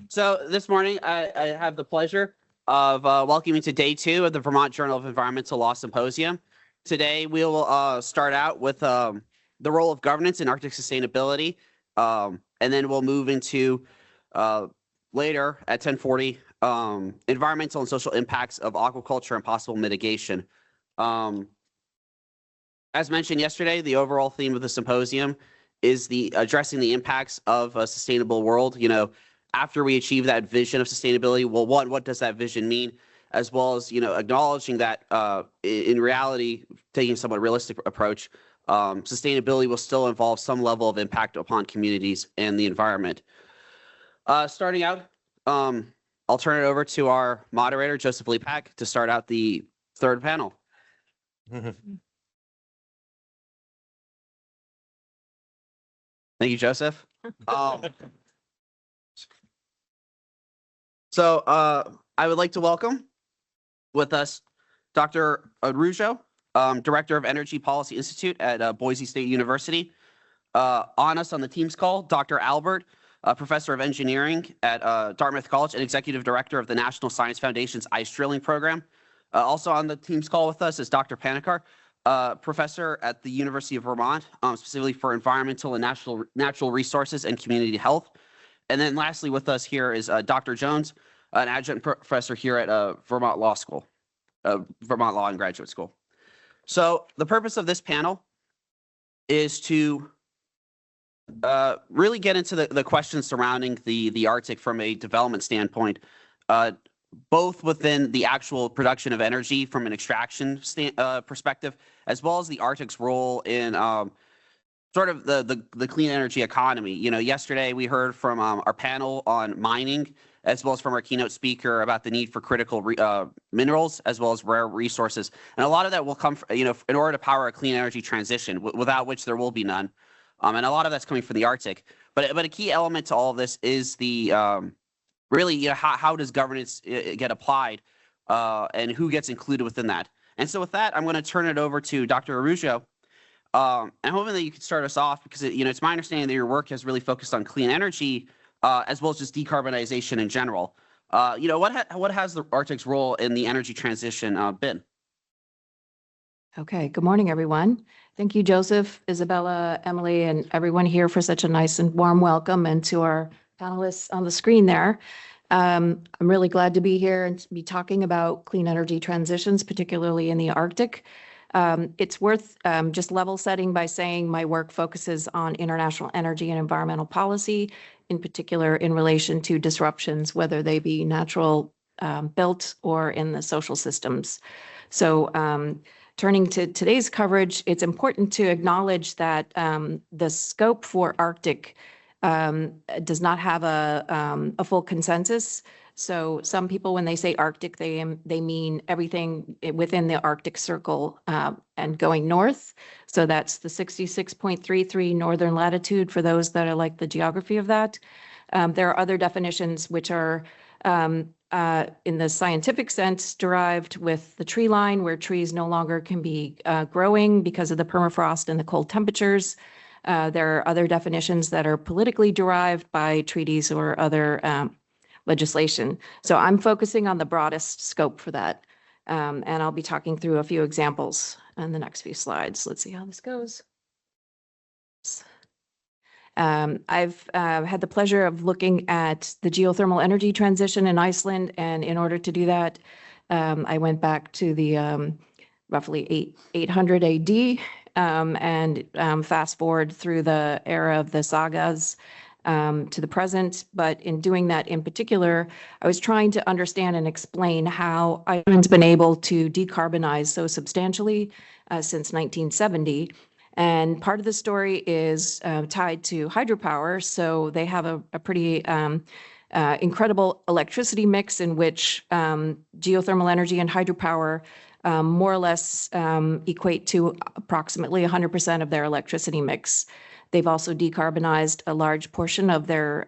So this morning, I have the pleasure of welcoming to day 2 of the Vermont Journal of Environmental Law Symposium. Today, we will start out with the role of governance in Arctic sustainability, and then we'll move into later at 10:40 environmental and social impacts of aquaculture and possible mitigation. As mentioned yesterday, the overall theme of the symposium is addressing the impacts of a sustainable world. After we achieve that vision of sustainability, well, what does that vision mean? As well as, acknowledging that in reality, taking a somewhat realistic approach, sustainability will still involve some level of impact upon communities and the environment. Starting out, I'll turn it over to our moderator, Joseph Lepak, to start out the third panel. Thank you, Joseph. So I would like to welcome with us Dr. Araujo, Director of Energy Policy Institute at Boise State University. On us on the Teams call, Dr. Albert, Professor of Engineering at Dartmouth College and Executive Director of the National Science Foundation's Ice Drilling Program. Also on the Teams call with us is Dr. Panikar, Professor at the University of Vermont, specifically for Environmental and Natural Resources and Community Health. And then lastly with us here is Dr. Jones, an adjunct professor here at Vermont Law School, Vermont Law and Graduate School. So the purpose of this panel is to really get into the questions surrounding the Arctic from a development standpoint, both within the actual production of energy from an extraction perspective, as well as the Arctic's role in sort of the clean energy economy. Yesterday we heard from our panel on mining, as well as from our keynote speaker about the need for critical minerals, as well as rare resources. And a lot of that will come, in order to power a clean energy transition, without which there will be none. And a lot of that's coming from the Arctic. But a key element to all of this is the really, how does governance get applied, and who gets included within that? And so with that, I'm going to turn it over to Dr. Araujo. And hoping that you could start us off, because it's my understanding that your work has really focused on clean energy, as well as just decarbonization in general. What has the Arctic's role in the energy transition been? Okay, good morning, everyone. Thank you, Joseph, Isabella, Emily, and everyone here for such a nice and warm welcome, and to our panelists on the screen there. I'm really glad to be here and to be talking about clean energy transitions, particularly in the Arctic. It's worth just level setting by saying my work focuses on international energy and environmental policy, in particular in relation to disruptions, whether they be natural built or in the social systems. So turning to today's coverage, it's important to acknowledge that the scope for Arctic does not have a full consensus. So some people, when they say Arctic, they mean everything within the Arctic Circle and going north. So that's the 66.33 northern latitude for those that are like the geography of that. There are other definitions which are in the scientific sense derived with the tree line, where trees no longer can be growing because of the permafrost and the cold temperatures. There are other definitions that are politically derived by treaties or other legislation. So I'm focusing on the broadest scope for that. And I'll be talking through a few examples in the next few slides. Let's see how this goes. I've had the pleasure of looking at the geothermal energy transition in Iceland. And in order to do that, I went back to the roughly 800 AD and fast forward through the era of the sagas to the present. But in doing that in particular, I was trying to understand and explain how Iceland's been able to decarbonize so substantially since 1970. And part of the story is tied to hydropower. So they have a pretty incredible electricity mix in which geothermal energy and hydropower more or less equate to approximately 100% of their electricity mix. They've also decarbonized a large portion of their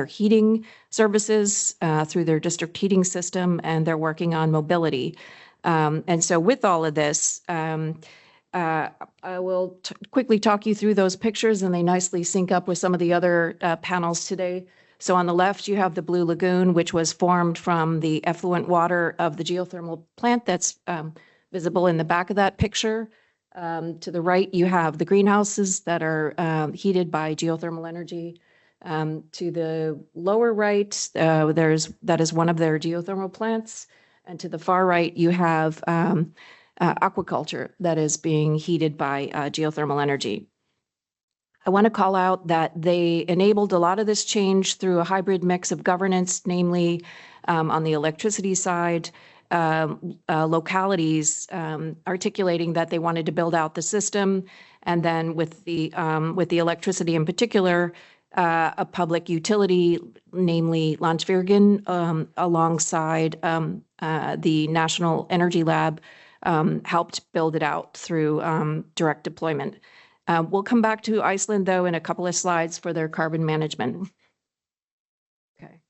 heating services through their district heating system, and they're working on mobility. And so with all of this, I will quickly talk you through those pictures, and they nicely sync up with some of the other panels today. So on the left, you have the Blue Lagoon, which was formed from the effluent water of the geothermal plant that's visible in the back of that picture. To the right, you have the greenhouses that are heated by geothermal energy. To the lower right, that is one of their geothermal plants. And to the far right, you have aquaculture that is being heated by geothermal energy. I want to call out that they enabled a lot of this change through a hybrid mix of governance, namely on the electricity side, localities articulating that they wanted to build out the system, and then with the electricity in particular, a public utility, namely Landsvirgen, alongside the National Energy Lab, helped build it out through direct deployment. We'll come back to Iceland, though, in a couple of slides for their carbon management. Okay.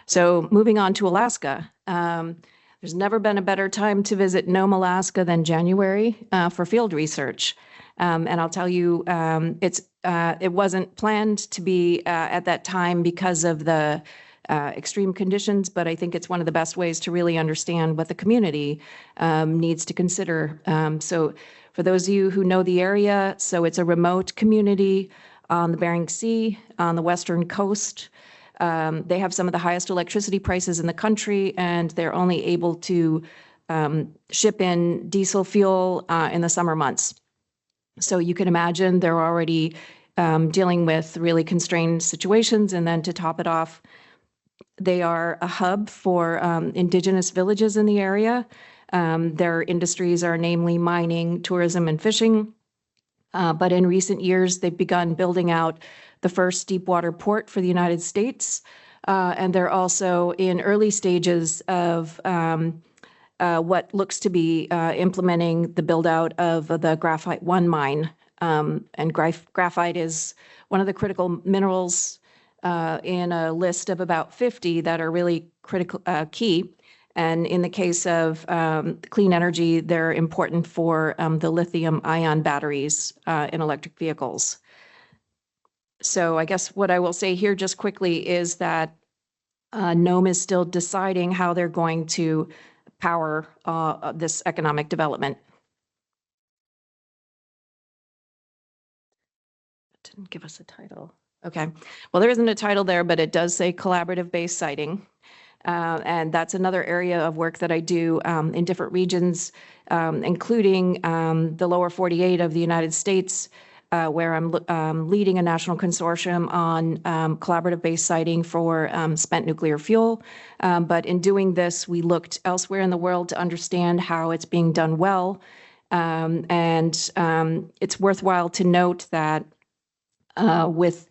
So moving on to Alaska. There's never been a better time to visit Nome, Alaska than January for field research. And I'll tell you, it wasn't planned to be at that time because of the extreme conditions, but I think it's one of the best ways to really understand what the community needs to consider. So for those of you who know the area, so it's a remote community on the Bering Sea, on the western coast. They have some of the highest electricity prices in the country, and they're only able to ship in diesel fuel in the summer months. So you can imagine they're already dealing with really constrained situations. And then to top it off, they are a hub for indigenous villages in the area. Their industries are namely mining, tourism, and fishing. But in recent years, they've begun building out the first deep water port for the United States. And they're also in early stages of what looks to be implementing the build out of the Graphite 1 mine. And graphite is one of the critical minerals in a list of about 50 that are really critical, key. And in the case of clean energy, they're important for the lithium ion batteries in electric vehicles. So I guess what I will say here just quickly is that Nome is still deciding how they're going to power this economic development. It didn't give us a title. Okay, well, there isn't a title there, but it does say collaborative-based siting. And that's another area of work that I do in different regions, including the lower 48 of the United States, where I'm leading a national consortium on collaborative-based siting for spent nuclear fuel. But in doing this, we looked elsewhere in the world to understand how it's being done well. And it's worthwhile to note that with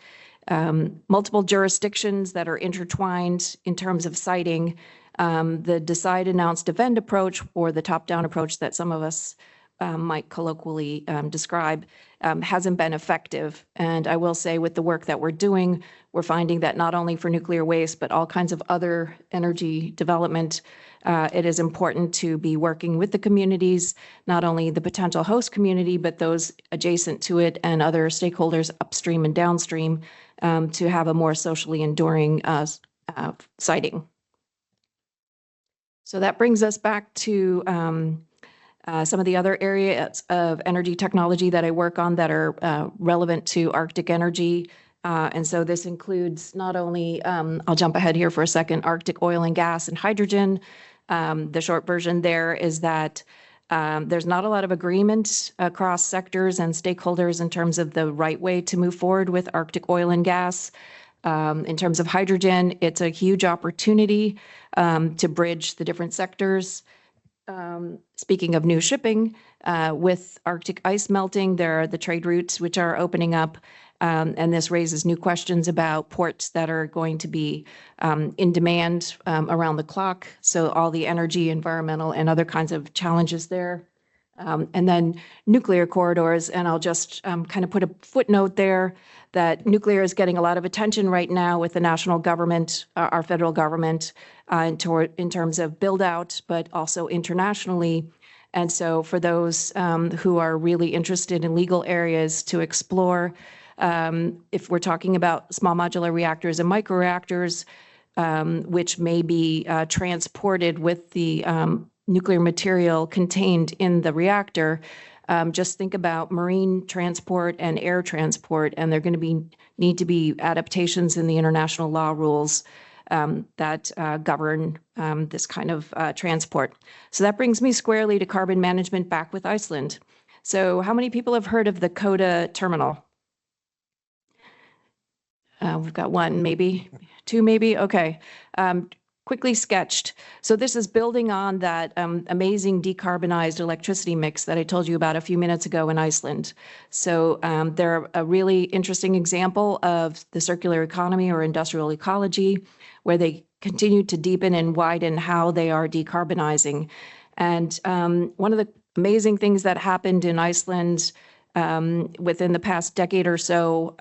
multiple jurisdictions that are intertwined in terms of siting, the decide, announce, defend approach, or the top-down approach that some of us might colloquially describe, hasn't been effective. And I will say with the work that we're doing, we're finding that not only for nuclear waste, but all kinds of other energy development, it is important to be working with the communities, not only the potential host community, but those adjacent to it and other stakeholders upstream and downstream to have a more socially enduring siting. So that brings us back to some of the other areas of energy technology that I work on that are relevant to Arctic energy. And so this includes not only, I'll jump ahead here for a second, Arctic oil and gas and hydrogen. The short version there is that there's not a lot of agreement across sectors and stakeholders in terms of the right way to move forward with Arctic oil and gas. In terms of hydrogen, it's a huge opportunity to bridge the different sectors. Speaking of new shipping, with Arctic ice melting, there are the trade routes which are opening up, and this raises new questions about ports that are going to be in demand around the clock. So all the energy, environmental, and other kinds of challenges there. And then nuclear corridors, and I'll just kind of put a footnote there that nuclear is getting a lot of attention right now with the national government, our federal government, in terms of build out, but also internationally. And so for those who are really interested in legal areas to explore, If we're talking about small modular reactors and microreactors, which may be transported with the nuclear material contained in the reactor, just think about marine transport and air transport, and there are going to need to be adaptations in the international law rules that govern this kind of transport. So that brings me squarely to carbon management back with Iceland. So how many people have heard of the Coda terminal? We've got one, maybe two, maybe. Okay. Quickly sketched. So this is building on that amazing decarbonized electricity mix that I told you about a few minutes ago in Iceland. So they're a really interesting example of the circular economy or industrial ecology, where they continue to deepen and widen how they are decarbonizing. And one of the amazing things that happened in Iceland within the past decade or so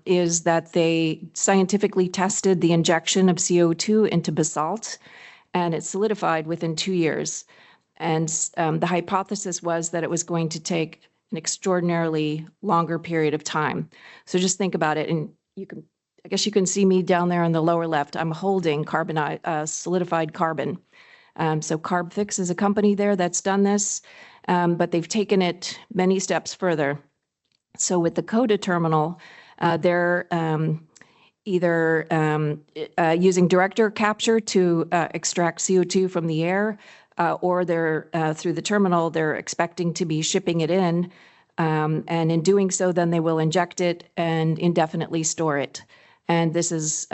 is that they scientifically tested the injection of CO2 into basalt, and it solidified within 2 years. And the hypothesis was that it was going to take an extraordinarily longer period of time. So just think about it, and I guess you can see me down there in the lower left. I'm holding solidified carbon. So CarbFix is a company there that's done this, but they've taken it many steps further. So with the Coda terminal, they're either using direct air capture to extract CO2 from the air, or they're through the terminal, they're expecting to be shipping it in. And in doing so, then they will inject it and indefinitely store it. And this is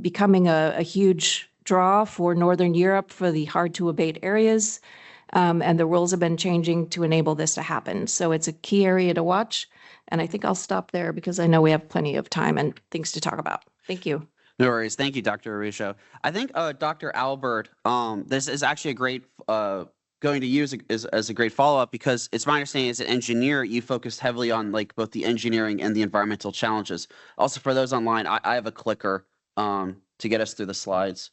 becoming a huge draw for Northern Europe for the hard to abate areas. And the rules have been changing to enable this to happen. So it's a key area to watch. And I think I'll stop there because I know we have plenty of time and things to talk about. Thank you. No worries. Thank you, Dr. Arusha. I think Dr. Albert, this is actually a great going to use as a great follow-up, because it's my understanding as an engineer, you focused heavily on like both the engineering and the environmental challenges. Also, for those online, I have a clicker to get us through the slides.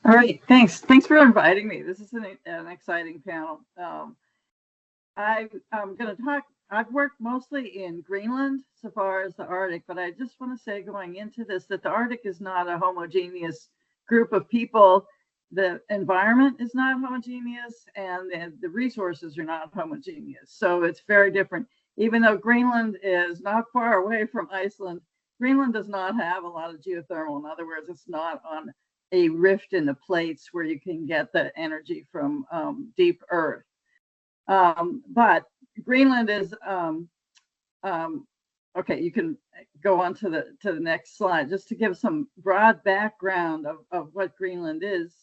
All right, thanks. Thanks for inviting me. This is an exciting panel. I'm going to talk, I've worked mostly in Greenland so far as the Arctic, but I just want to say going into this that the Arctic is not a homogeneous group of people. The environment is not homogeneous, and the resources are not homogeneous. So it's very different. Even though Greenland is not far away from Iceland, Greenland does not have a lot of geothermal. In other words, it's not on a rift in the plates where you can get the energy from deep earth. But Greenland is, okay, you can go on to the next slide, just to give some broad background of what Greenland is.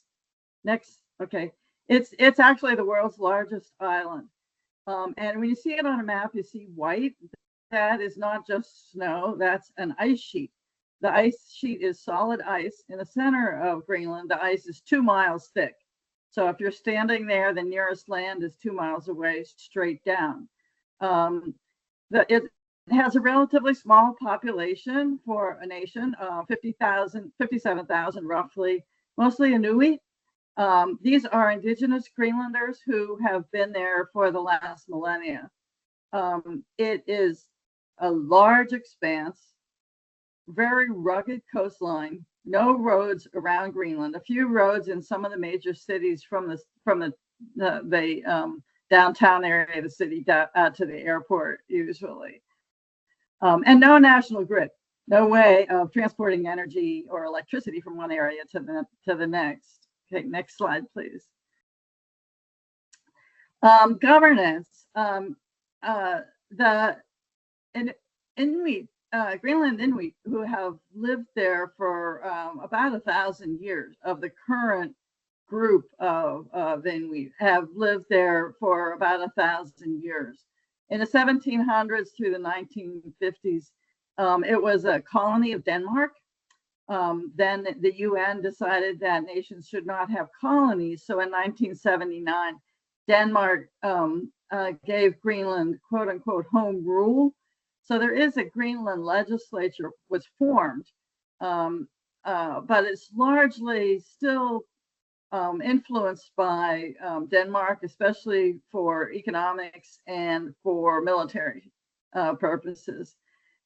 Next, okay, it's actually the world's largest island. And when you see it on a map, you see white. That is not just snow, that's an ice sheet. The ice sheet is solid ice. In the center of Greenland, the ice is 2 miles thick. So if you're standing there, the nearest land is 2 miles away, straight down. It has a relatively small population for a nation, 57,000 roughly, mostly Inuit. These are indigenous Greenlanders who have been there for the last millennia. It is a large expanse, very rugged coastline, no roads around Greenland, a few roads in some of the major cities from the downtown area of the city out to the airport usually. And no national grid, no way of transporting energy or electricity from one area to the next. Okay, next slide, please. Governance. The Inuit, Greenland Inuit, who have lived there for about 1,000 years, of the current group of Inuit, have lived there for about 1,000 years. In the 1700s through the 1950s, it was a colony of Denmark. Then the UN decided that nations should not have colonies. So in 1979, Denmark gave Greenland quote unquote home rule. So there is a Greenland legislature was formed, but it's largely still influenced by Denmark, especially for economics and for military purposes.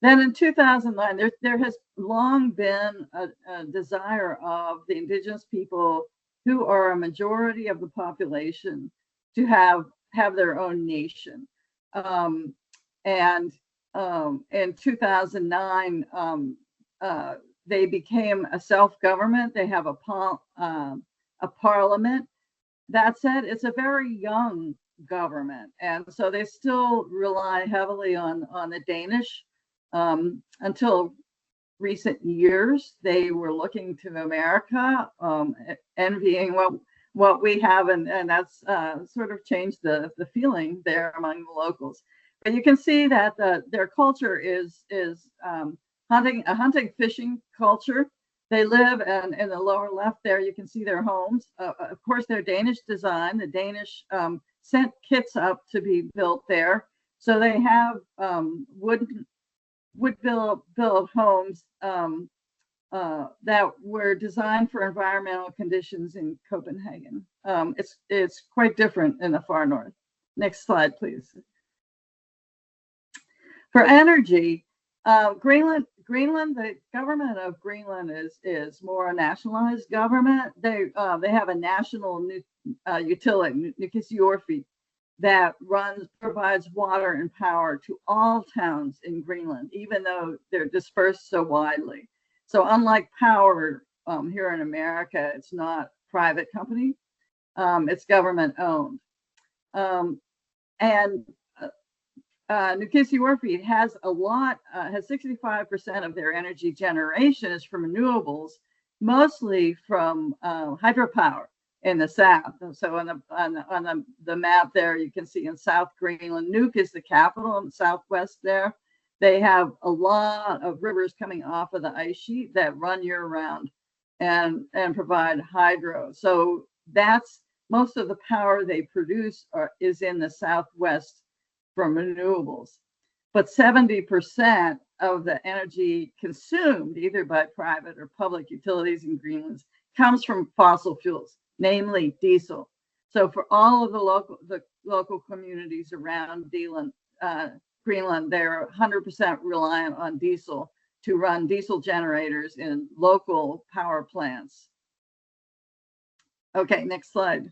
Then in 2009, there has long been a desire of the indigenous people, who are a majority of the population, to have their own nation. And in 2009, they became a self-government. They have a parliament. That said, it's a very young government, and so they still rely heavily on the Danish. Until recent years, they were looking to America, envying what we have, and that's sort of changed the feeling there among the locals. But you can see that their culture is hunting fishing culture. They live in the lower left there. You can see their homes. Of course, they're Danish design. The Danish sent kits up to be built there, so they have would build homes that were designed for environmental conditions in Copenhagen. It's quite different in the far north. Next slide, please. For energy, Greenland, the government of Greenland is more a nationalized government. They have a national utility, Nukissiorfi, that provides water and power to all towns in Greenland, even though they're dispersed so widely. So unlike power here in America, it's not private company, it's government owned. And Nukissiorfi has has 65% of their energy generation is from renewables, mostly from hydropower in the south. So on the map there, you can see in South Greenland, Nuuk is the capital in the southwest there. They have a lot of rivers coming off of the ice sheet that run year round and provide hydro. So that's most of the power they produce is in the southwest from renewables. But 70% of the energy consumed, either by private or public utilities in Greenland, comes from fossil fuels, namely diesel. So for all of the local communities around Greenland, they're 100% reliant on diesel to run diesel generators in local power plants. Okay, next slide.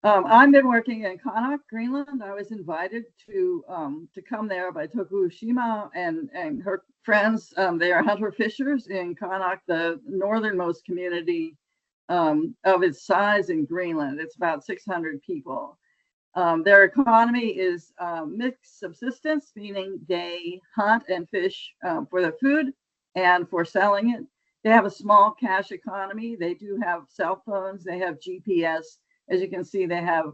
I've been working in Qaanaaq, Greenland. I was invited to come there by Toku Shima and her friends. They are hunter fishers in Qaanaaq, the northernmost community of its size in Greenland. It's about 600 people. Their economy is mixed subsistence, meaning they hunt and fish for their food and for selling it. They have a small cash economy. They do have cell phones. They have GPS. As you can see, they have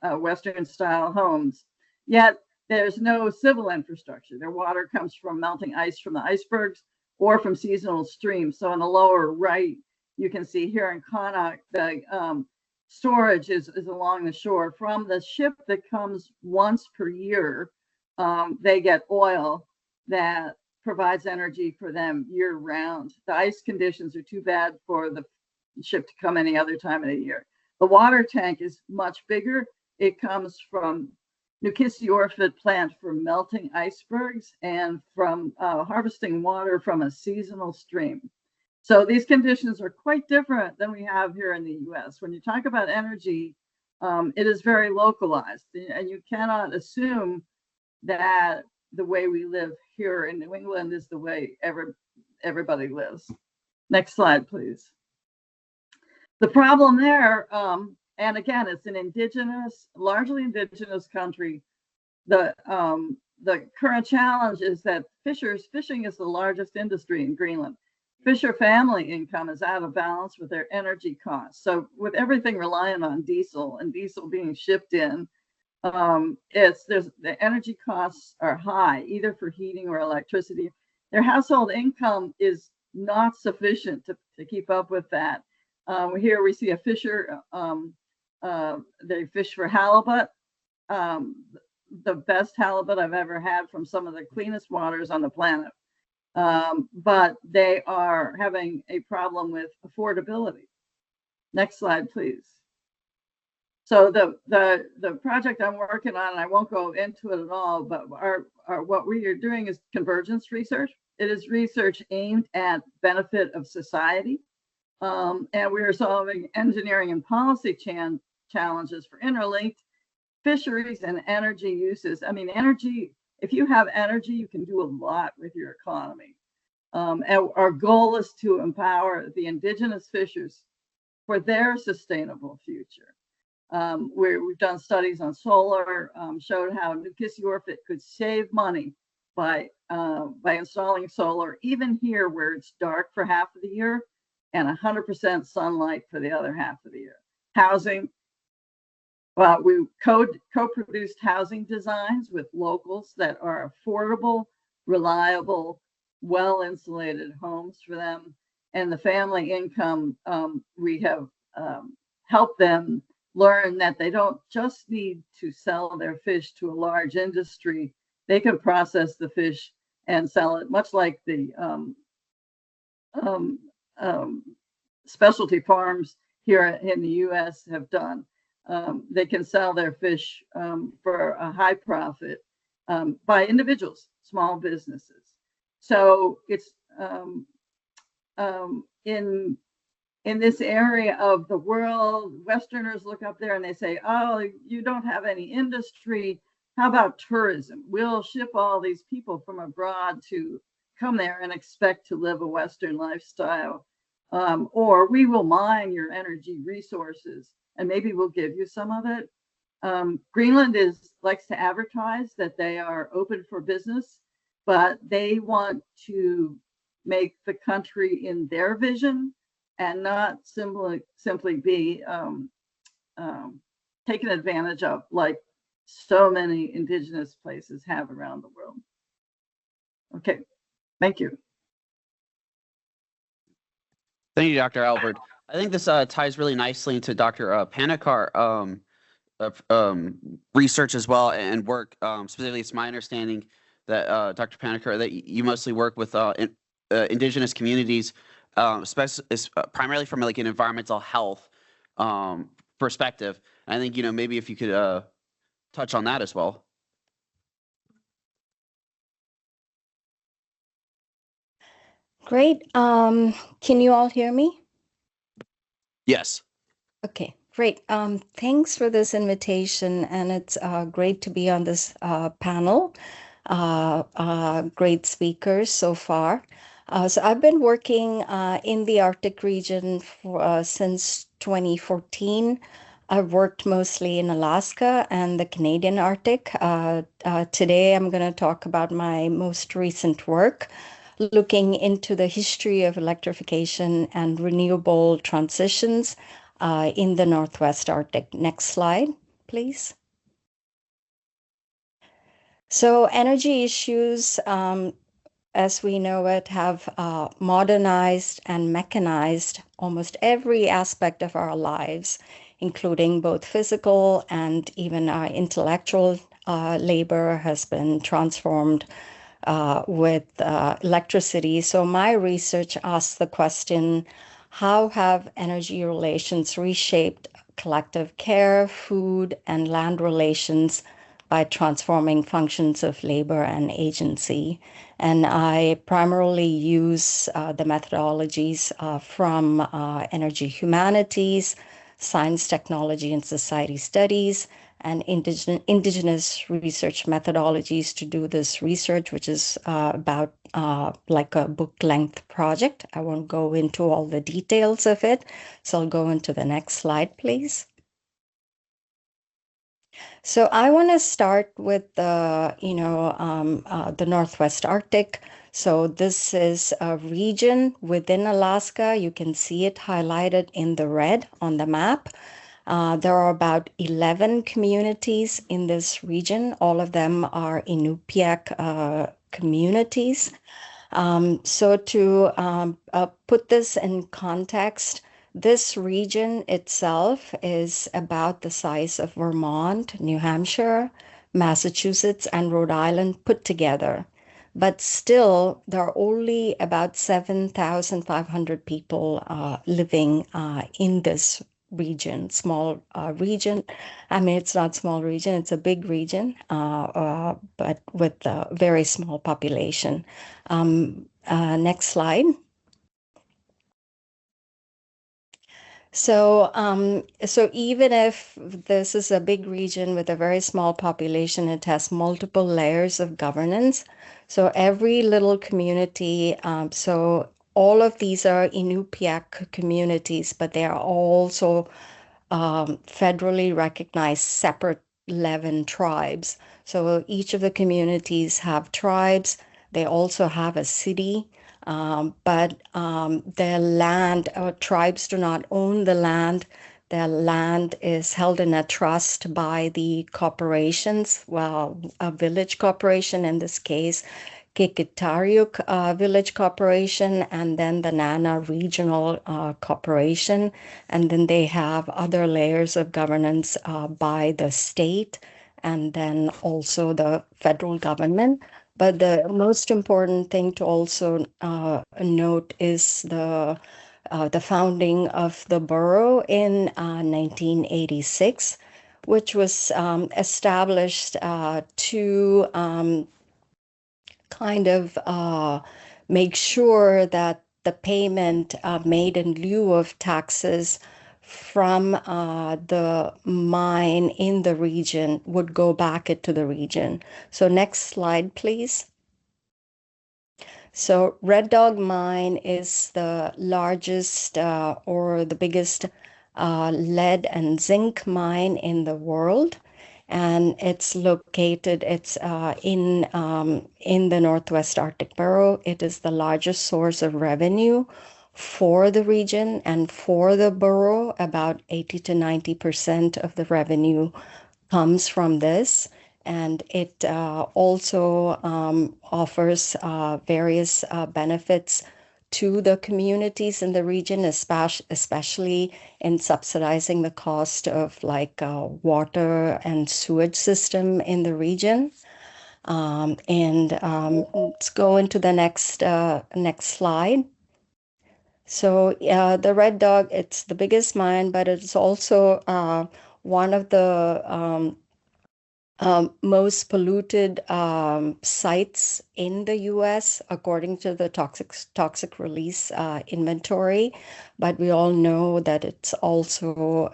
Western style homes. Yet there's no civil infrastructure. Their water comes from melting ice from the icebergs or from seasonal streams. So in the lower right, you can see here in Qaanaaq, the storage is along the shore. From the ship that comes once per year, they get oil that provides energy for them year round. The ice conditions are too bad for the ship to come any other time of the year. The water tank is much bigger. It comes from Nukissiorfi plant for melting icebergs and from harvesting water from a seasonal stream. So these conditions are quite different than we have here in the US. When you talk about energy, it is very localized, and you cannot assume that the way we live here in New England is the way everybody lives. Next slide, please. The problem there, and again, it's an largely indigenous country. The current challenge is that fishing is the largest industry in Greenland. Fisher family income is out of balance with their energy costs. So with everything reliant on diesel and diesel being shipped in, the energy costs are high, either for heating or electricity. Their household income is not sufficient to keep up with that. Here we see a fisher, they fish for halibut, the best halibut I've ever had from some of the cleanest waters on the planet. But they are having a problem with affordability. Next slide, please. So the project I'm working on, and I won't go into it at all, but what we are doing is convergence research. It is research aimed at benefit of society. And we are solving engineering and policy challenges for interlinked fisheries and energy uses. I mean, energy, if you have energy, you can do a lot with your economy. And our goal is to empower the indigenous fishers for their sustainable future. We've done studies on solar, showed how Nukis-Yorfit could save money by installing solar, even here where it's dark for half of the year and 100% sunlight for the other half of the year. Housing, well, we co-produced housing designs with locals that are affordable, reliable, well-insulated homes for them. And the family income, we have helped them learn that they don't just need to sell their fish to a large industry. They can process the fish and sell it, much like the specialty farms here in the US have done. They can sell their fish for a high profit by individuals, small businesses. So it's in this area of the world, Westerners look up there and they say, oh, you don't have any industry. How about tourism? We'll ship all these people from abroad to come there and expect to live a Western lifestyle. Or we will mine your energy resources and maybe we'll give you some of it. Greenland likes to advertise that they are open for business, but they want to make the country in their vision and not simply be taken advantage of like so many indigenous places have around the world. Okay, thank you. Thank you, Dr. Albert. I think this ties really nicely into Dr. Panikar research as well and work. Specifically, it's my understanding that Dr. Panikar, that you mostly work with indigenous communities, primarily from like an environmental health perspective. And I think, maybe if you could touch on that as well. Great. Can you all hear me? Yes. Okay, great. Thanks for this invitation, and it's great to be on this panel. Great speakers so far. So I've been working in the Arctic region since 2014. I've worked mostly in Alaska and the Canadian Arctic. Today I'm going to talk about my most recent work, looking into the history of electrification and renewable transitions in the Northwest Arctic. Next slide, please. So energy issues, as we know it, have modernized and mechanized almost every aspect of our lives, including both physical and even our intellectual labor has been transformed with electricity. So my research asks the question, how have energy relations reshaped collective care, food, and land relations by transforming functions of labor and agency? And I primarily use the methodologies from energy humanities, science, technology, and society studies, and indigenous research methodologies to do this research, which is about like a book-length project. I won't go into all the details of it, so I'll go into the next slide, please. So I want to start with the Northwest Arctic. So this is a region within Alaska. You can see it highlighted in the red on the map. There are about 11 communities in this region. All of them are Inupiaq communities. So to put this in context, this region itself is about the size of Vermont, New Hampshire, Massachusetts, and Rhode Island put together. but still there are only about 7,500 people living in this region, small region. I mean, it's not small region, it's a big region, but with a very small population. Next slide. So even if this is a big region with a very small population, it has multiple layers of governance. So every little community, so all of these are Inupiaq communities, but they are also federally recognized separate 11 tribes. So each of the communities have tribes. They also have a city. But their land, tribes do not own the land. Their land is held in a trust by the corporations, well, a village corporation in this case, Kikitariuk Village Corporation, and then the Nana Regional Corporation. And then they have other layers of governance by the state and then also the federal government. But the most important thing to also note is the founding of the borough in 1986, which was established to kind of make sure that the payment made in lieu of taxes from the mine in the region would go back into the region. So next slide, please. So Red Dog Mine is the largest or the biggest lead and zinc mine in the world. And it's located, it's in the Northwest Arctic Borough. It is the largest source of revenue for the region and for the borough. About 80 to 90% of the revenue comes from this. And it also offers various benefits to the communities in the region, especially in subsidizing the cost of like water and sewage system in the region. Let's go into the next slide. So the Red Dog, it's the biggest mine, but it's also one of the most polluted sites in the U.S. according to the toxic release inventory. But we all know that it's also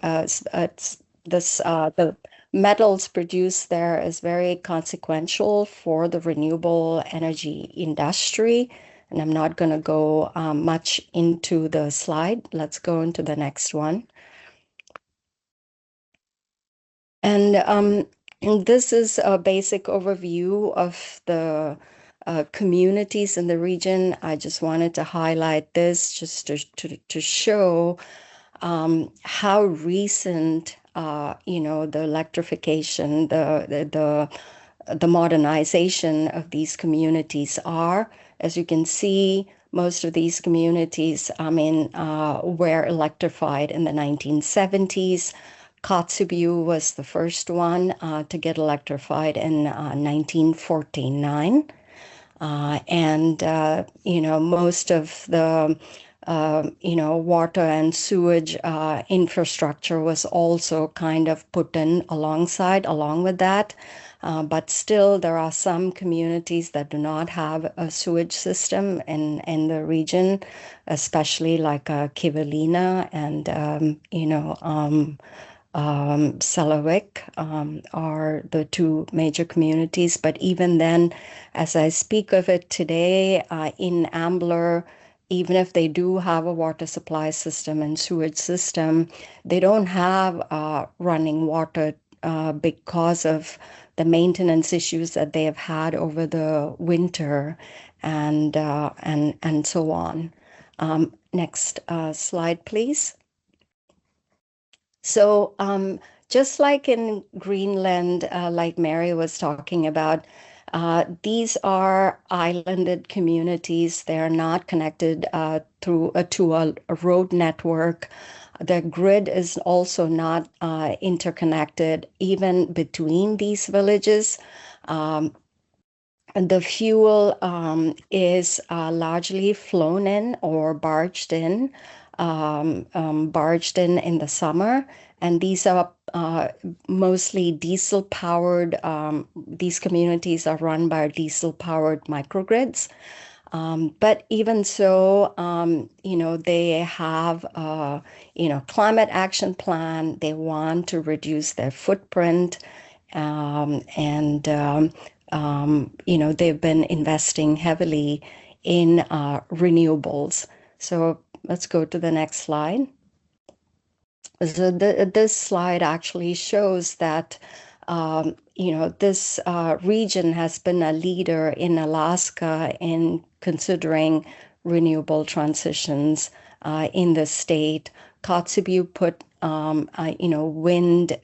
the metals produced there is very consequential for the renewable energy industry. And I'm not going to go much into the slide. Let's go into the next one. And this is a basic overview of the communities in the region. I just wanted to highlight this just to show how recent, the electrification, the modernization of these communities are. As you can see, most of these communities, were electrified in the 1970s. Kotzebue was the first one to get electrified in 1949. Most of the, water and sewage infrastructure was also kind of put in along with that. But still, there are some communities that do not have a sewage system in the region, especially like Kivalina and, Selawik are the two major communities. But even then, as I speak of it today, in Ambler, even if they do have a water supply system and sewage system, they don't have running water because of the maintenance issues that they have had over the winter and so on. Next slide, please. So just like in Greenland, like Mary was talking about, these are islanded communities. They're not connected to a road network. The grid is also not interconnected even between these villages. the fuel is largely flown in or barged in in the summer. And these are mostly diesel powered. These communities are run by diesel powered microgrids. But even so, they have climate action plan. They want to reduce their footprint, they've been investing heavily in renewables. So let's go to the next slide. So this slide actually shows that this region has been a leader in Alaska in considering renewable transitions in the state. Kotzebue put wind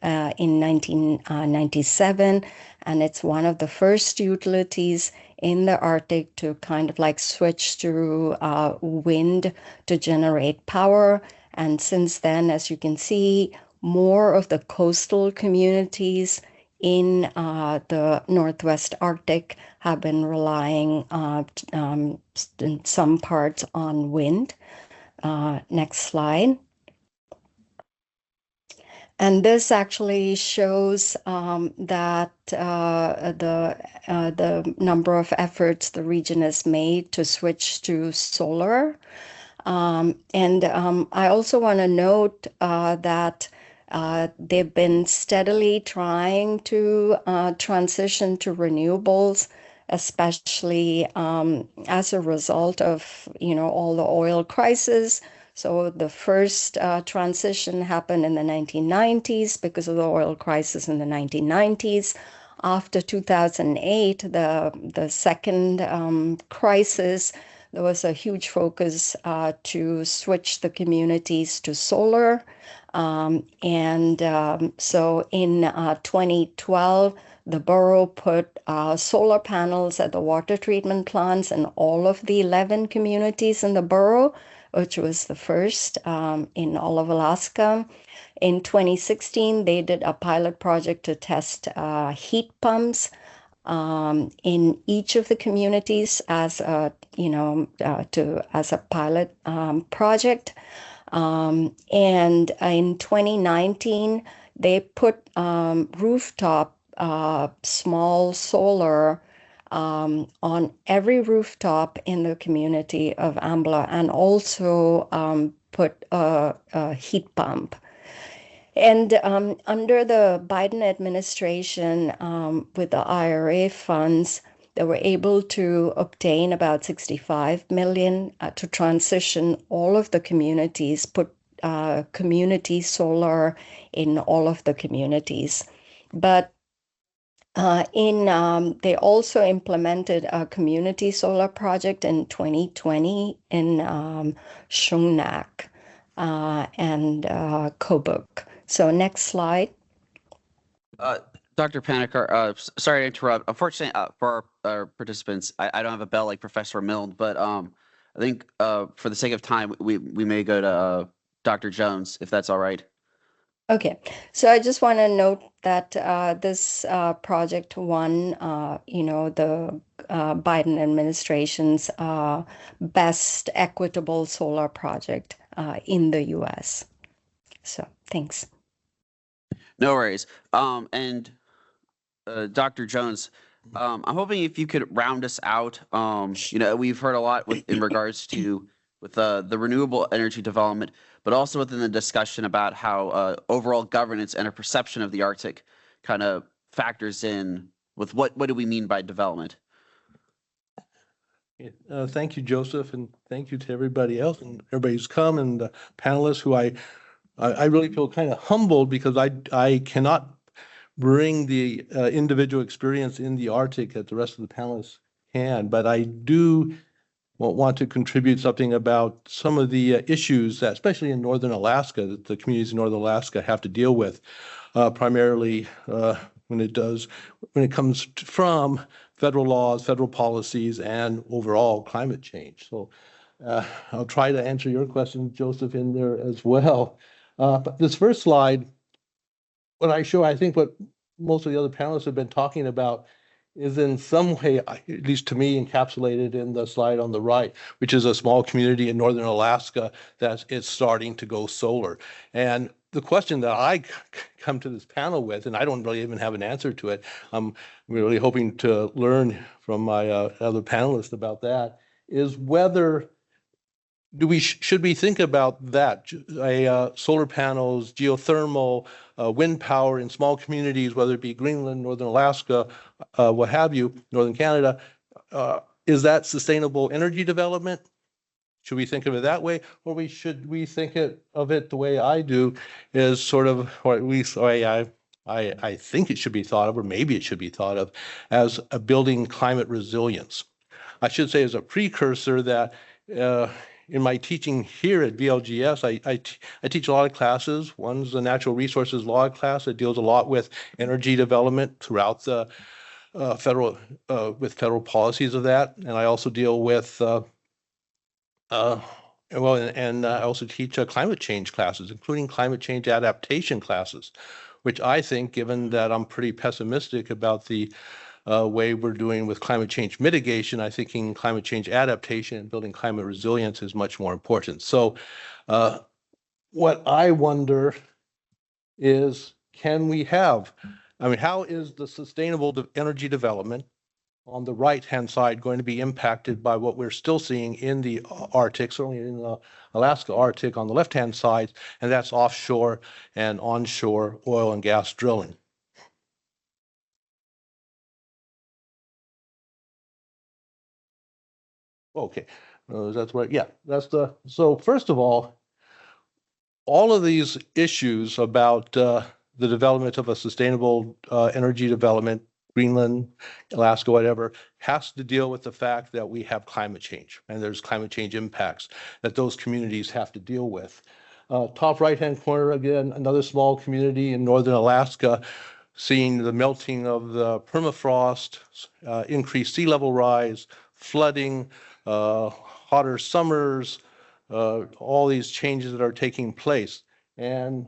in 1997, and it's one of the first utilities in the Arctic to kind of like switch to wind to generate power. And since then, as you can see, more of the coastal communities in the Northwest Arctic have been relying in some parts on wind. Next slide. And this actually shows that the number of efforts the region has made to switch to solar. I also want to note that they've been steadily trying to transition to renewables, especially as a result of all the oil crisis. So the first transition happened in the 1990s because of the oil crisis in the 1990s. After 2008, the second crisis, there was a huge focus to switch the communities to solar. So in 2012, the borough put solar panels at the water treatment plants in all of the 11 communities in the borough, which was the first in all of Alaska. In 2016, they did a pilot project to test heat pumps in each of the communities as a pilot project. And in 2019, they put rooftop small solar on every rooftop in the community of Ambler, and also put a heat pump. And under the Biden administration, with the IRA funds, they were able to obtain about $65 million to transition all of the communities, put community solar in all of the communities. But they also implemented a community solar project in 2020 in Shungnak and Kobuk. So next slide. Dr. Panikkar, sorry to interrupt. Unfortunately, for our participants, I don't have a bell like Professor Milne, but I think for the sake of time, we may go to Dr. Jones, if that's all right. Okay, so I just want to note that this project won, the Biden administration's best equitable solar project in the U.S. So thanks. No worries. And Dr. Jones, I'm hoping if you could round us out. We've heard a lot in regards to the renewable energy development, but also within the discussion about how overall governance and a perception of the Arctic kind of factors in with what do we mean by development. Thank you, Joseph, and thank you to everybody else and everybody who's come, and the panelists who I really feel kind of humbled because I cannot bring the individual experience in the Arctic that the rest of the panelists can, but I do want to contribute something about some of the issues that, especially in Northern Alaska, that the communities in Northern Alaska have to deal with, primarily when it comes from federal laws, federal policies, and overall climate change. So I'll try to answer your question, Joseph, in there as well. But this first slide, what I show, I think what most of the other panelists have been talking about is in some way, at least to me, encapsulated in the slide on the right, which is a small community in northern Alaska that is starting to go solar. And the question that I come to this panel with, and I don't really even have an answer to it, I'm really hoping to learn from my other panelists about that, is whether should we think about that, solar panels, geothermal, wind power in small communities, whether it be Greenland, northern Alaska, what have you, northern Canada, is that sustainable energy development? Should we think of it that way, or should we think of it the way I do, is sort of, or at least the way I think it should be thought of, or maybe it should be thought of, as a building climate resilience. I should say as a precursor that in my teaching here at VLGS, I teach a lot of classes. One's the natural resources law class that deals a lot with energy development throughout the federal policies of that, and I also deal with I also teach climate change classes, including climate change adaptation classes, which I think, given that I'm pretty pessimistic about the way we're doing with climate change mitigation, I think in climate change adaptation and building climate resilience is much more important. So what I wonder is, how is the sustainable energy development on the right-hand side going to be impacted by what we're still seeing in the Arctic, certainly in the Alaska Arctic on the left-hand side, and that's offshore and onshore oil and gas drilling. Okay, that's right. Yeah, so first of all of these issues about the development of a sustainable energy development, Greenland, Alaska, whatever, has to deal with the fact that we have climate change, and there's climate change impacts that those communities have to deal with. Top right-hand corner, again, another small community in northern Alaska, seeing the melting of the permafrost, increased sea level rise, flooding, hotter summers, all these changes that are taking place. And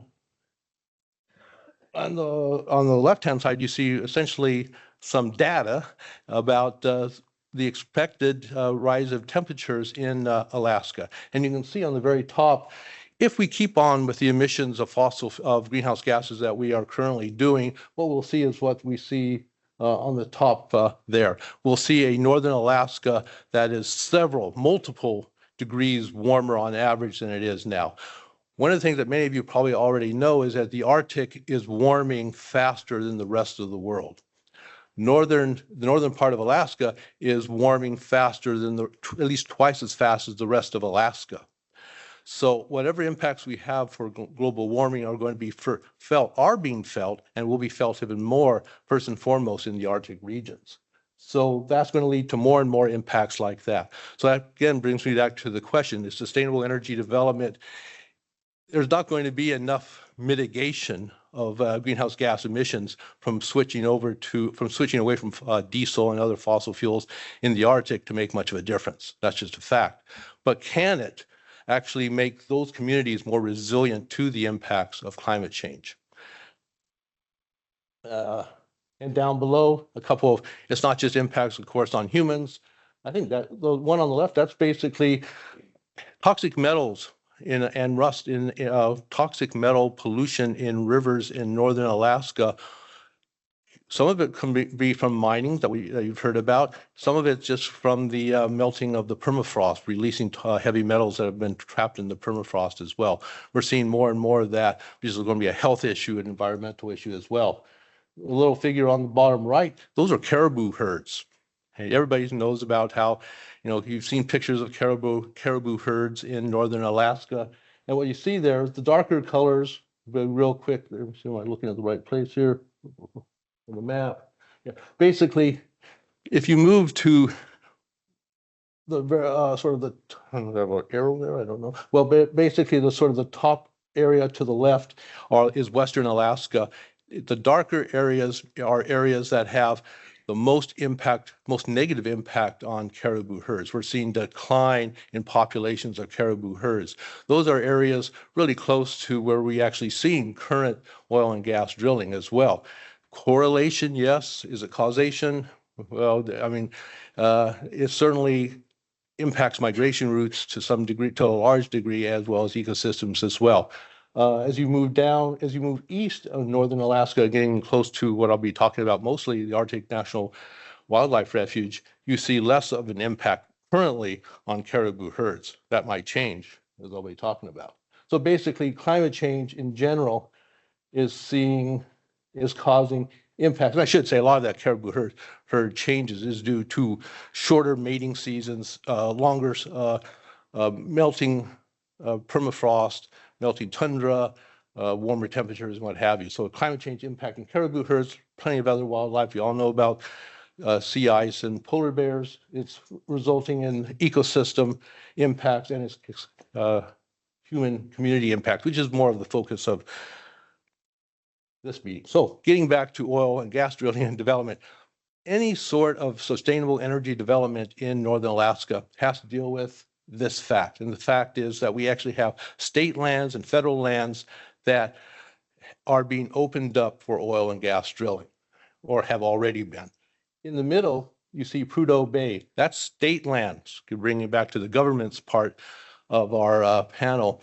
on the left-hand side, you see essentially some data about the expected rise of temperatures in Alaska. And you can see on the very top, if we keep on with the emissions of greenhouse gases that we are currently doing, what we'll see is what we see on the top there. We'll see a northern Alaska that is multiple degrees warmer on average than it is now. One of the things that many of you probably already know is that the Arctic is warming faster than the rest of the world. The northern part of Alaska is warming faster than at least twice as fast as the rest of Alaska. So whatever impacts we have for global warming are going to be being felt, and will be felt even more, first and foremost, in the Arctic regions. So that's going to lead to more and more impacts like that. So that again brings me back to the question: is sustainable energy development? There's not going to be enough mitigation of greenhouse gas emissions from switching away from diesel and other fossil fuels in the Arctic to make much of a difference. That's just a fact. But can it actually make those communities more resilient to the impacts of climate change? And down below, it's not just impacts, of course, on humans. I think that the one on the left, that's basically toxic metals and rust in toxic metal pollution in rivers in northern Alaska. Some of it can be from mining that you've heard about. Some of it's just from the melting of the permafrost, releasing heavy metals that have been trapped in the permafrost as well. We're seeing more and more of that, which is going to be a health issue, an environmental issue as well. A little figure on the bottom right, those are caribou herds. And everybody knows about how, you've seen pictures of caribou herds in northern Alaska. And what you see there is the darker colors, but real quick, let me see, am I looking at the right place here on the map? Yeah. Basically, if you move to the sort of the, I don't have an arrow there, I don't know. Well, basically the sort of the top area to the left is western Alaska. The darker areas are areas that have the most negative impact on caribou herds. We're seeing decline in populations of caribou herds. Those are areas really close to where we actually seeing current oil and gas drilling as well. Correlation, yes. Is it causation? Well, I mean, it certainly impacts migration routes to some degree, to a large degree, as well as ecosystems as well. As you move east of northern Alaska, getting close to what I'll be talking about mostly, the Arctic National Wildlife Refuge, you see less of an impact currently on caribou herds. That might change, as I'll be talking about. So basically, climate change in general is causing impacts. And I should say a lot of that caribou herd changes is due to shorter mating seasons, longer melting permafrost, melting tundra, warmer temperatures, and what have you. So climate change impacting caribou herds, plenty of other wildlife. You all know about sea ice and polar bears. It's resulting in ecosystem impacts and it's human community impact, which is more of the focus of this meeting. So getting back to oil and gas drilling and development, any sort of sustainable energy development in northern Alaska has to deal with this fact. And the fact is that we actually have state lands and federal lands that are being opened up for oil and gas drilling, or have already been. In the middle, you see Prudhoe Bay. That's state lands. Bringing it back to the government's part of our panel.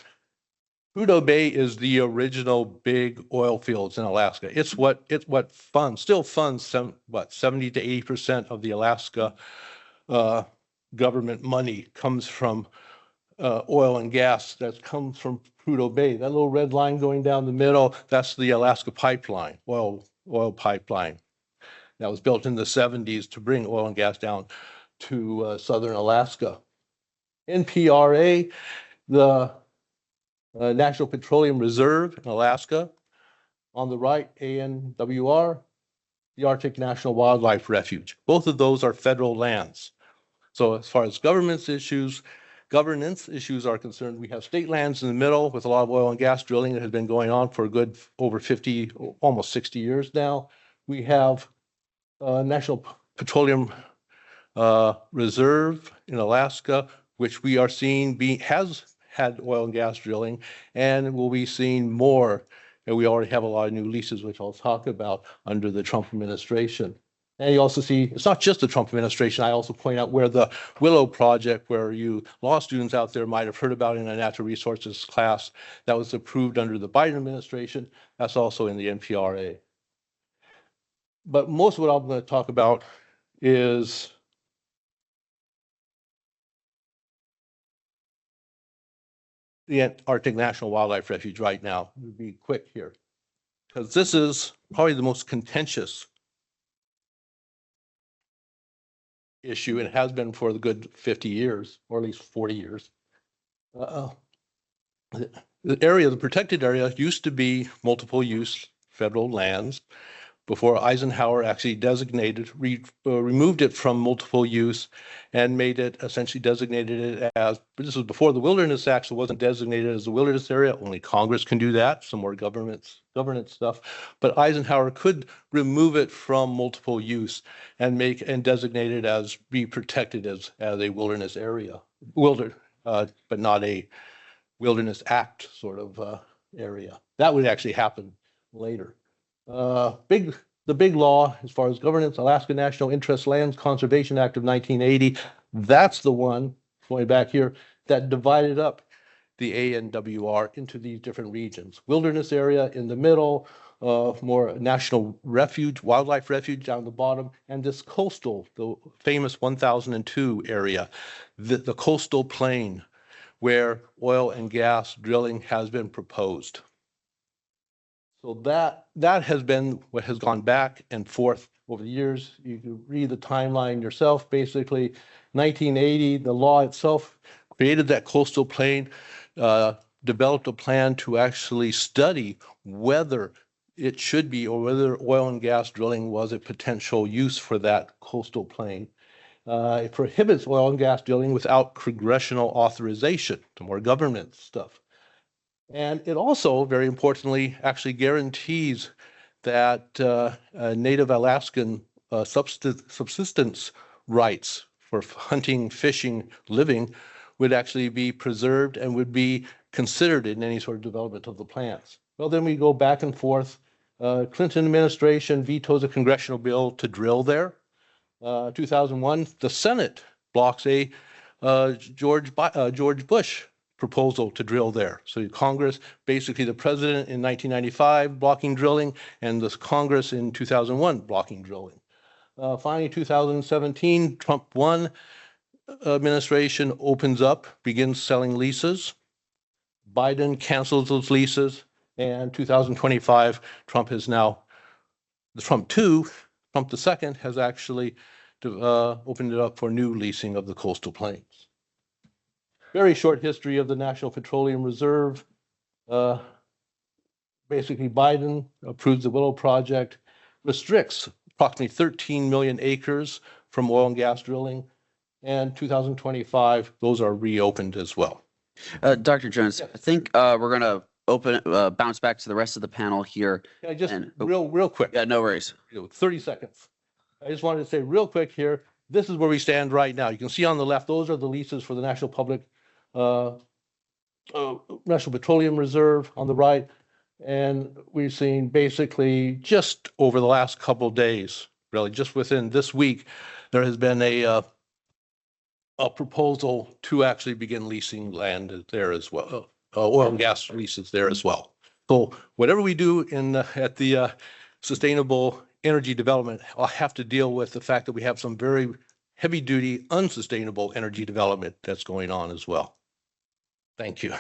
Prudhoe Bay is the original big oil fields in Alaska. It's what still funds 70 to 80% of the Alaska government money comes from oil and gas that comes from Prudhoe Bay. That little red line going down the middle, that's the Alaska pipeline, oil pipeline. That was built in the 70s to bring oil and gas down to southern Alaska. NPRA, the National Petroleum Reserve in Alaska. On the right, ANWR, the Arctic National Wildlife Refuge. Both of those are federal lands. So as far as governance issues are concerned, we have state lands in the middle with a lot of oil and gas drilling that has been going on for a good over 50, almost 60 years now. We have National Petroleum Reserve in Alaska, which we are seeing has had oil and gas drilling, and we'll be seeing more. And we already have a lot of new leases, which I'll talk about under the Trump administration. And you also see, it's not just the Trump administration. I also point out where the Willow Project, where you law students out there might have heard about in a natural resources class, that was approved under the Biden administration. That's also in the NPRA. But most of what I'm going to talk about is the Arctic National Wildlife Refuge right now. We'll be quick here, because this is probably the most contentious issue, and it has been for the good 50 years, or at least 40 years. The protected area used to be multiple use federal lands before Eisenhower actually removed it from multiple use and made it essentially designated it as, this was before the Wilderness Act, so it wasn't designated as a wilderness area. Only Congress can do that, some more governance stuff. But Eisenhower could remove it from multiple use and designate it as be protected as a wilderness area, but not a Wilderness Act sort of area. That would actually happen later. The big law as far as governance, Alaska National Interest Lands Conservation Act of 1980, that's the one, going back here, that divided up the ANWR into these different regions. Wilderness area in the middle, more national refuge, wildlife refuge down the bottom, and this coastal, the famous 1002 area, the coastal plain where oil and gas drilling has been proposed. So that has been what has gone back and forth over the years. You can read the timeline yourself. Basically, 1980, the law itself created that coastal plain, developed a plan to actually study whether it should be or whether oil and gas drilling was a potential use for that coastal plain. It prohibits oil and gas drilling without congressional authorization, to more government stuff. And it also, very importantly, actually guarantees that Native Alaskan subsistence rights for hunting, fishing, living would actually be preserved and would be considered in any sort of development of the plans. Well, then we go back and forth. Clinton administration vetoes a congressional bill to drill there. 2001, the Senate blocks a George Bush proposal to drill there. So Congress, basically the president in 1995 blocking drilling, and the Congress in 2001 blocking drilling. Finally, 2017, Trump 1 administration opens up, begins selling leases. Biden cancels those leases, and 2025, Trump has now, Trump 2, Trump the second has actually opened it up for new leasing of the coastal plains. Very short history of the National Petroleum Reserve. Basically, Biden approves the Willow Project, restricts approximately 13 million acres from oil and gas drilling, and 2025, those are reopened as well. Dr. Jones, Yes. I think we're going to bounce back to the rest of the panel here. Can I just And- real quick? Yeah, no worries. 30 seconds. I just wanted to say real quick here, this is where we stand right now. You can see on the left, those are the leases for the National Petroleum Reserve on the right. And we've seen basically just over the last couple of days, really just within this week, there has been a proposal to actually begin leasing land there as well, oil and gas leases there as well. So whatever we do at the sustainable energy development, I'll have to deal with the fact that we have some very heavy duty, unsustainable energy development that's going on as well. Thank you.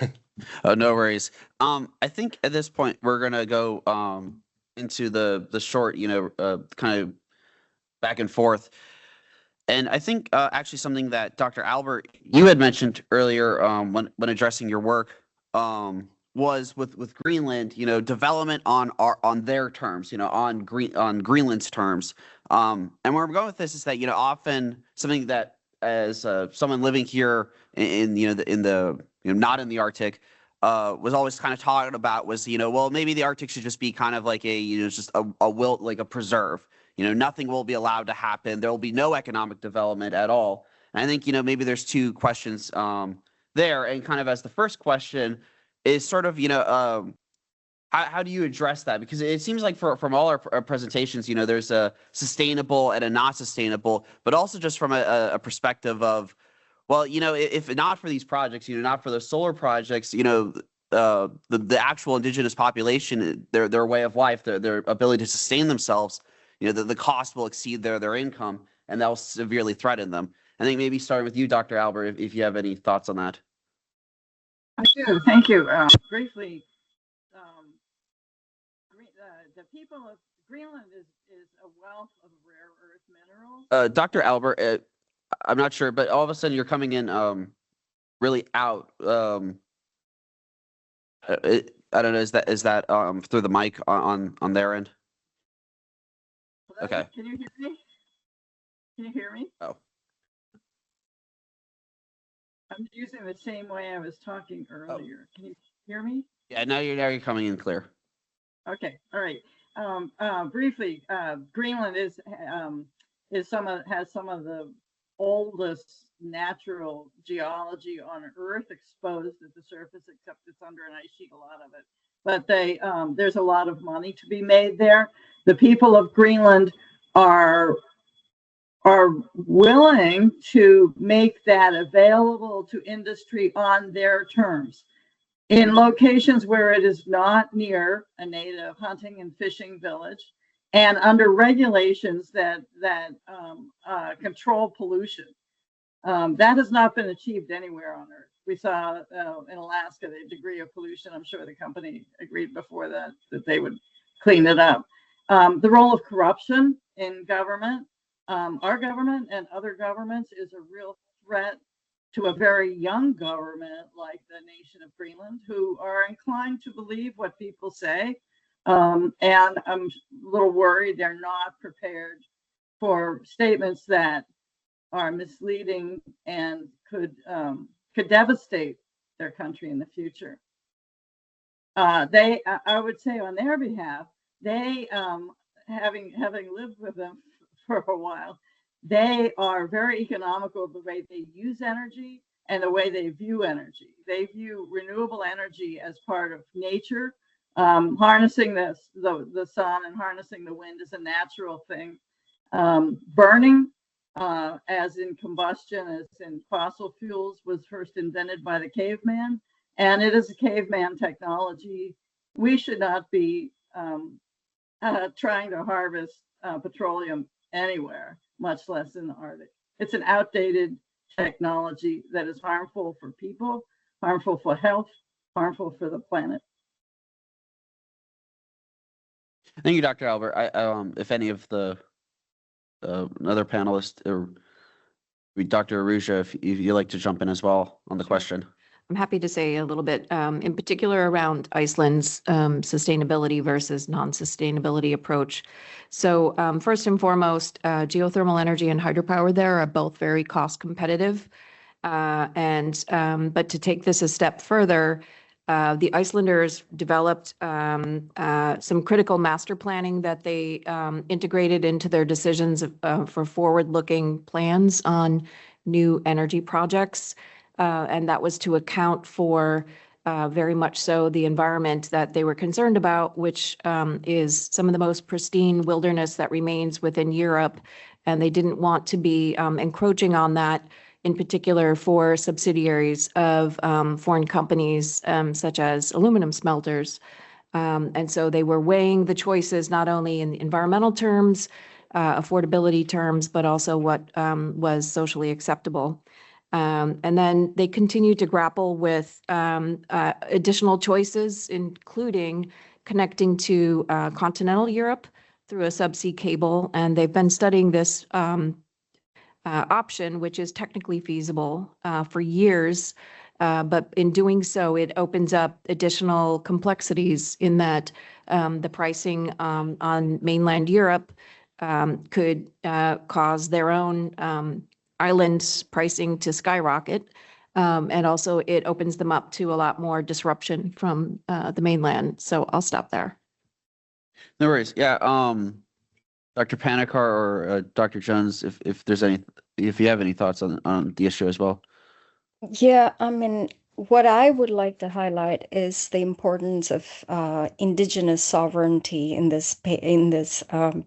No worries. I think at this point we're gonna go into the short, kind of back and forth. And I think actually something that Dr. Albert, you had mentioned earlier when addressing your work was with Greenland, development on their terms, on Greenland's terms. And where I'm going with this is that often something that as someone living here in not in the Arctic was always kind of talked about was well, maybe the Arctic should just be kind of like a just a preserve. Nothing will be allowed to happen. There will be no economic development at all. And I think maybe there's two questions there. And kind of as the first question is sort of how do you address that? Because it seems like from all our presentations, there's a sustainable and a not sustainable, but also just from a perspective of, well, if not for these projects, not for those solar projects, the actual indigenous population, their way of life, their ability to sustain themselves, the cost will exceed their income, and that will severely threaten them. I think maybe starting with you, Dr. Albert, if you have any thoughts on that. I do. Thank you. Briefly, the people of Greenland is a wealth of rare earth minerals. Dr. Albert, I'm not sure, but all of a sudden you're coming in really out. I don't know. Is that through the mic on their end? Hello? Okay. Can you hear me? Can you hear me? Oh. I'm using the same way I was talking earlier. Can you hear me? Yeah, now you're coming in clear. Okay, all right. Briefly, Greenland has some of the oldest natural geology on Earth exposed at the surface, except it's under an ice sheet, a lot of it. But there's a lot of money to be made there. The people of Greenland are willing to make that available to industry on their terms in locations where it is not near a native hunting and fishing village and under regulations that control pollution. That has not been achieved anywhere on Earth. We saw in Alaska the degree of pollution. I'm sure the company agreed before that they would clean it up. The role of corruption in government, our government and other governments, is a real threat to a very young government like the nation of Greenland, who are inclined to believe what people say. And I'm a little worried they're not prepared for statements that are misleading and could devastate their country in the future. I would say on their behalf, they, having lived with them for a while, they are very economical the way they use energy and the way they view energy. They view renewable energy as part of nature. Harnessing the sun and harnessing the wind is a natural thing. Burning as in combustion, as in fossil fuels, was first invented by the caveman, and it is a caveman technology. We should not be trying to harvest petroleum anywhere, much less in the Arctic. It's an outdated technology that is harmful for people, harmful for health, harmful for the planet. Thank you, Dr. Albert. If any of the other panelists or Dr. Arujah, if you'd like to jump in as well on the question. I'm happy to say a little bit, in particular around Iceland's sustainability versus non-sustainability approach. So first and foremost, geothermal energy and hydropower there are both very cost competitive. But to take this a step further, the Icelanders developed some critical master planning that they integrated into their decisions for forward-looking plans on new energy projects. And that was to account for very much so the environment that they were concerned about, which is some of the most pristine wilderness that remains within Europe. And they didn't want to be encroaching on that, in particular for subsidiaries of foreign companies such as aluminum smelters. And so they were weighing the choices not only in environmental terms, affordability terms, but also what was socially acceptable. And then they continue to grapple with additional choices, including connecting to continental Europe through a subsea cable. And they've been studying this option, which is technically feasible for years. But in doing so, it opens up additional complexities in that the pricing on mainland Europe could cause their own island pricing to skyrocket. And also it opens them up to a lot more disruption from the mainland. So I'll stop there. No worries. Yeah. Dr. Panikar or Dr. Jones, if you have any thoughts on the issue as well. Yeah, I mean, what I would like to highlight is the importance of indigenous sovereignty in this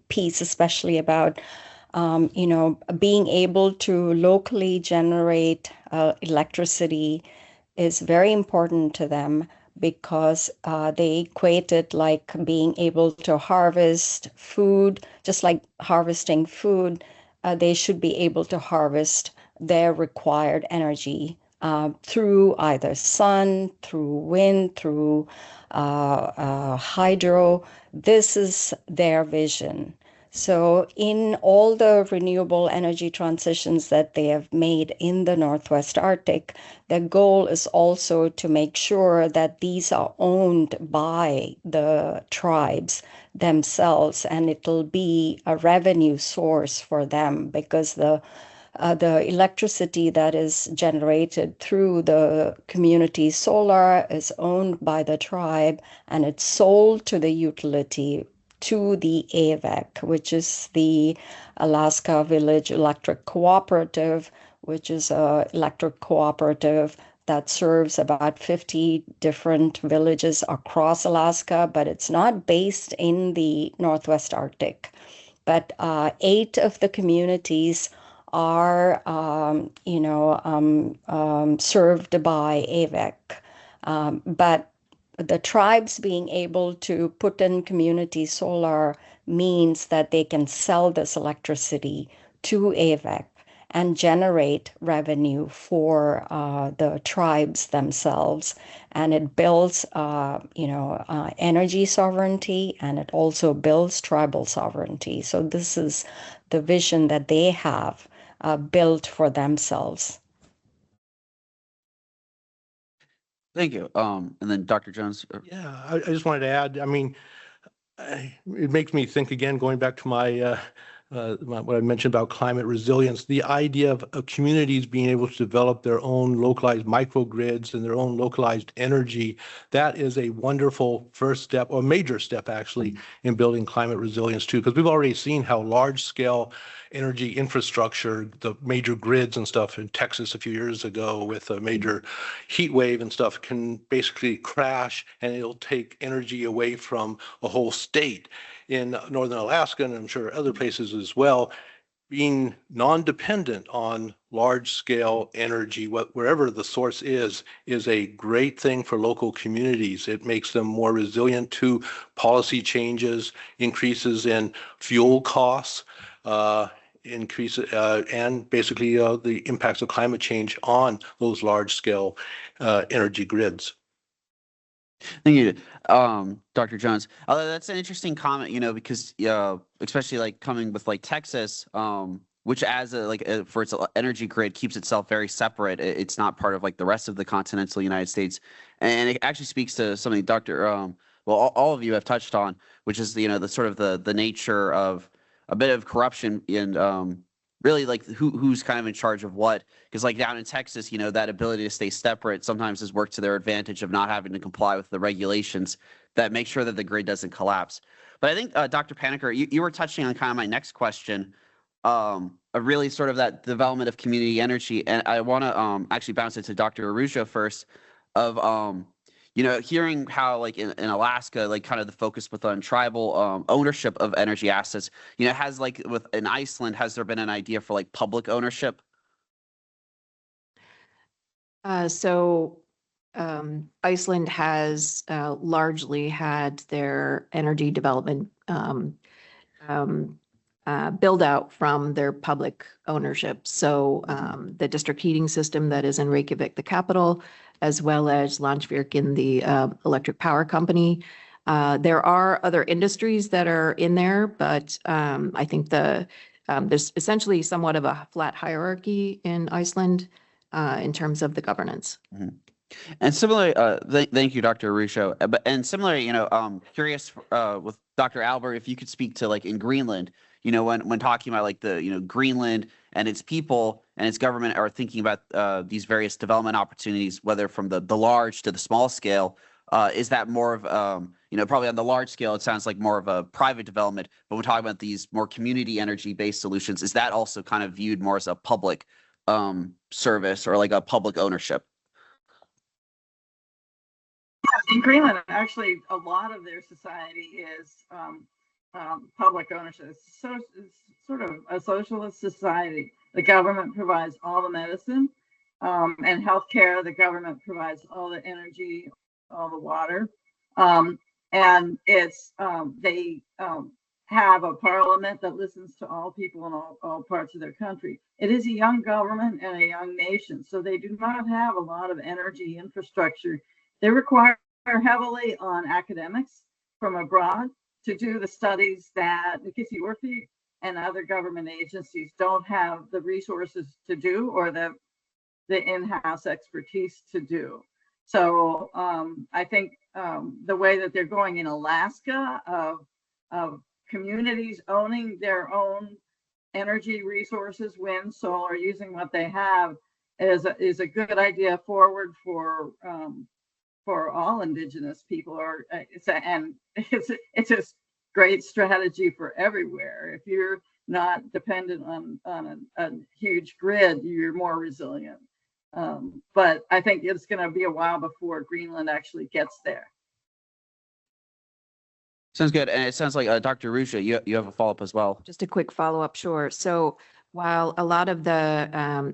piece, especially about being able to locally generate electricity is very important to them, because they equate it like being able to harvest food, just like harvesting food. They should be able to harvest their required energy through either sun, through wind, through hydro. This is their vision. So in all the renewable energy transitions that they have made in the Northwest Arctic, their goal is also to make sure that these are owned by the tribes themselves, and it'll be a revenue source for them, because the electricity that is generated through the community solar is owned by the tribe, and it's sold to the utility, to the AVEC, which is the Alaska Village Electric Cooperative, which is an electric cooperative that serves about 50 different villages across Alaska, but it's not based in the Northwest Arctic. But 8 of the communities are, served by AVEC. But the tribes being able to put in community solar means that they can sell this electricity to AVEC and generate revenue for the tribes themselves. And it builds, energy sovereignty, and it also builds tribal sovereignty. So this is the vision that they have built for themselves. Thank you. And then Dr. Jones. Yeah, I just wanted to add, I mean, it makes me think again, going back to my what I mentioned about climate resilience, the idea of communities being able to develop their own localized microgrids and their own localized energy. That is a wonderful first step, or major step actually, in building climate resilience too, because we've already seen how large scale energy infrastructure, the major grids and stuff in Texas a few years ago with a major heat wave and stuff, can basically crash, and it'll take energy away from a whole state. In northern Alaska, and I'm sure other places as well, being non-dependent on large-scale energy, wherever the source is a great thing for local communities. It makes them more resilient to policy changes, increases in fuel costs, and basically the impacts of climate change on those large-scale energy grids. Thank you, Dr. Jones. That's an interesting comment, because especially like coming with like Texas, which as for its energy grid keeps itself very separate. It's not part of like the rest of the continental United States, and it actually speaks to something Dr. Well, all of you have touched on, which is the sort of the nature of a bit of corruption in really like who's kind of in charge of what. Because like down in Texas, that ability to stay separate sometimes has worked to their advantage of not having to comply with the regulations that make sure that the grid doesn't collapse. But I think, Dr. Paniker, you were touching on kind of my next question, of really sort of that development of community energy. And I want to actually bounce it to Dr. Araujo first of, hearing how like in Alaska, like kind of the focus with on tribal ownership of energy assets, has like in Iceland, has there been an idea for like public ownership? Iceland has largely had their energy development build out from their public ownership. So the district heating system that is in Reykjavik, the capital, as well as Landsvirkjun, the electric power company. There are other industries that are in there, but I think there's essentially somewhat of a flat hierarchy in Iceland in terms of the governance. Mm-hmm. And similarly, thank you, Dr. Araujo. And similarly, curious with Dr. Albert, if you could speak to like in Greenland, when talking about like the Greenland and its people and its government are thinking about these various development opportunities, whether from the large to the small scale, is that more of probably on the large scale, it sounds like more of a private development, but when talking about these more community energy based solutions, is that also kind of viewed more as a public service or like a public ownership? In Greenland, actually, a lot of their society is public ownership. It's sort of a socialist society. The government provides all the medicine and healthcare. The government provides all the energy, all the water, and it's they have a parliament that listens to all people in all parts of their country. It is a young government and a young nation, so they do not have a lot of energy infrastructure. They require heavily on academics from abroad to do the studies that Nikisi Orfi and other government agencies don't have the resources to do or the in-house expertise to do. So I think the way that they're going in Alaska of communities owning their own energy resources, wind, solar, using what they have is a good idea forward for all Indigenous people, it's a great strategy for everywhere. If you're not dependent on a huge grid, you're more resilient. But I think it's going to be a while before Greenland actually gets there. Sounds good. And it sounds like Dr. Araujo, you have a follow-up as well. Just a quick follow-up, sure. So while a lot of the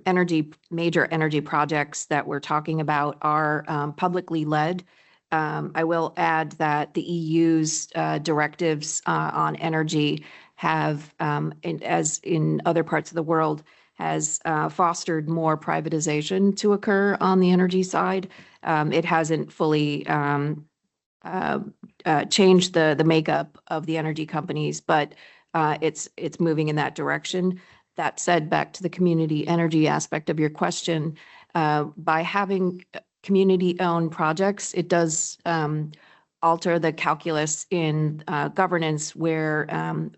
major energy projects that we're talking about are publicly led, I will add that the EU's directives on energy have, as in other parts of the world, has fostered more privatization to occur on the energy side. It hasn't fully changed the makeup of the energy companies, but it's moving in that direction. That said, back to the community energy aspect of your question, by having community-owned projects, it does alter the calculus in governance where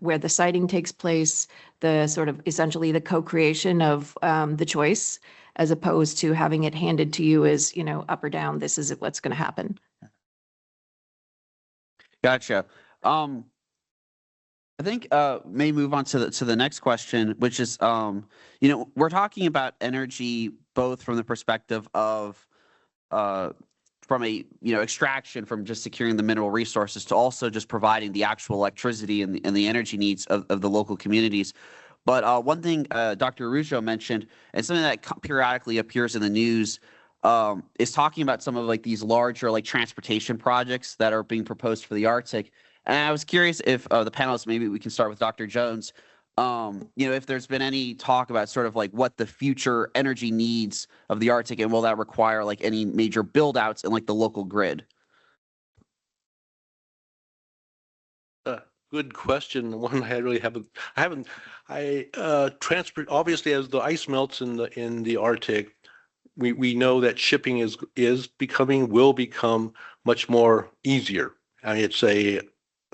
the siting takes place, the sort of essentially the co-creation of the choice, as opposed to having it handed to you as, up or down, this is what's going to happen. Gotcha. I think may move on to the next question, which is we're talking about energy both from the perspective of from a extraction from just securing the mineral resources to also just providing the actual electricity and the energy needs of the local communities. But one thing Dr. Rujo mentioned, and something that periodically appears in the news, is talking about some of like these larger like transportation projects that are being proposed for the Arctic. And I was curious if the panelists, maybe we can start with Dr. Jones, if there's been any talk about sort of like what the future energy needs of the Arctic, and will that require like any major build outs in like the local grid? Good question. One I really haven't. Transport, obviously, as the ice melts in the Arctic, we know that shipping will become much more easier. I mean,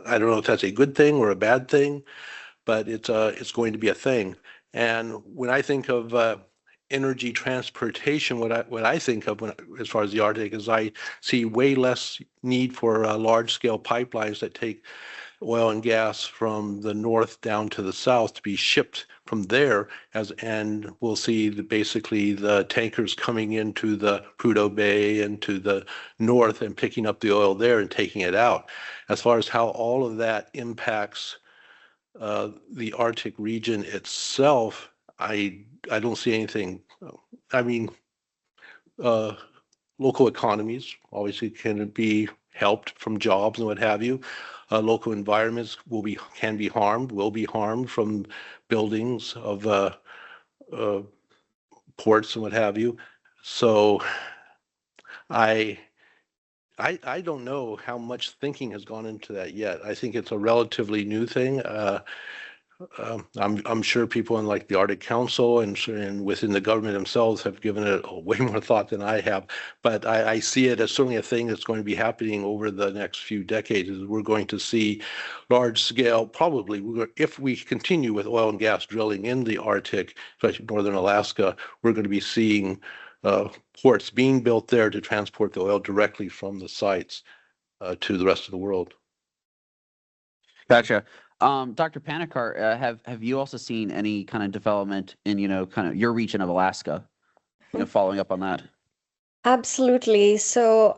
I don't know if that's a good thing or a bad thing, but it's going to be a thing. And when I think of energy transportation, what I think of as far as the Arctic is I see way less need for large scale pipelines that take oil and gas from the north down to the south to be shipped from there, and we'll see basically the tankers coming into the Prudhoe Bay and to the north and picking up the oil there and taking it out. As far as how all of that impacts the Arctic region itself, I don't see anything. I mean, local economies obviously can be helped from jobs and what have you. Local environments will be harmed from buildings of ports and what have you. So I don't know how much thinking has gone into that yet. I think it's a relatively new thing. I'm sure people in like the Arctic Council and within the government themselves have given it way more thought than I have. But I see it as certainly a thing that's going to be happening over the next few decades. Is we're going to see large scale, probably if we continue with oil and gas drilling in the Arctic, especially northern Alaska, we're going to be seeing ports being built there to transport the oil directly from the sites to the rest of the world. Gotcha. Dr. Panikar, have you also seen any kind of development in, kind of your region of Alaska, following up on that? Absolutely. So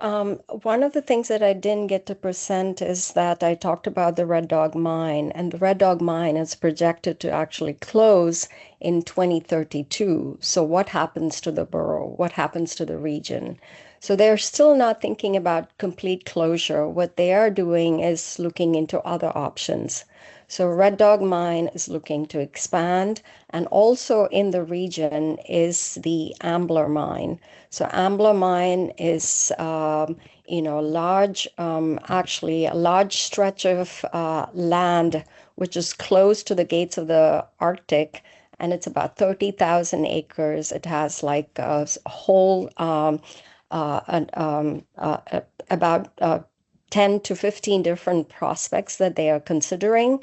one of the things that I didn't get to present is that I talked about the Red Dog Mine, and the Red Dog Mine is projected to actually close in 2032. So what happens to the borough? What happens to the region? So they're still not thinking about complete closure. What they are doing is looking into other options. So Red Dog Mine is looking to expand, and also in the region is the Ambler Mine. So Ambler Mine is, large, actually a large stretch of land which is close to the gates of the Arctic, and it's about 30,000 acres. It has like a whole about 10 to 15 different prospects that they are considering.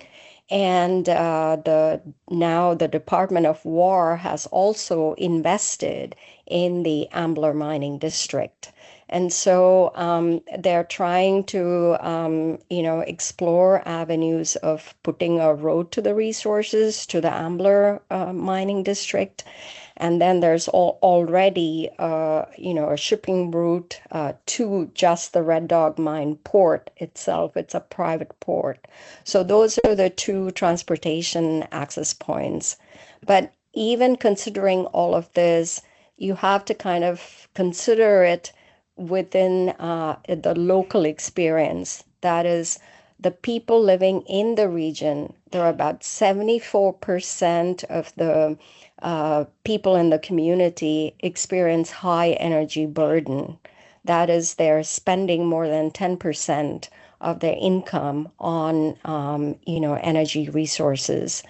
And now the Department of War has also invested in the Ambler Mining District. And so they're trying to, explore avenues of putting a road to the resources to the Ambler Mining District. And then there's already, a shipping route to just the Red Dog Mine port itself. It's a private port. So those are the two transportation access points. But even considering all of this, you have to kind of consider it within the local experience. That is, the people living in the region. There are about 74% of the people in the community experience high energy burden. That is, they're spending more than 10% of their income on, energy resources.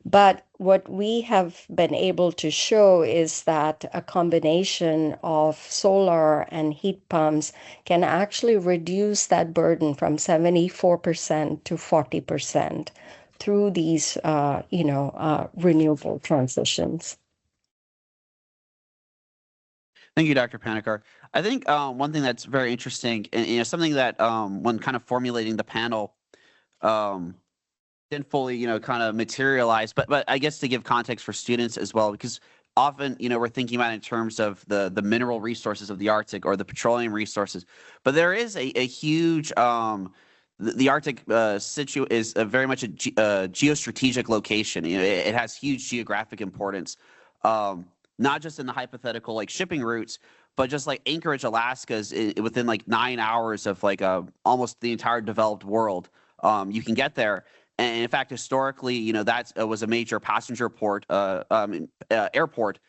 But what we have been able to show is that a combination of solar and heat pumps can actually reduce that burden from 74% to 40% through these, renewable transitions. Thank you, Dr. Panikar. I think one thing that's very interesting, and something that when kind of formulating the panel, didn't fully, kind of materialize, but I guess to give context for students as well, because often, we're thinking about it in terms of the mineral resources of the Arctic or the petroleum resources, but there is a huge the Arctic is very much a geostrategic location. It has huge geographic importance, not just in the hypothetical like shipping routes, but just like Anchorage, Alaska is within like 9 hours of like almost the entire developed world. You can get there. And in fact, historically, that was a major passenger port, airport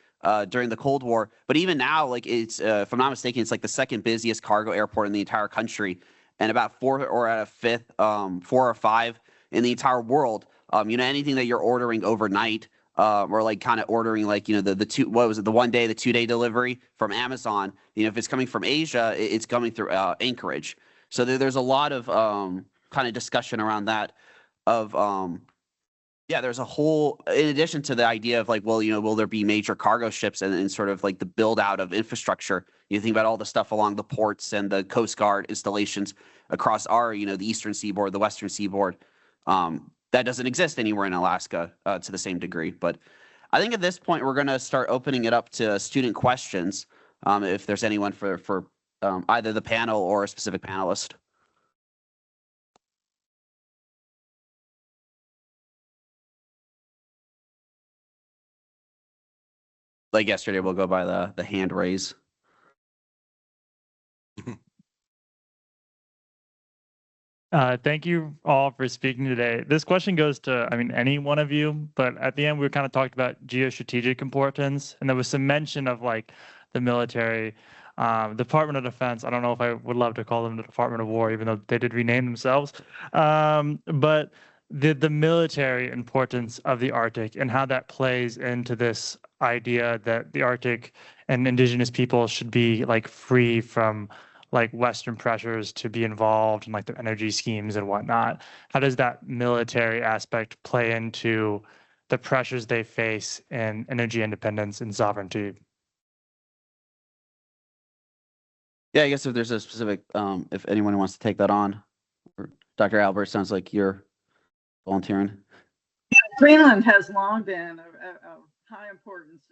during the Cold War. But even now, like it's, if I'm not mistaken, it's like the second busiest cargo airport in the entire country, and about 4 or at a fifth, 4 or 5 in the entire world. Anything that you're ordering overnight, or like kind of ordering like the 1 day, the 2 day delivery from Amazon. If it's coming from Asia, it's coming through Anchorage. So there's a lot of kind of discussion around that. There's a whole, in addition to the idea of like, well, will there be major cargo ships and sort of like the build out of infrastructure? You think about all the stuff along the ports and the Coast Guard installations across our, the eastern seaboard, the western seaboard. That doesn't exist anywhere in Alaska to the same degree. But I think at this point, we're going to start opening it up to student questions, if there's anyone for either the panel or a specific panelist. Like yesterday, we'll go by the hand raise. Thank you all for speaking today. This question goes to, any one of you, but at the end, we kind of talked about geostrategic importance, and there was some mention of like the military, Department of Defense. I don't know if I would love to call them the Department of War, even though they did rename themselves. But the military importance of the Arctic and how that plays into this idea that the Arctic and indigenous people should be like free from like Western pressures to be involved in like their energy schemes and whatnot. How does that military aspect play into the pressures they face in energy independence and sovereignty? Yeah, I guess if there's a specific, if anyone wants to take that on, or Dr. Albert, sounds like you're volunteering. Greenland has long been of high importance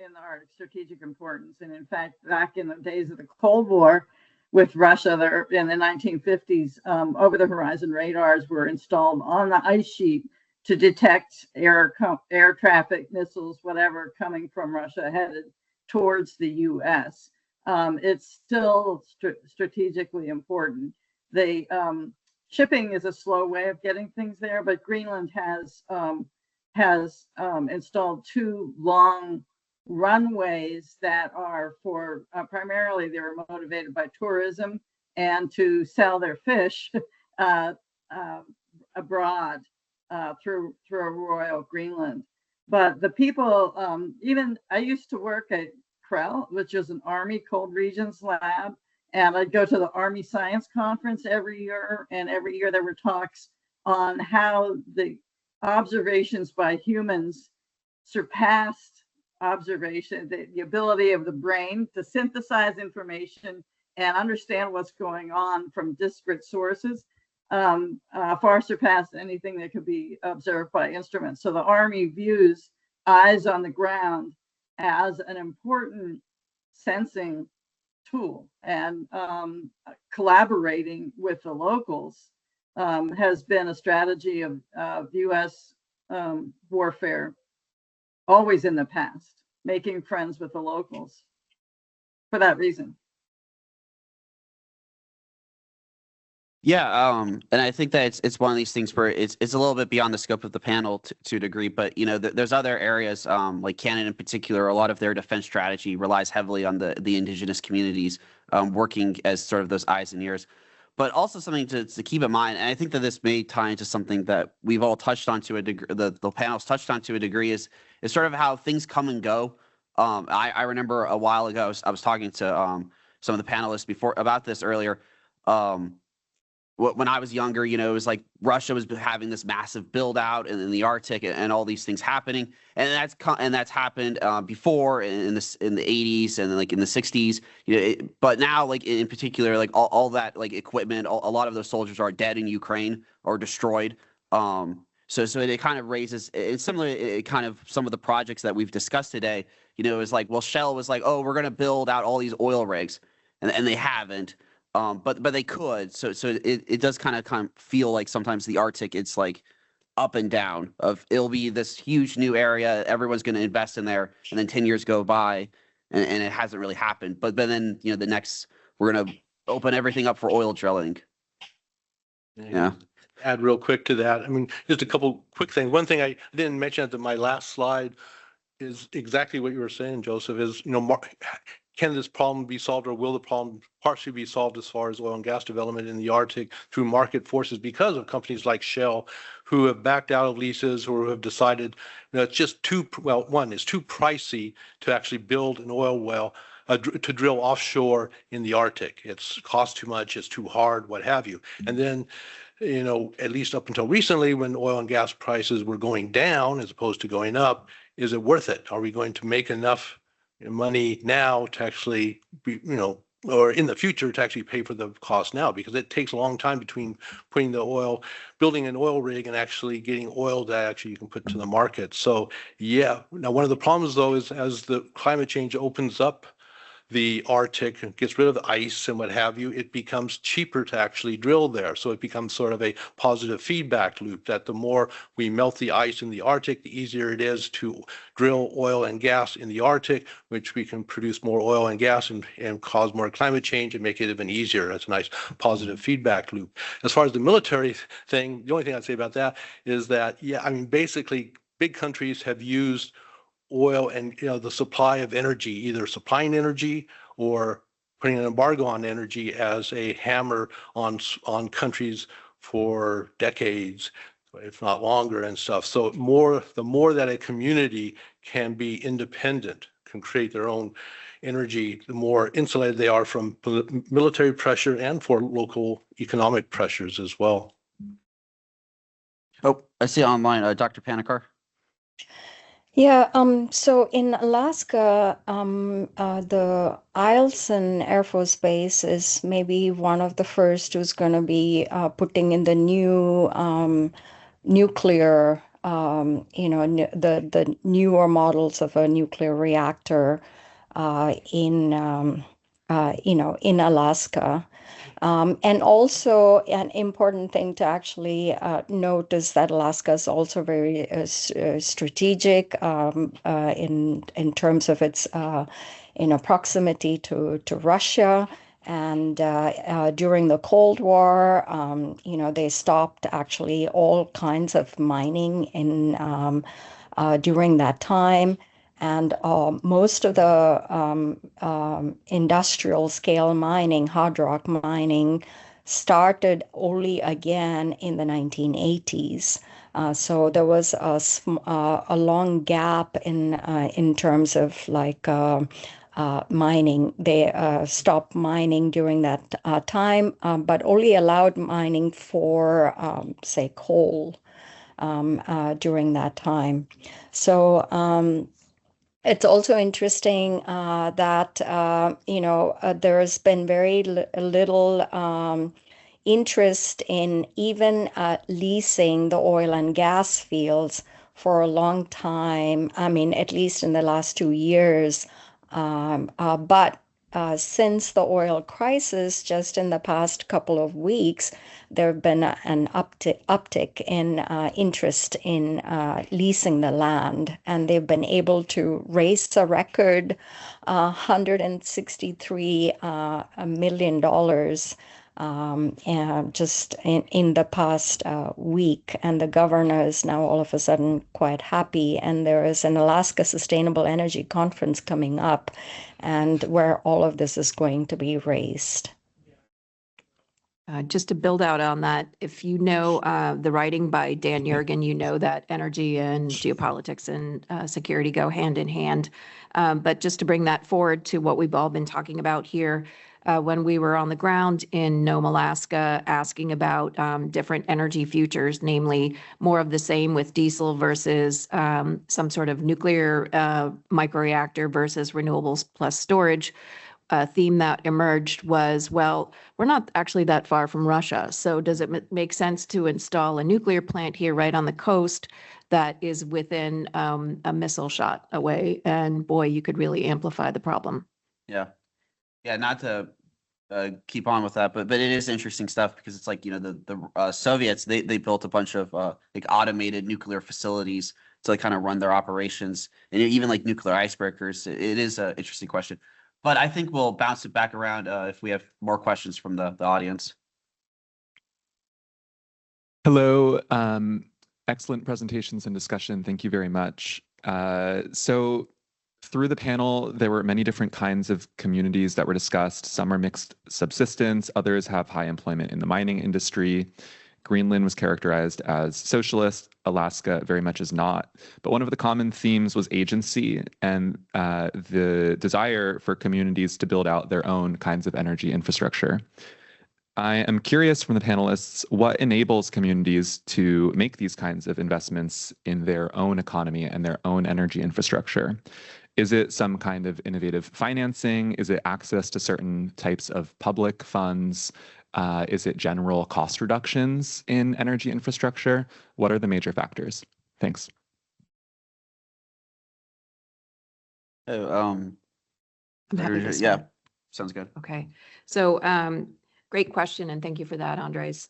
in the Arctic, strategic importance. And in fact, back in the days of the Cold War with Russia, there in the 1950s, over-the-horizon radars were installed on the ice sheet to detect air traffic, missiles, whatever, coming from Russia headed towards the U.S. It's still strategically important. Shipping is a slow way of getting things there, but Greenland has installed 2 long runways that are for primarily they were motivated by tourism and to sell their fish abroad through Royal Greenland. But the people, even I used to work at CREL, which is an Army Cold Regions lab. And I'd go to the Army Science Conference every year, and every year there were talks on how the observations by humans surpassed observation, the ability of the brain to synthesize information and understand what's going on from disparate sources, far surpassed anything that could be observed by instruments. So the Army views eyes on the ground as an important sensing tool, and collaborating with the locals has been a strategy of U.S. Warfare always in the past, making friends with the locals for that reason. Yeah, and I think that it's one of these things where it's a little bit beyond the scope of the panel to a degree, but there's other areas, like Canada in particular. A lot of their defense strategy relies heavily on the indigenous communities working as sort of those eyes and ears. But also something to keep in mind, and I think that this may tie into something that we've all touched on to a degree, the panel's touched on to a degree, is sort of how things come and go. I remember a while ago I was talking to some of the panelists before about this earlier. When I was younger, it was like Russia was having this massive build out in the Arctic and all these things happening, and that's happened before in the 80s and like in the 60s. But now, like in particular, like all that like equipment, a lot of those soldiers are dead in Ukraine or destroyed. So it kind of raises, it's similar. It kind of some of the projects that we've discussed today. It was like, well, Shell was like, oh, we're going to build out all these oil rigs, and they haven't. but they could. So it does kind of feel like sometimes the Arctic, it's like up and down. It'll be this huge new area, everyone's going to invest in there, and then 10 years go by, and it hasn't really happened. But then the next we're going to open everything up for oil drilling. Yeah. Add real quick to that. I mean, just a couple quick things. One thing I didn't mention at my last slide is exactly what you were saying, Joseph, is, can this problem be solved, or will the problem partially be solved as far as oil and gas development in the Arctic through market forces because of companies like Shell who have backed out of leases or who have decided it's just it's too pricey to actually build an oil well, to drill offshore in the Arctic. It's cost too much, it's too hard, what have you. And then, at least up until recently, when oil and gas prices were going down as opposed to going up, is it worth it? Are we going to make enough money now to actually be, or in the future to actually pay for the cost now? Because it takes a long time between building an oil rig and actually getting oil that actually you can put to the market. So yeah, now one of the problems though is as the climate change opens up the Arctic and gets rid of the ice and what have you, it becomes cheaper to actually drill there. So it becomes sort of a positive feedback loop that the more we melt the ice in the Arctic, the easier it is to drill oil and gas in the Arctic, which we can produce more oil and gas and cause more climate change and make it even easier. That's a nice positive feedback loop. As far as the military thing, the only thing I'd say about that is that, basically big countries have used oil and the supply of energy, either supplying energy or putting an embargo on energy as a hammer on countries for decades, if not longer, and stuff. So the more that a community can be independent, can create their own energy, the more insulated they are from military pressure and for local economic pressures as well. Oh, I see online, Dr. Panikar. Yeah, so in Alaska, the Eielson Air Force Base is maybe one of the first who's going to be putting in the new nuclear, the newer models of a nuclear reactor in Alaska. And also an important thing to actually note is that Alaska is also very strategic in terms of its proximity to Russia. And during the Cold War, they stopped actually all kinds of mining during that time. And most of the industrial scale mining, hard rock mining, started only again in the 1980s. So there was a long gap in terms of mining. They stopped mining during that time, but only allowed mining for, say, coal during that time. So it's also interesting that, there's been very little interest in even leasing the oil and gas fields for a long time. I mean, at least in the last 2 years. But since the oil crisis, just in the past couple of weeks, there have been an uptick in interest in leasing the land, and they've been able to raise a record $163 million just in the past week. And the governor is now all of a sudden quite happy. And there is an Alaska Sustainable Energy Conference coming up, and where all of this is going to be raised. Just to build out on that, if you know the writing by Dan Yergin, you know that energy and geopolitics and security go hand in hand. But just to bring that forward to what we've all been talking about here, when we were on the ground in Nome, Alaska, asking about different energy futures, namely more of the same with diesel versus some sort of nuclear microreactor versus renewables plus storage. A theme that emerged was, well, we're not actually that far from Russia. So does it make sense to install a nuclear plant here right on the coast that is within a missile shot away? And boy, you could really amplify the problem. Yeah. Yeah, not to keep on with that, but it is interesting stuff because it's like, the Soviets, they built a bunch of like automated nuclear facilities to like kind of run their operations, and even like nuclear icebreakers. It is an interesting question, but I think we'll bounce it back around if we have more questions from the audience. Hello. Excellent presentations and discussion. Thank you very much. So through the panel, there were many different kinds of communities that were discussed. Some are mixed subsistence, others have high employment in the mining industry. Greenland was characterized as socialist, Alaska very much is not. But one of the common themes was agency and the desire for communities to build out their own kinds of energy infrastructure. I am curious from the panelists, what enables communities to make these kinds of investments in their own economy and their own energy infrastructure? Is it some kind of innovative financing? Is it access to certain types of public funds? Is it general cost reductions in energy infrastructure? What are the major factors? Thanks. I'm happy to Yeah, start. sounds good. Okay, so great question, and thank you for that, Andres.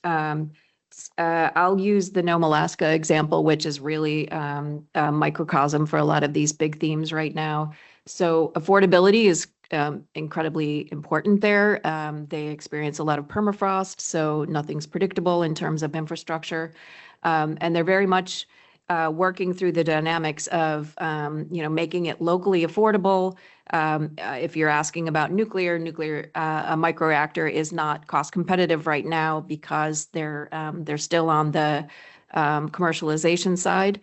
I'll use the Nome, Alaska example, which is really a microcosm for a lot of these big themes right now. So affordability is incredibly important there. They experience a lot of permafrost, so nothing's predictable in terms of infrastructure. And they're very much working through the dynamics of, making it locally affordable. If you're asking about nuclear, a microreactor is not cost competitive right now because they're still on the commercialization side.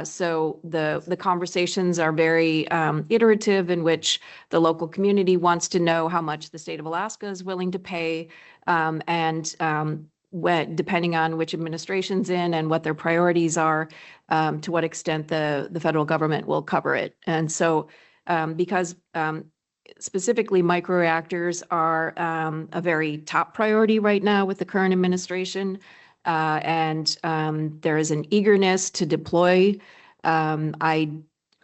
So the conversations are very iterative, in which the local community wants to know how much the state of Alaska is willing to pay, and depending on which administration's in and what their priorities are, to what extent the federal government will cover it. And so because specifically microreactors are a very top priority right now with the current administration, and there is an eagerness to deploy. I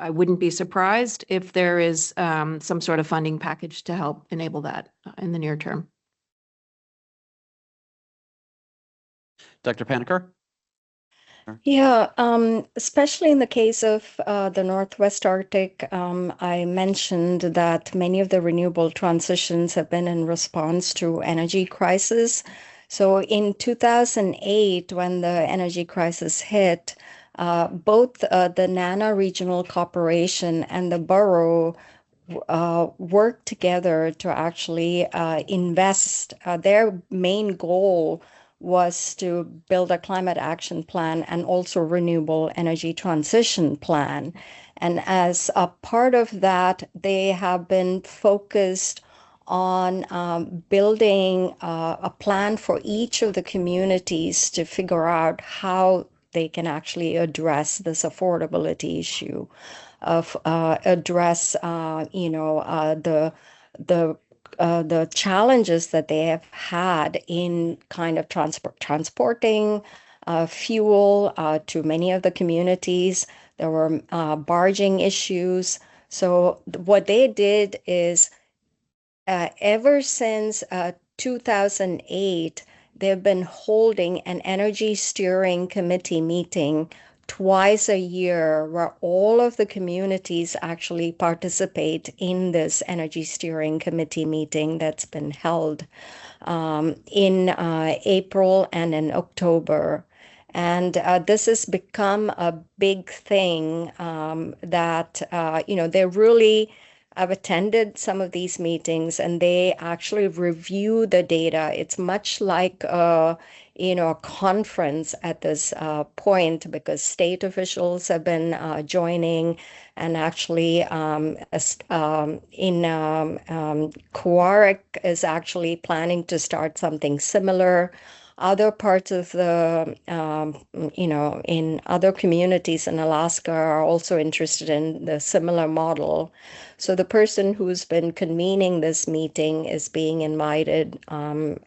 wouldn't be surprised if there is some sort of funding package to help enable that in the near term. Dr. Paneker? Yeah, especially in the case of the Northwest Arctic, I mentioned that many of the renewable transitions have been in response to energy crisis. So in 2008, when the energy crisis hit, both the NANA Regional Corporation and the borough worked together to actually invest. Their main goal was to build a climate action plan and also renewable energy transition plan. And as a part of that, they have been focused on building a plan for each of the communities to figure out how they can actually address this affordability issue, of address the challenges that they have had in kind of transporting fuel to many of the communities. There were barging issues. So what they did is, ever since 2008, they've been holding an energy steering committee meeting twice a year, where all of the communities actually participate in this energy steering committee meeting that's been held in April and in October. And this has become a big thing that, they really I've attended some of these meetings, and they actually review the data. It's much like a conference at this point, because state officials have been joining, and actually Kuwarik is actually planning to start something similar. Other parts of the, in other communities in Alaska are also interested in the similar model. So the person who's been convening this meeting is being invited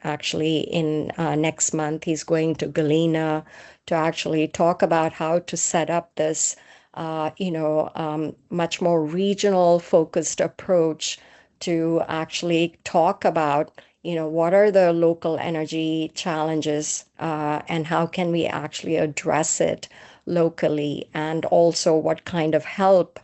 actually in next month. He's going to Galena to actually talk about how to set up this, much more regional focused approach to actually talk about what are the local energy challenges, and how can we actually address it locally, and also what kind of help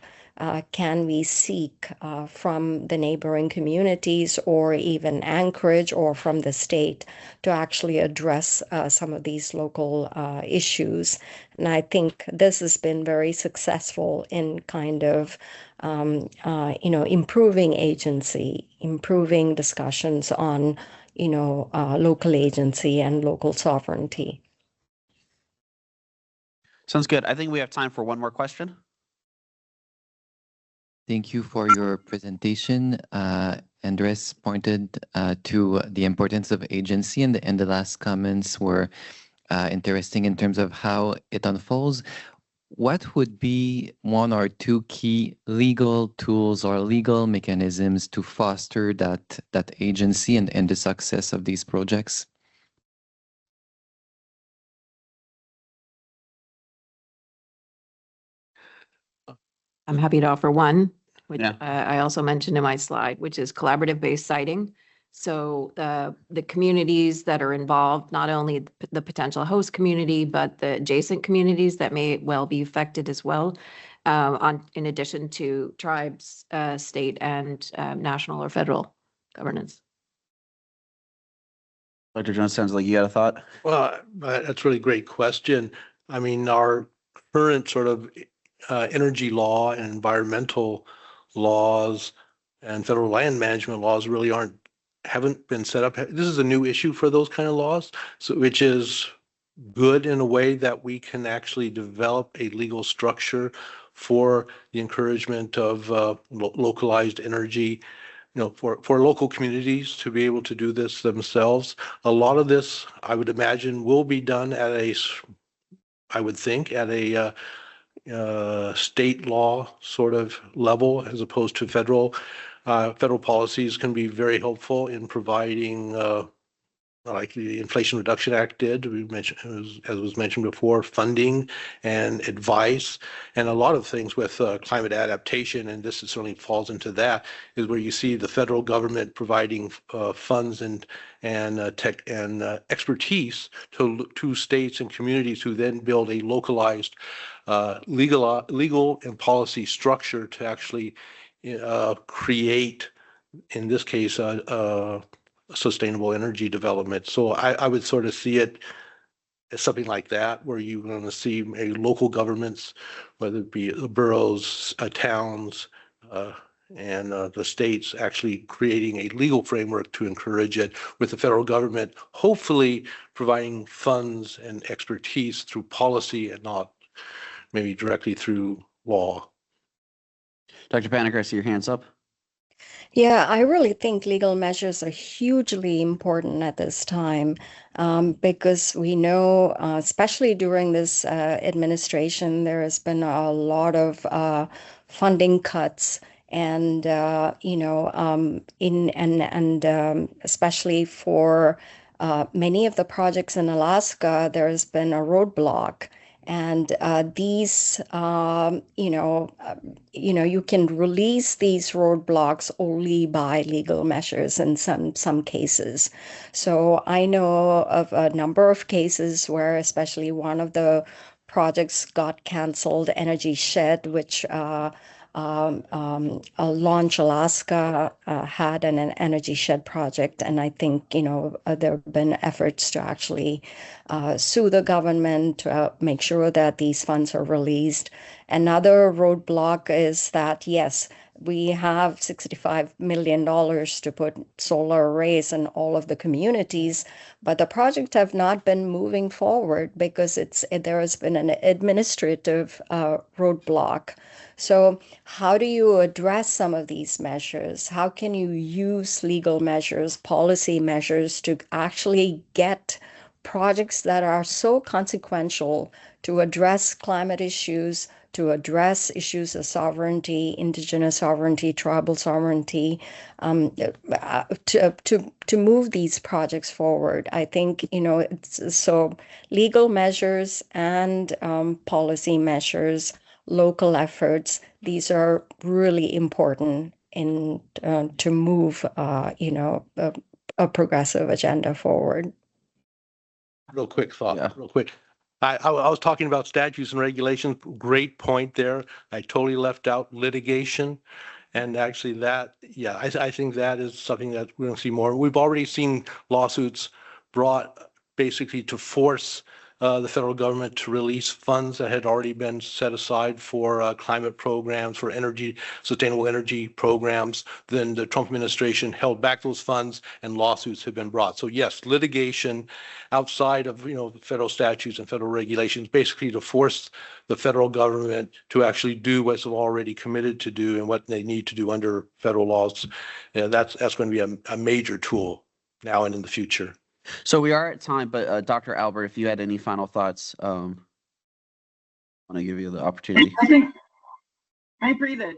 can we seek from the neighboring communities or even Anchorage or from the state to actually address some of these local issues. And I think this has been very successful in kind of improving agency, improving discussions on local agency and local sovereignty. Sounds good. I think we have time for one more question. Thank you for your presentation. Andres pointed to the importance of agency, and the last comments were interesting in terms of how it unfolds. What would be one or two key legal tools or legal mechanisms to foster that agency and the success of these projects? I'm happy to offer one, which Yeah. I also mentioned in my slide, which is collaborative-based siting. So the communities that are involved, not only the potential host community, but the adjacent communities that may well be affected as well, in addition to tribes, state, and national or federal governance. Dr. Jones, sounds like you got a thought. Well, that's a really great question. I mean, our current sort of energy law and environmental laws and federal land management laws really haven't been set up. This is a new issue for those kind of laws, so which is good in a way that we can actually develop a legal structure for the encouragement of localized energy, for local communities to be able to do this themselves. A lot of this, I would imagine, will be done at a state law sort of level as opposed to federal. Federal policies can be very helpful in providing, like the Inflation Reduction Act did, we mentioned, as was mentioned before, funding and advice, and a lot of things with climate adaptation, and this certainly falls into that, is where you see the federal government providing funds and tech and expertise to states and communities who then build a localized legal and policy structure to actually create, in this case, sustainable energy development. So I would sort of see it as something like that, where you're going to see a local governments, whether it be the boroughs, towns, and the states actually creating a legal framework to encourage it, with the federal government hopefully providing funds and expertise through policy and not maybe directly through law. Dr. Paniker, I see your hands up. Yeah, I really think legal measures are hugely important at this time, because we know, especially during this administration, there has been a lot of funding cuts, and especially for many of the projects in Alaska, there has been a roadblock. And these, you can release these roadblocks only by legal measures in some cases. So I know of a number of cases where, especially one of the projects got canceled, Energy Shed, which Launch Alaska had an energy shed project, and I think there have been efforts to actually sue the government to make sure that these funds are released. Another roadblock is that, yes, we have $65 million to put solar arrays in all of the communities, but the projects have not been moving forward because there has been an administrative roadblock. So how do you address some of these measures? How can you use legal measures, policy measures to actually get projects that are so consequential to address climate issues, to address issues of sovereignty, indigenous sovereignty, tribal sovereignty, to move these projects forward? I think, so legal measures and policy measures, local efforts, these are really important to move, a progressive agenda forward. Real quick thought, Yeah. real quick. I was talking about statutes and regulations. Great point there. I totally left out litigation. And actually that, yeah, I think that is something that we're going to see more. We've already seen lawsuits brought basically to force the federal government to release funds that had already been set aside for climate programs, for energy, sustainable energy programs. Then the Trump administration held back those funds and lawsuits have been brought. So yes, litigation outside of, federal statutes and federal regulations, basically to force the federal government to actually do what's already committed to do and what they need to do under federal laws. That's going to be a major tool now and in the future. So we are at time, but Dr. Albert, if you had any final thoughts, I want to give you the opportunity. I agree that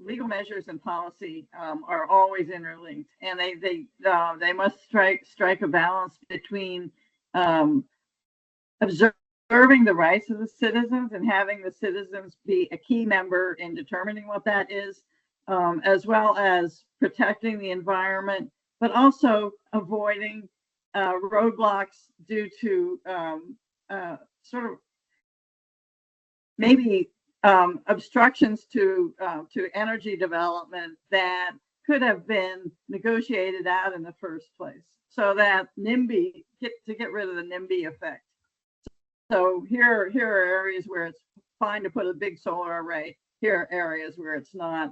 legal measures and policy are always interlinked, and they must strike a balance between observing the rights of the citizens and having the citizens be a key member in determining what that is, as well as protecting the environment, but also avoiding roadblocks due to sort of maybe obstructions to energy development that could have been negotiated out in the first place, so that NIMBY get rid of the NIMBY effect. So here are areas where it's fine to put a big solar array. Here are areas where it's not.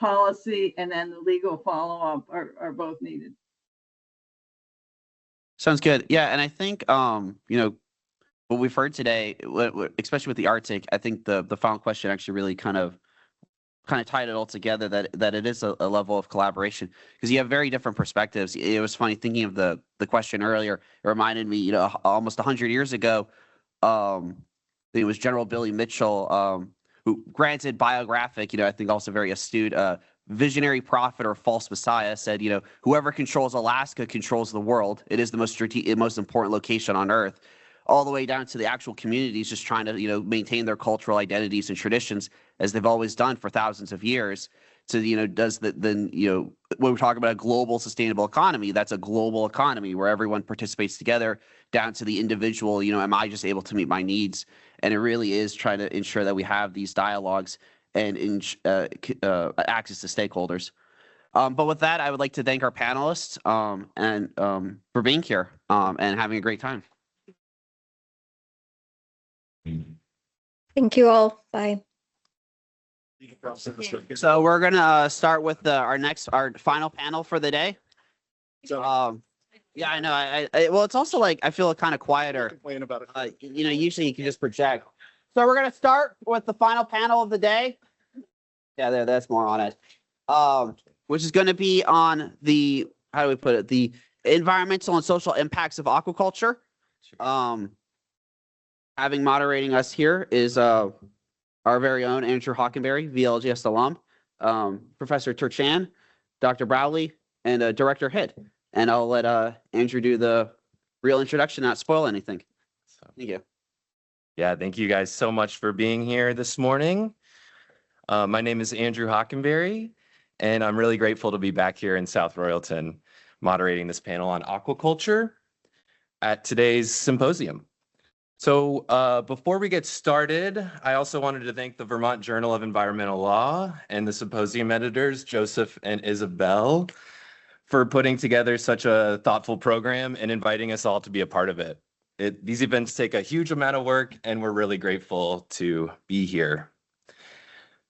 Policy and then the legal follow-up are both needed. Sounds good. Yeah, and I think what we've heard today, especially with the Arctic, I think the final question actually really kind of tied it all together, that it is a level of collaboration, because you have very different perspectives. It was funny thinking of the question earlier. It reminded me, almost 100 years ago, it was General Billy Mitchell, who, granted biographic, I think also very astute, visionary prophet or false messiah, said, whoever controls Alaska controls the world. It is the most important location on Earth. All the way down to the actual communities just trying to, maintain their cultural identities and traditions as they've always done for thousands of years. So, when we're talking about a global sustainable economy, that's a global economy where everyone participates together down to the individual, am I just able to meet my needs? And it really is trying to ensure that we have these dialogues and access to stakeholders. But with that, I would like to thank our panelists and for being here and having a great time. Thank you all. Bye. So we're gonna start with our final panel for the day. Yeah, I know. I well, it's also like I feel kind of quieter. Complain about it. Usually you can just project. So we're gonna start with the final panel of the day. Yeah, that's more on it. Which is going to be on the, how do we put it, the environmental and social impacts of aquaculture. Having moderating us here is our very own Andrew Hockenberry, VLGS alum, Professor Turchan, Dr. Browley, and Director Hitt. And I'll let Andrew do the real introduction, not spoil anything. Thank you. Yeah, thank you guys so much for being here this morning. My name is Andrew Hockenberry, and I'm really grateful to be back here in South Royalton moderating this panel on aquaculture at today's symposium. So before we get started, I also wanted to thank the Vermont Journal of Environmental Law and the symposium editors, Joseph and Isabel, for putting together such a thoughtful program and inviting us all to be a part of it. These events take a huge amount of work, and we're really grateful to be here.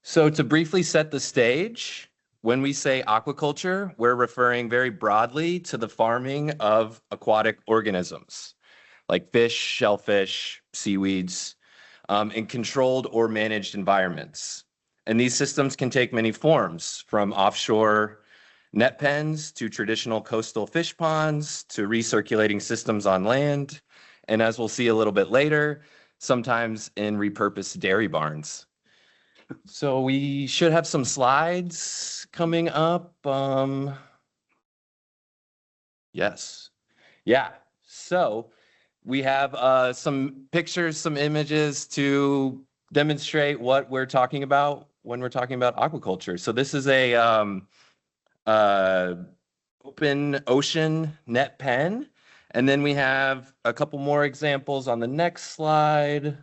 So to briefly set the stage, when we say aquaculture, we're referring very broadly to the farming of aquatic organisms, like fish, shellfish, seaweeds, in controlled or managed environments. And these systems can take many forms, from offshore net pens to traditional coastal fish ponds to recirculating systems on land. And as we'll see a little bit later, sometimes in repurposed dairy barns. So we should have some slides coming up. Yes. Yeah. So we have some pictures, some images to demonstrate what we're talking about when we're talking about aquaculture. So this is a open ocean net pen. And then we have a couple more examples on the next slide.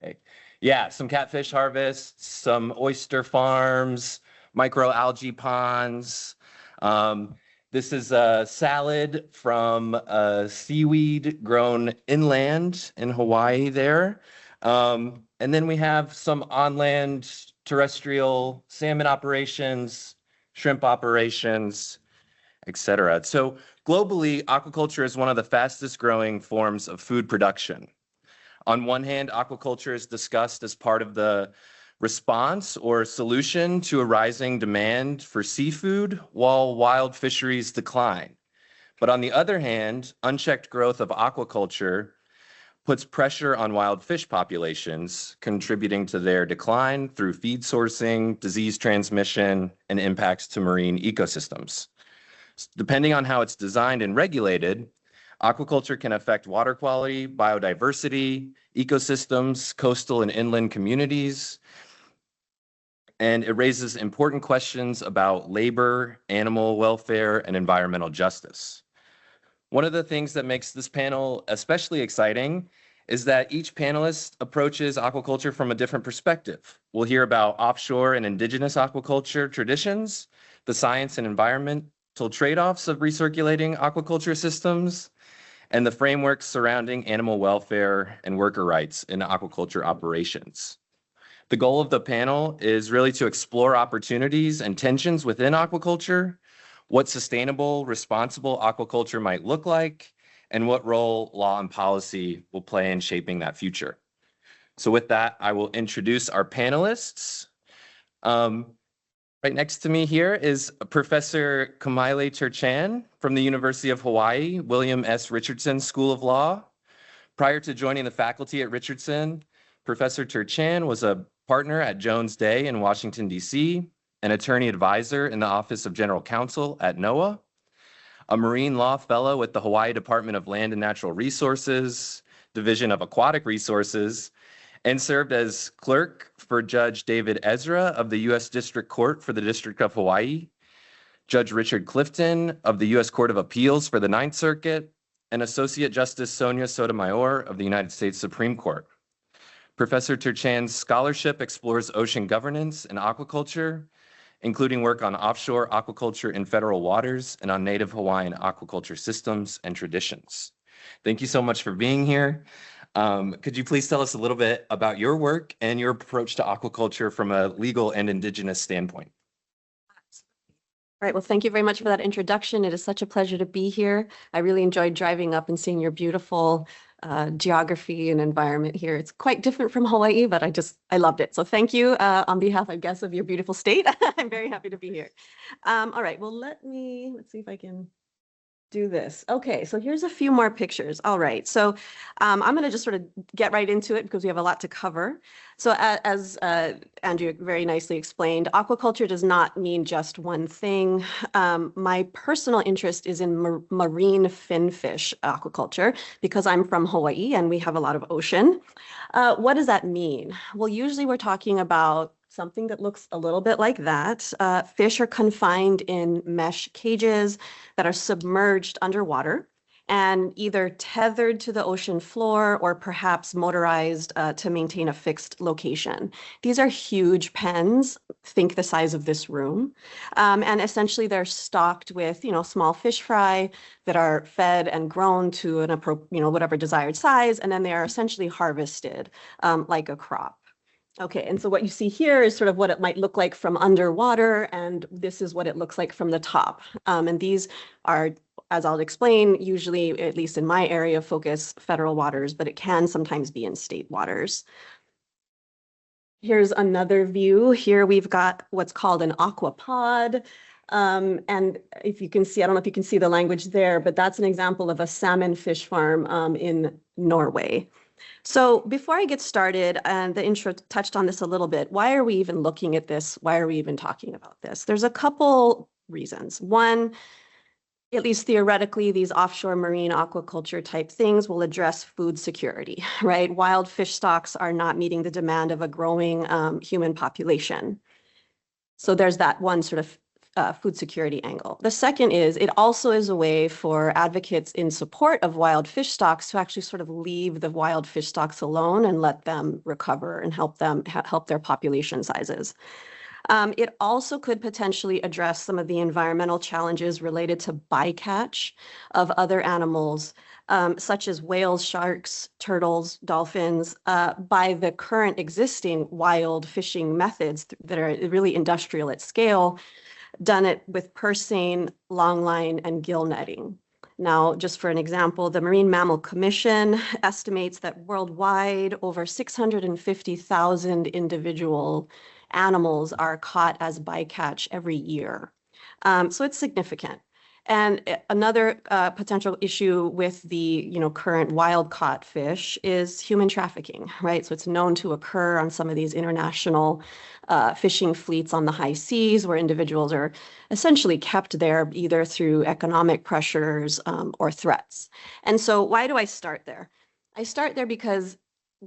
Okay. Yeah, some catfish harvests, some oyster farms, microalgae ponds. This is a salad from seaweed grown inland in Hawaii there. And then we have some on-land terrestrial salmon operations, shrimp operations, etc. So globally, aquaculture is one of the fastest growing forms of food production. On one hand, aquaculture is discussed as part of the response or solution to a rising demand for seafood while wild fisheries decline. But on the other hand, unchecked growth of aquaculture puts pressure on wild fish populations, contributing to their decline through feed sourcing, disease transmission, and impacts to marine ecosystems. Depending on how it's designed and regulated, aquaculture can affect water quality, biodiversity, ecosystems, coastal and inland communities, and it raises important questions about labor, animal welfare, and environmental justice. One of the things that makes this panel especially exciting is that each panelist approaches aquaculture from a different perspective. We'll hear about offshore and indigenous aquaculture traditions, the science and environmental trade-offs of recirculating aquaculture systems, and the frameworks surrounding animal welfare and worker rights in aquaculture operations. The goal of the panel is really to explore opportunities and tensions within aquaculture, what sustainable, responsible aquaculture might look like, and what role law and policy will play in shaping that future. So with that, I will introduce our panelists. Right next to me here is Professor Kamaile Turchan from the University of Hawaii, William S. Richardson School of Law. Prior to joining the faculty at Richardson, Professor Turchan was a partner at Jones Day in Washington, D.C., an attorney advisor in the Office of General Counsel at NOAA, a marine law fellow with the Hawaii Department of Land and Natural Resources, Division of Aquatic Resources, and served as clerk for Judge David Ezra of the U.S. District Court for the District of Hawaii, Judge Richard Clifton of the U.S. Court of Appeals for the Ninth Circuit, and Associate Justice Sonia Sotomayor of the United States Supreme Court. Professor Turchan's scholarship explores ocean governance and aquaculture, including work on offshore aquaculture in federal waters and on native Hawaiian aquaculture systems and traditions. Thank you so much for being here. Could you please tell us a little bit about your work and your approach to aquaculture from a legal and indigenous standpoint? All right, well, thank you very much for that introduction. It is such a pleasure to be here. I really enjoyed driving up and seeing your beautiful geography and environment here. It's quite different from Hawaii, but I loved it. So thank you on behalf, I guess, of your beautiful state. I'm very happy to be here. All right, well, let's see if I can do this. Okay, so here's a few more pictures. All right, so I'm going to just sort of get right into it because we have a lot to cover. So as Andrew very nicely explained, aquaculture does not mean just one thing. My personal interest is in marine finfish aquaculture because I'm from Hawaii and we have a lot of ocean. What does that mean? Well, usually we're talking about something that looks a little bit like that. Fish are confined in mesh cages that are submerged underwater and either tethered to the ocean floor or perhaps motorized to maintain a fixed location. These are huge pens, think the size of this room. And essentially they're stocked with, small fish fry that are fed and grown to an whatever desired size. And then they are essentially harvested like a crop. Okay, and so what you see here is sort of what it might look like from underwater, and this is what it looks like from the top. And these are, as I'll explain, usually, at least in my area of focus, federal waters, but it can sometimes be in state waters. Here's another view. Here we've got what's called an aquapod. And if you can see, I don't know if you can see the language there, but that's an example of a salmon fish farm in Norway. So before I get started, and the intro touched on this a little bit, why are we even looking at this? Why are we even talking about this? There's a couple reasons. One, at least theoretically, these offshore marine aquaculture type things will address food security, right? Wild fish stocks are not meeting the demand of a growing human population. So there's that one sort of food security angle. The second is it also is a way for advocates in support of wild fish stocks to actually sort of leave the wild fish stocks alone and let them recover and help them help their population sizes. It also could potentially address some of the environmental challenges related to bycatch of other animals, such as whales, sharks, turtles, dolphins, by the current existing wild fishing methods that are really industrial at scale, done it with purse seine, longline, and gill netting. Now, just for an example, the Marine Mammal Commission estimates that worldwide over 650,000 individual animals are caught as bycatch every year. So it's significant. And another potential issue with the current wild caught fish is human trafficking, right? So it's known to occur on some of these international fishing fleets on the high seas where individuals are essentially kept there either through economic pressures or threats. And so why do I start there? I start there because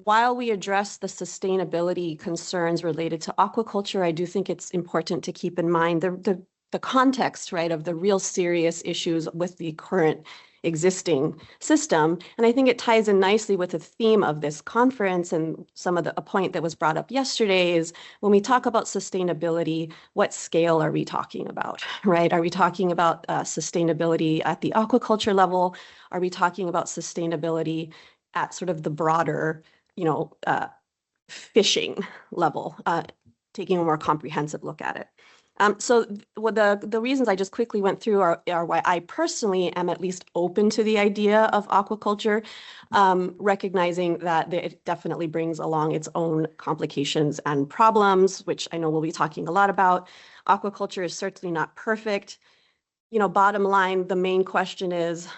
while we address the sustainability concerns related to aquaculture, I do think it's important to keep in mind the context, right, of the real serious issues with the current existing system. And I think it ties in nicely with the theme of this conference and a point that was brought up yesterday is when we talk about sustainability, what scale are we talking about, right? Are we talking about sustainability at the aquaculture level? Are we talking about sustainability at sort of the broader fishing level, taking a more comprehensive look at it? So the reasons I just quickly went through are why I personally am at least open to the idea of aquaculture, recognizing that it definitely brings along its own complications and problems, which I know we'll be talking a lot about. Aquaculture is certainly not perfect. Bottom line, the main question is,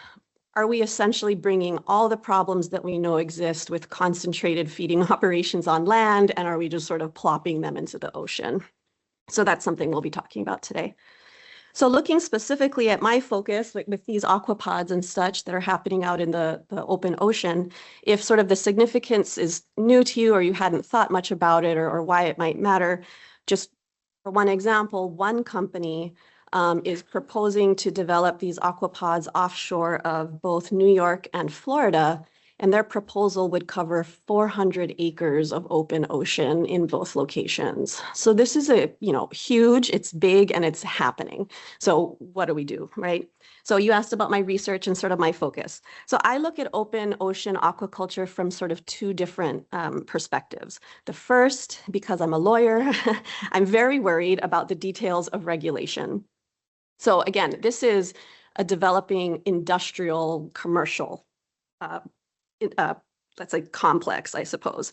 are we essentially bringing all the problems that we know exist with concentrated feeding operations on land, and are we just sort of plopping them into the ocean? So that's something we'll be talking about today. So looking specifically at my focus with these aquapods and such that are happening out in the open ocean, if sort of the significance is new to you or you hadn't thought much about it or why it might matter, just for one example, one company is proposing to develop these aquapods offshore of both New York and Florida, and their proposal would cover 400 acres of open ocean in both locations. So this is huge, it's big, and it's happening. So what do we do, right? So you asked about my research and sort of my focus. So I look at open ocean aquaculture from sort of two different perspectives. The first, because I'm a lawyer, I'm very worried about the details of regulation. So again, this is a developing industrial commercial let's say complex, I suppose.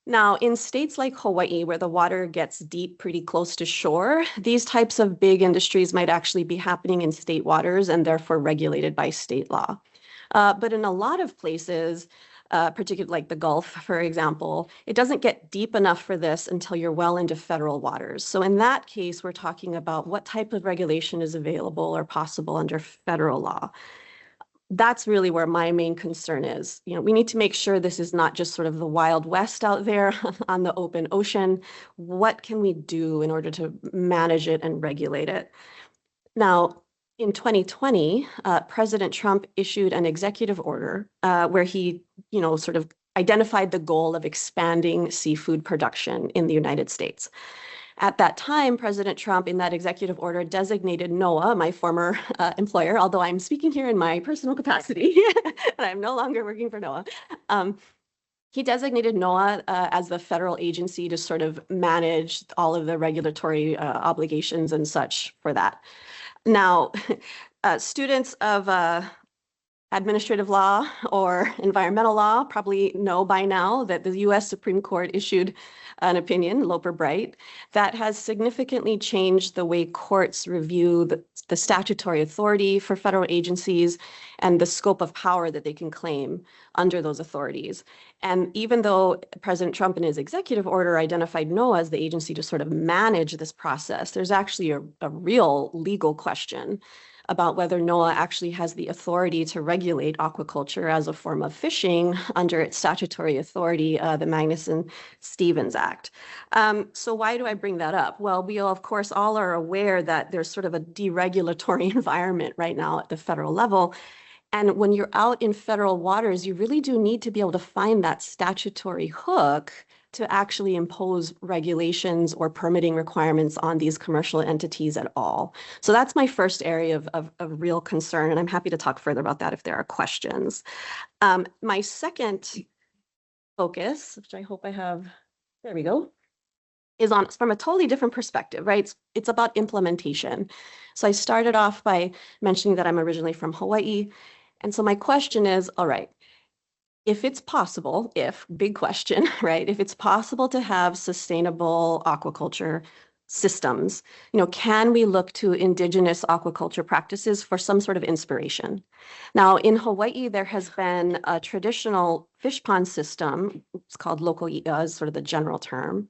Now, in states like Hawaii, where the water gets deep pretty close to shore, these types of big industries might actually be happening in state waters and therefore regulated by state law. But in a lot of places, particularly like the Gulf, for example, it doesn't get deep enough for this until you're well into federal waters. So in that case, we're talking about what type of regulation is available or possible under federal law. That's really where my main concern is. We need to make sure this is not just sort of the Wild West out there on the open ocean. What can we do in order to manage it and regulate it? Now, in 2020, President Trump issued an executive order where he, sort of identified the goal of expanding seafood production in the United States. At that time, President Trump, in that executive order, designated NOAA, my former employer, although I'm speaking here in my personal capacity, and I'm no longer working for NOAA. He designated NOAA as the federal agency to sort of manage all of the regulatory obligations and such for that. Now, students of administrative law or environmental law probably know by now that the U.S. Supreme Court issued an opinion, Loper-Bright, that has significantly changed the way courts review the statutory authority for federal agencies and the scope of power that they can claim under those authorities. And even though President Trump in his executive order identified NOAA as the agency to sort of manage this process, there's actually a real legal question about whether NOAA actually has the authority to regulate aquaculture as a form of fishing under its statutory authority, the Magnuson-Stevens Act. So why do I bring that up? Well, we of course all are aware that there's sort of a deregulatory environment right now at the federal level. And when you're out in federal waters, you really do need to be able to find that statutory hook to actually impose regulations or permitting requirements on these commercial entities at all. So that's my first area of real concern, and I'm happy to talk further about that if there are questions. My second focus, which I hope I have, there we go, is on from a totally different perspective, right? It's about implementation. So I started off by mentioning that I'm originally from Hawaii. And so my question is, all right, if it's possible, big question, right? If it's possible to have sustainable aquaculture systems, can we look to indigenous aquaculture practices for some sort of inspiration? Now, in Hawaii, there has been a traditional fish pond system. It's called local i'a, is sort of the general term.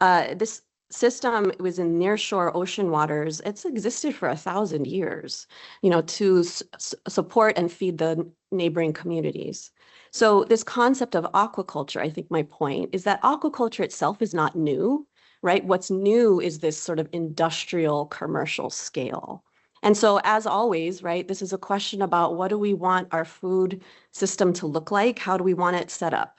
This system was in nearshore ocean waters. It's existed for 1,000 years, to support and feed the neighboring communities. So this concept of aquaculture, I think my point is that aquaculture itself is not new, right? What's new is this sort of industrial commercial scale. And so as always, right, this is a question about what do we want our food system to look like? How do we want it set up?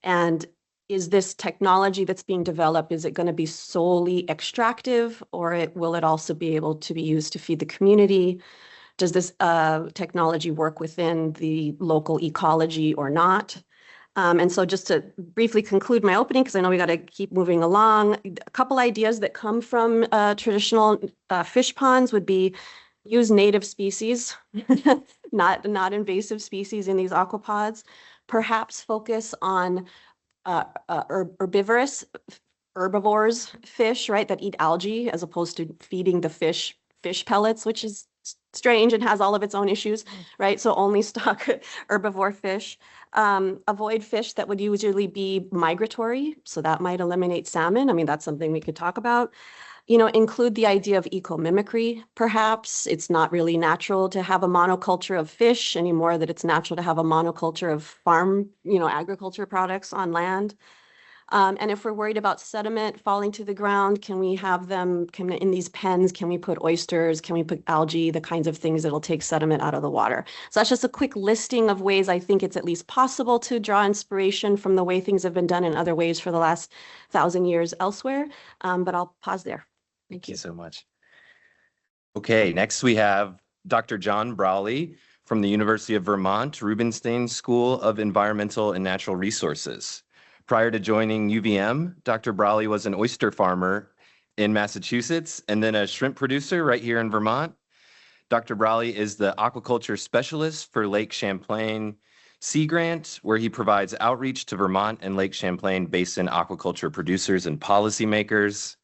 And is this technology that's being developed, is it going to be solely extractive, or will it also be able to be used to feed the community? Does this technology work within the local ecology or not? And so just to briefly conclude my opening, because I know we got to keep moving along, a couple ideas that come from traditional fish ponds would be use native species, not invasive species in these aquapods, perhaps focus on herbivores fish, right, that eat algae as opposed to feeding the fish pellets, which is strange and has all of its own issues, right? So only stock herbivore fish. Avoid fish that would usually be migratory, so that might eliminate salmon. I mean, that's something we could talk about. Include the idea of eco-mimicry, perhaps. It's not really natural to have a monoculture of fish anymore, that it's natural to have a monoculture of farm, agriculture products on land. And if we're worried about sediment falling to the ground, can we have them, in these pens, can we put oysters, can we put algae, the kinds of things that'll take sediment out of the water? So that's just a quick listing of ways I think it's at least possible to draw inspiration from the way things have been done in other ways for the last 1,000 years elsewhere. But I'll pause there. Thank you so much. Okay, next we have Dr. John Brawley from the University of Vermont, Rubenstein School of Environmental and Natural Resources. Prior to joining UVM, Dr. Brawley was an oyster farmer in Massachusetts and then a shrimp producer right here in Vermont. Dr. Brawley is the aquaculture specialist for Lake Champlain Sea Grant, where he provides outreach to Vermont and Lake Champlain basin aquaculture producers and policymakers.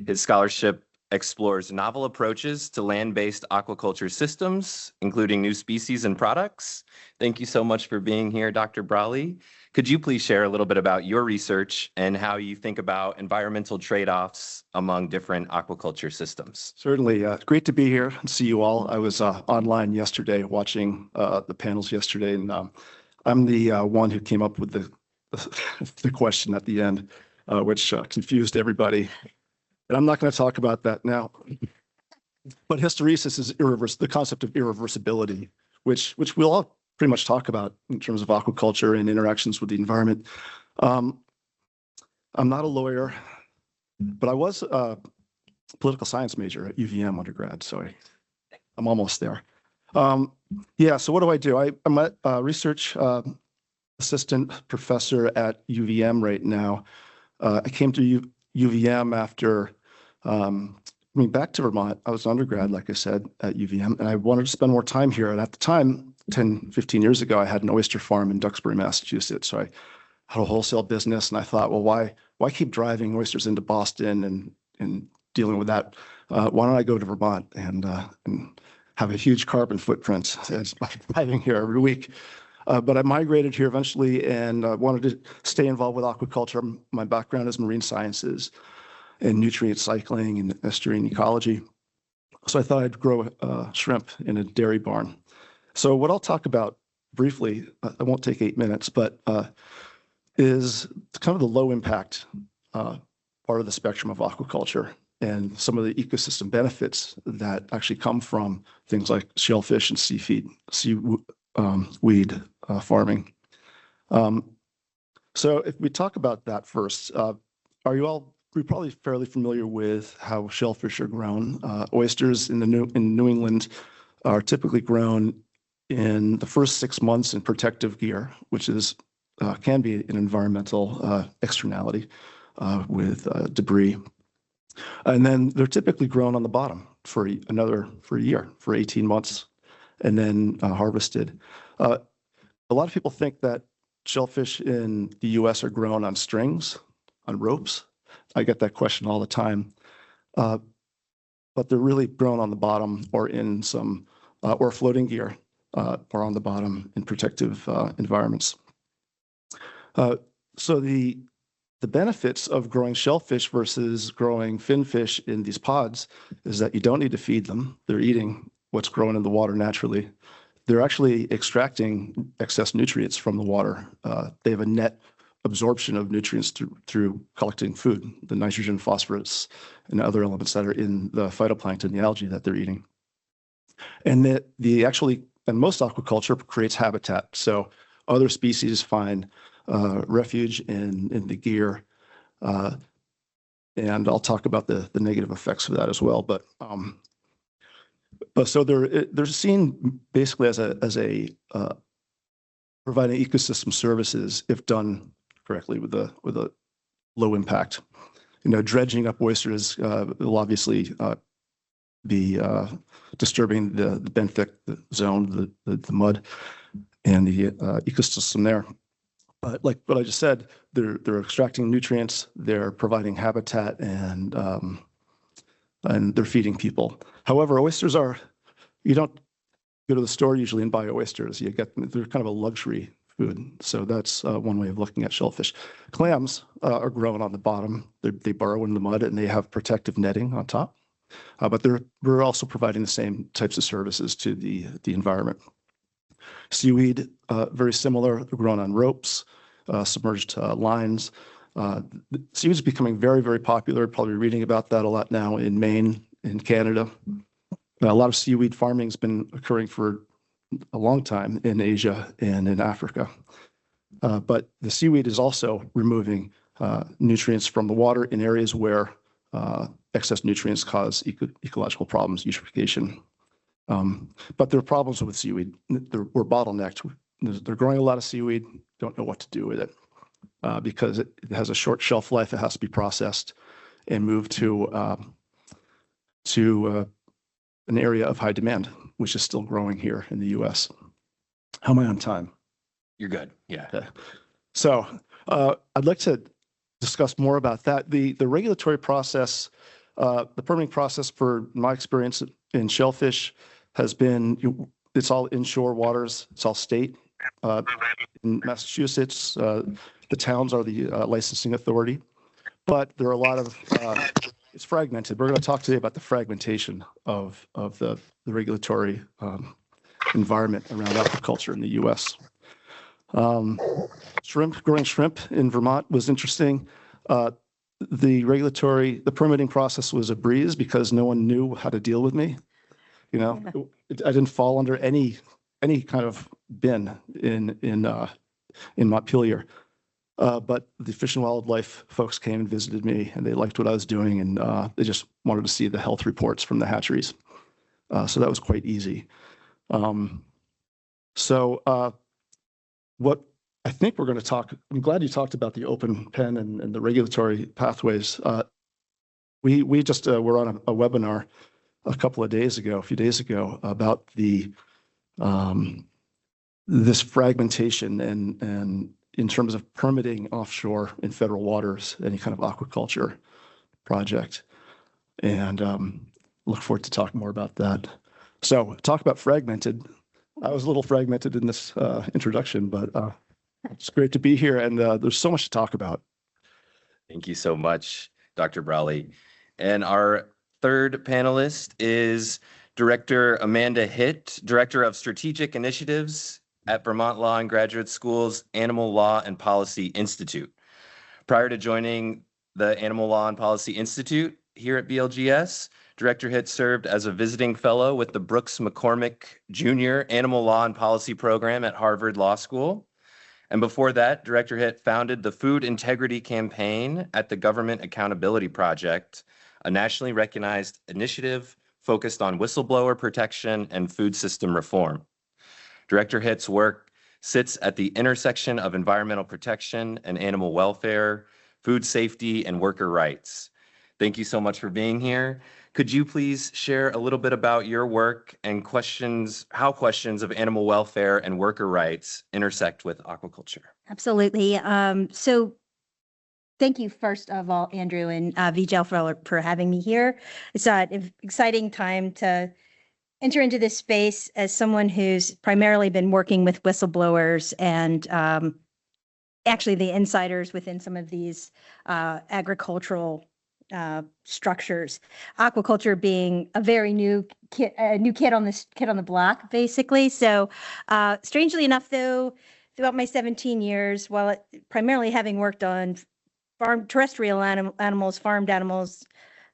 His scholarship explores novel approaches to land-based aquaculture systems, including new species and products. Thank you so much for being here, Dr. Brawley. Could you please share a little bit about your research and how you think about environmental trade-offs among different aquaculture systems? Certainly. Great to be here and see you all. I was online yesterday watching the panels yesterday, and I'm the one who came up with the question at the end, which confused everybody. And I'm not going to talk about that now. But hysteresis is the concept of irreversibility, which we'll all pretty much talk about in terms of aquaculture and interactions with the environment. I'm not a lawyer, but I was a political science major at UVM undergrad, so I'm almost there. Yeah, so what do? I'm a research assistant professor at UVM right now. I came to UVM after back to Vermont. I was an undergrad, like I said, at UVM, and I wanted to spend more time here. And at the time, 10, 15 years ago, I had an oyster farm in Duxbury, Massachusetts. So I had a wholesale business, and I thought, well, why keep driving oysters into Boston and dealing with that? Why don't I go to Vermont and have a huge carbon footprint by driving here every week? But I migrated here eventually and wanted to stay involved with aquaculture. My background is marine sciences and nutrient cycling and estuarine ecology. So I thought I'd grow shrimp in a dairy barn. So what I'll talk about briefly, I won't take 8 minutes, but is kind of the low impact part of the spectrum of aquaculture and some of the ecosystem benefits that actually come from things like shellfish and seaweed farming. So if we talk about that first, you're probably fairly familiar with how shellfish are grown. Oysters in New England are typically grown in the first 6 months in protective gear, which can be an environmental externality with debris. And then they're typically grown on the bottom for a year, for 18 months, and then harvested. A lot of people think that shellfish in the US are grown on strings, on ropes. I get that question all the time. But they're really grown on the bottom or in some, or floating gear, or on the bottom in protective environments. So the benefits of growing shellfish versus growing finfish in these pods is that you don't need to feed them. They're eating what's growing in the water naturally. They're actually extracting excess nutrients from the water. They have a net absorption of nutrients through collecting food, the nitrogen, phosphorus, and other elements that are in the phytoplankton, the algae that they're eating. And and most aquaculture creates habitat. So other species find refuge in the gear. And I'll talk about the negative effects of that as well. But so they're seen basically as a providing ecosystem services if done correctly with a low impact. Dredging up oysters will obviously be disturbing the benthic zone, the mud, and the ecosystem there. But like what I just said, they're extracting nutrients, they're providing habitat, and they're feeding people. However, oysters you don't go to the store usually and buy oysters. They're kind of a luxury food. So that's one way of looking at shellfish. Clams are grown on the bottom. They burrow in the mud and they have protective netting on top. But we're also providing the same types of services to the environment. Seaweed, very similar, grown on ropes, submerged lines. Seaweed is becoming very, very popular. Probably reading about that a lot now in Maine, in Canada. A lot of seaweed farming has been occurring for a long time in Asia and in Africa. But the seaweed is also removing nutrients from the water in areas where excess nutrients cause ecological problems, eutrophication. But there are problems with seaweed. We're bottlenecked. They're growing a lot of seaweed, don't know what to do with it because it has a short shelf life. It has to be processed and moved to an area of high demand, which is still growing here in the US. How am I on time? You're good. Yeah. Okay. So I'd like to discuss more about that. The regulatory process, the permitting process for my experience in shellfish has been, it's all inshore waters, it's all state. In Massachusetts, the towns are the licensing authority, but there are a lot of, it's fragmented. We're going to talk today about the fragmentation of the regulatory environment around aquaculture in the US. Growing shrimp in Vermont was interesting. The permitting process was a breeze because no one knew how to deal with me. I didn't fall under any kind of bin in Montpelier. But the Fish and Wildlife folks came and visited me, and they liked what I was doing, and they just wanted to see the health reports from the hatcheries. So that was quite easy. What I think we're going to talk, I'm glad you talked about the open pen and the regulatory pathways. We just were on a webinar a few days ago, about this fragmentation and in terms of permitting offshore in federal waters, any kind of aquaculture project. And look forward to talking more about that. So talk about fragmented. I was a little fragmented in this introduction, but it's great to be here, and there's so much to talk about. Thank you so much, Dr. Brawley. And our third panelist is Director Amanda Hitt, Director of Strategic Initiatives at Vermont Law and Graduate School's Animal Law and Policy Institute. Prior to joining the Animal Law and Policy Institute here at VLGS, Director Hitt served as a visiting fellow with the Brooks McCormick Jr. Animal Law and Policy Program at Harvard Law School. And before that, Director Hitt founded the Food Integrity Campaign at the Government Accountability Project, a nationally recognized initiative focused on whistleblower protection and food system reform. Director Hitt's work sits at the intersection of environmental protection and animal welfare, food safety, and worker rights. Thank you so much for being here. Could you please share a little bit about your work and how questions of animal welfare and worker rights intersect with aquaculture? Absolutely. So thank you, first of all, Andrew and VJEL for having me here. It's an exciting time to enter into this space as someone who's primarily been working with whistleblowers and actually the insiders within some of these agricultural structures. Aquaculture being a very new kid on the block, basically. So, strangely enough, though, throughout my 17 years, while primarily having worked on terrestrial animals, farmed animals,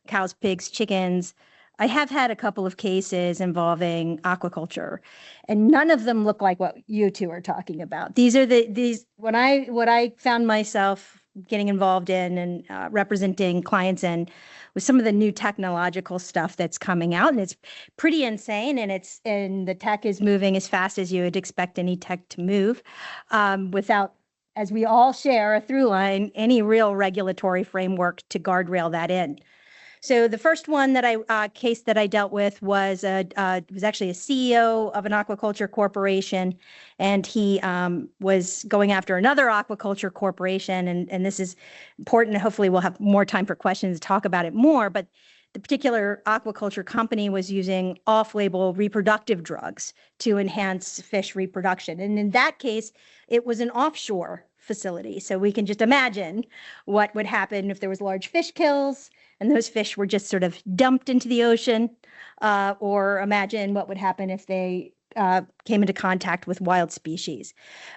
cows, pigs, chickens, I have had a couple of cases involving aquaculture, and none of them look like what you two are talking about. These are what I found myself getting involved in and representing clients in with some of the new technological stuff that's coming out, and it's pretty insane. And the tech is moving as fast as you would expect any tech to move, without, as we all share a through line, any real regulatory framework to guardrail that in. So the first one that case that I dealt with was actually a CEO of an aquaculture corporation, and he was going after another aquaculture corporation, and this is important. Hopefully, we'll have more time for questions to talk about it more. But the particular aquaculture company was using off-label reproductive drugs to enhance fish reproduction, and in that case, it was an offshore facility. So we can just imagine what would happen if there was large fish kills and those fish were just sort of dumped into the ocean, or imagine what would happen if they came into contact with wild species.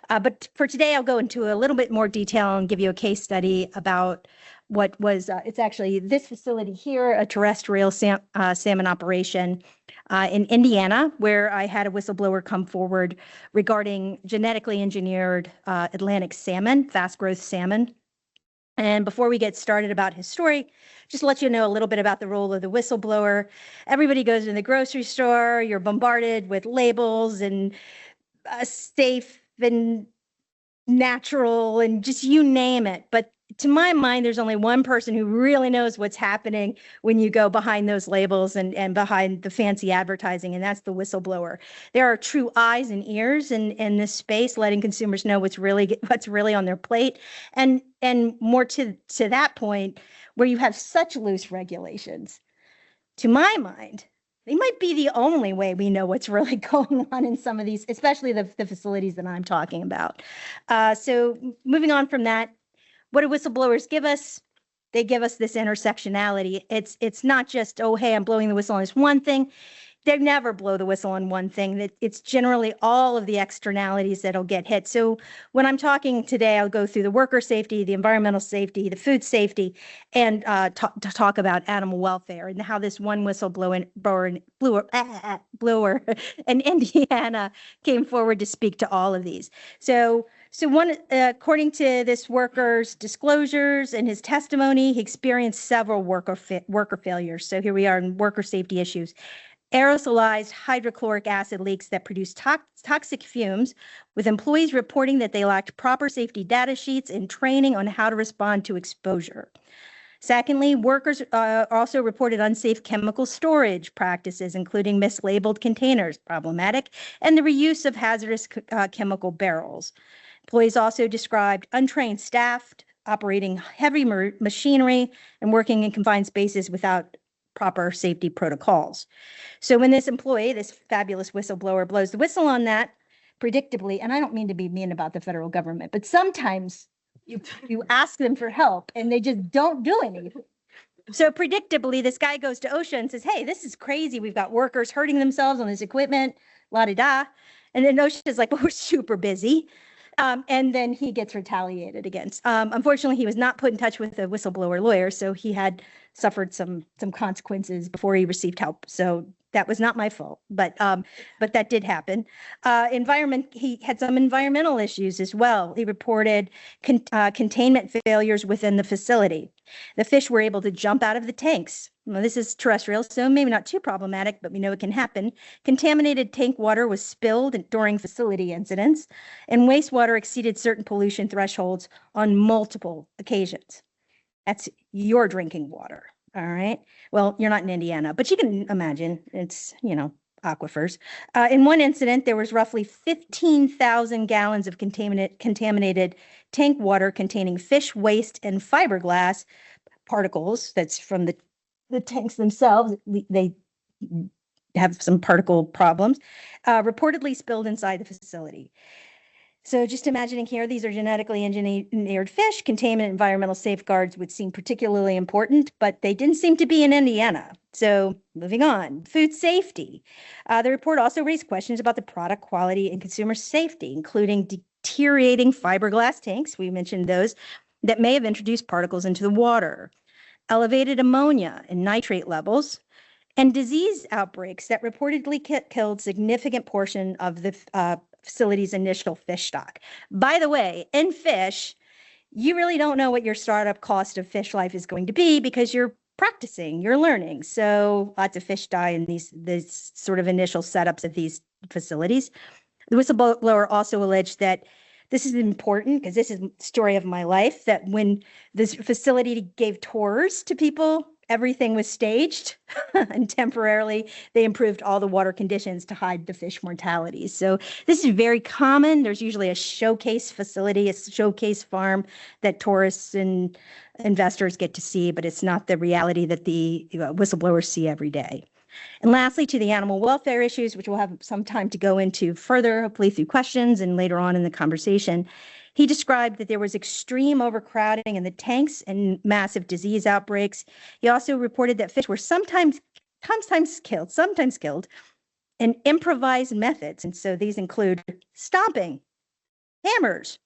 But for today, I'll go into a little bit more detail and give you a case study about what was, it's actually this facility here, a terrestrial salmon operation in Indiana, where I had a whistleblower come forward regarding genetically engineered Atlantic salmon, fast growth salmon. And before we get started about his story, just to let you know a little bit about the role of the whistleblower. Everybody goes in the grocery store, you're bombarded with labels and safe and natural and just you name it. But to my mind, there's only one person who really knows what's happening when you go behind those labels and behind the fancy advertising, and that's the whistleblower. There are true eyes and ears in this space, letting consumers know what's really on their plate, and more to that point, where you have such loose regulations. To my mind, they might be the only way we know what's really going on in some of these, especially the facilities that I'm talking about. So moving on from that, what do whistleblowers give us? They give us this intersectionality. It's not just, oh, hey, I'm blowing the whistle on this one thing. They never blow the whistle on one thing. It's generally all of the externalities that'll get hit. So when I'm talking today, I'll go through the worker safety, the environmental safety, the food safety, and talk about animal welfare and how this one blower in Indiana came forward to speak to all of these. So one, according to this worker's disclosures and his testimony, he experienced several worker failures. So here we are in worker safety issues. Aerosolized hydrochloric acid leaks that produce toxic fumes, with employees reporting that they lacked proper safety data sheets and training on how to respond to exposure. Secondly, workers also reported unsafe chemical storage practices, including mislabeled containers, problematic, and the reuse of hazardous chemical barrels. Employees also described untrained staff operating heavy machinery and working in confined spaces without proper safety protocols. So when this employee, this fabulous whistleblower, blows the whistle on that, predictably, and I don't mean to be mean about the federal government, but sometimes you ask them for help and they just don't do anything. So predictably, this guy goes to OSHA and says, hey, this is crazy. We've got workers hurting themselves on this equipment, la-di-da. And then OSHA is like, well, we're super busy. And then he gets retaliated against. Unfortunately, he was not put in touch with a whistleblower lawyer, so he had suffered some consequences before he received help. So that was not my fault, but that did happen. He had some environmental issues as well. He reported containment failures within the facility. The fish were able to jump out of the tanks. Well, this is terrestrial, so maybe not too problematic, but we know it can happen. Contaminated tank water was spilled during facility incidents, and wastewater exceeded certain pollution thresholds on multiple occasions. That's your drinking water, all right? Well, you're not in Indiana, but you can imagine it's, aquifers. In one incident, there was roughly 15,000 gallons of contaminated tank water containing fish waste and fiberglass particles. That's from the tanks themselves. They have some particle problems, reportedly spilled inside the facility. So just imagining here, these are genetically engineered fish. Containment environmental safeguards would seem particularly important, but they didn't seem to be in Indiana. So moving on, food safety. The report also raised questions about the product quality and consumer safety, including deteriorating fiberglass tanks, we mentioned those, that may have introduced particles into the water, elevated ammonia and nitrate levels, and disease outbreaks that reportedly killed significant portion of the facility's initial fish stock. By the way, in fish, you really don't know what your startup cost of fish life is going to be because you're practicing, you're learning. So lots of fish die in these sort of initial setups of these facilities. The whistleblower also alleged that this is important because this is the story of my life, that when this facility gave tours to people, everything was staged and temporarily they improved all the water conditions to hide the fish mortalities. So this is very common. There's usually a showcase facility, a showcase farm that tourists and investors get to see, but it's not the reality that the whistleblowers see every day. And lastly, to the animal welfare issues, which we'll have some time to go into further, hopefully through questions and later on in the conversation. He described that there was extreme overcrowding in the tanks and massive disease outbreaks. He also reported that fish were sometimes killed in improvised methods. And so these include stomping, hammers,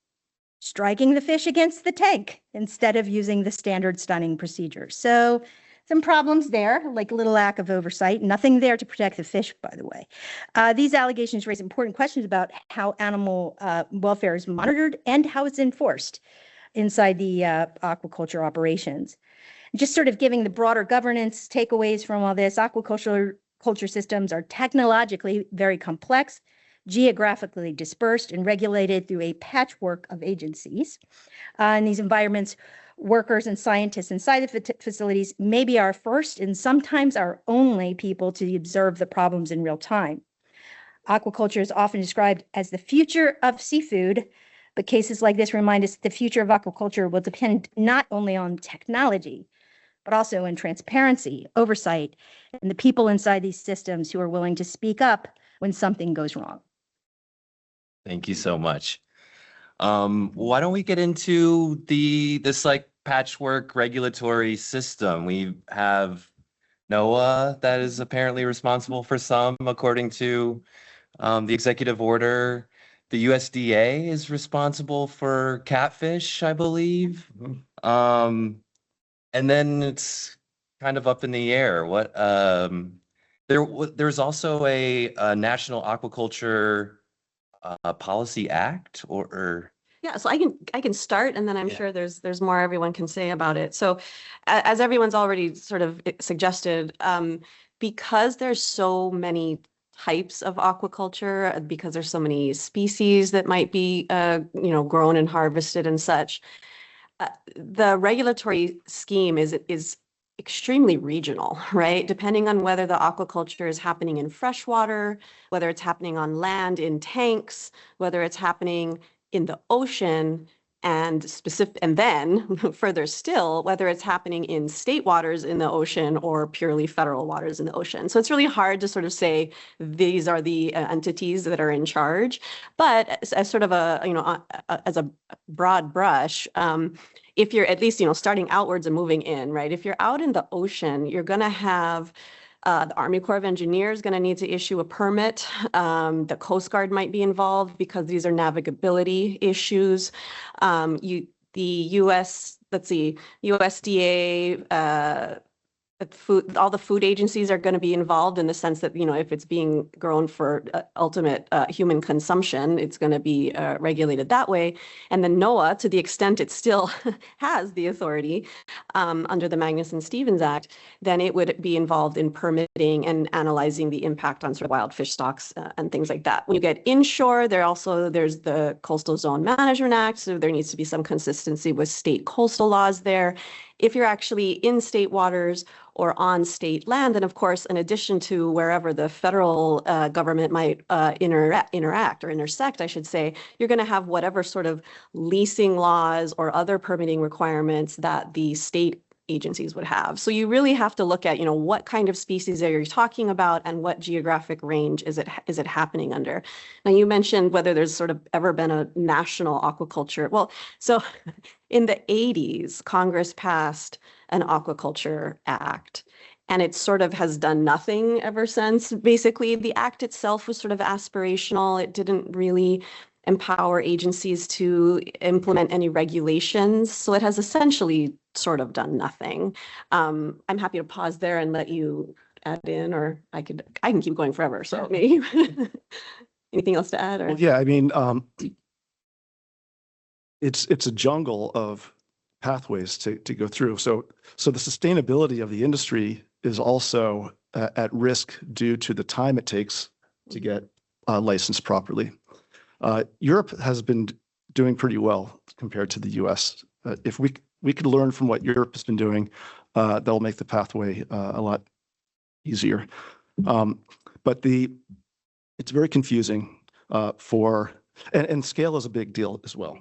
striking the fish against the tank instead of using the standard stunning procedure. So some problems there, like a little lack of oversight, nothing there to protect the fish, by the way. These allegations raise important questions about how animal welfare is monitored and how it's enforced inside the aquaculture operations. Just sort of giving the broader governance takeaways from all this, aquaculture systems are technologically very complex, geographically dispersed, and regulated through a patchwork of agencies. In these environments, workers and scientists inside the facilities may be our first and sometimes our only people to observe the problems in real time. Aquaculture is often described as the future of seafood, but cases like this remind us that the future of aquaculture will depend not only on technology, but also in transparency, oversight, and the people inside these systems who are willing to speak up when something goes wrong. Thank you so much. Why don't we get into this like patchwork regulatory system? We have NOAA that is apparently responsible for some, according to the executive order. The USDA is responsible for catfish, I believe. And then it's kind of up in the air. There's also a National Aquaculture Policy Act, or Yeah, so I can start, and then I'm sure there's more everyone can say about it. So as everyone's already sort of suggested, because there's so many types of aquaculture, because there's so many species that might be grown and harvested and such, the regulatory scheme is extremely regional, right? Depending on whether the aquaculture is happening in freshwater, whether it's happening on land in tanks, whether it's happening in the ocean, and then further still, whether it's happening in state waters in the ocean or purely federal waters in the ocean. So it's really hard to sort of say these are the entities that are in charge. But as sort of as a broad brush, if you're at least, starting outwards and moving in, right? If you're out in the ocean, you're going to have the Army Corps of Engineers going to need to issue a permit. The Coast Guard might be involved because these are navigability issues. The U.S., let's see, USDA, all the food agencies are going to be involved in the sense that, if it's being grown for ultimate human consumption, it's going to be regulated that way. And then NOAA, to the extent it still has the authority under the Magnuson-Stevens Act, then it would be involved in permitting and analyzing the impact on sort of wild fish stocks and things like that. When you get inshore, there's the Coastal Zone Management Act, so there needs to be some consistency with state coastal laws there. If you're actually in state waters or on state land, and of course, in addition to wherever the federal government might interact or intersect, I should say, you're going to have whatever sort of leasing laws or other permitting requirements that the state agencies would have. So you really have to look at, what kind of species are you talking about and what geographic range is it happening under. Now, you mentioned whether there's sort of ever been a national aquaculture. Well, so in the 80s, Congress passed an aquaculture act, and it sort of has done nothing ever since. Basically, the act itself was sort of aspirational. It didn't really empower agencies to implement any regulations. So it has essentially sort of done nothing. I'm happy to pause there and let you add in, or I can keep going forever. So maybe anything else to add? Or? Well, yeah, I mean, it's a jungle of pathways to go through. So the sustainability of the industry is also at risk due to the time it takes to get licensed properly. Europe has been doing pretty well compared to the US. If we could learn from what Europe has been doing, that'll make the pathway a lot easier. But it's very confusing and scale is a big deal as well.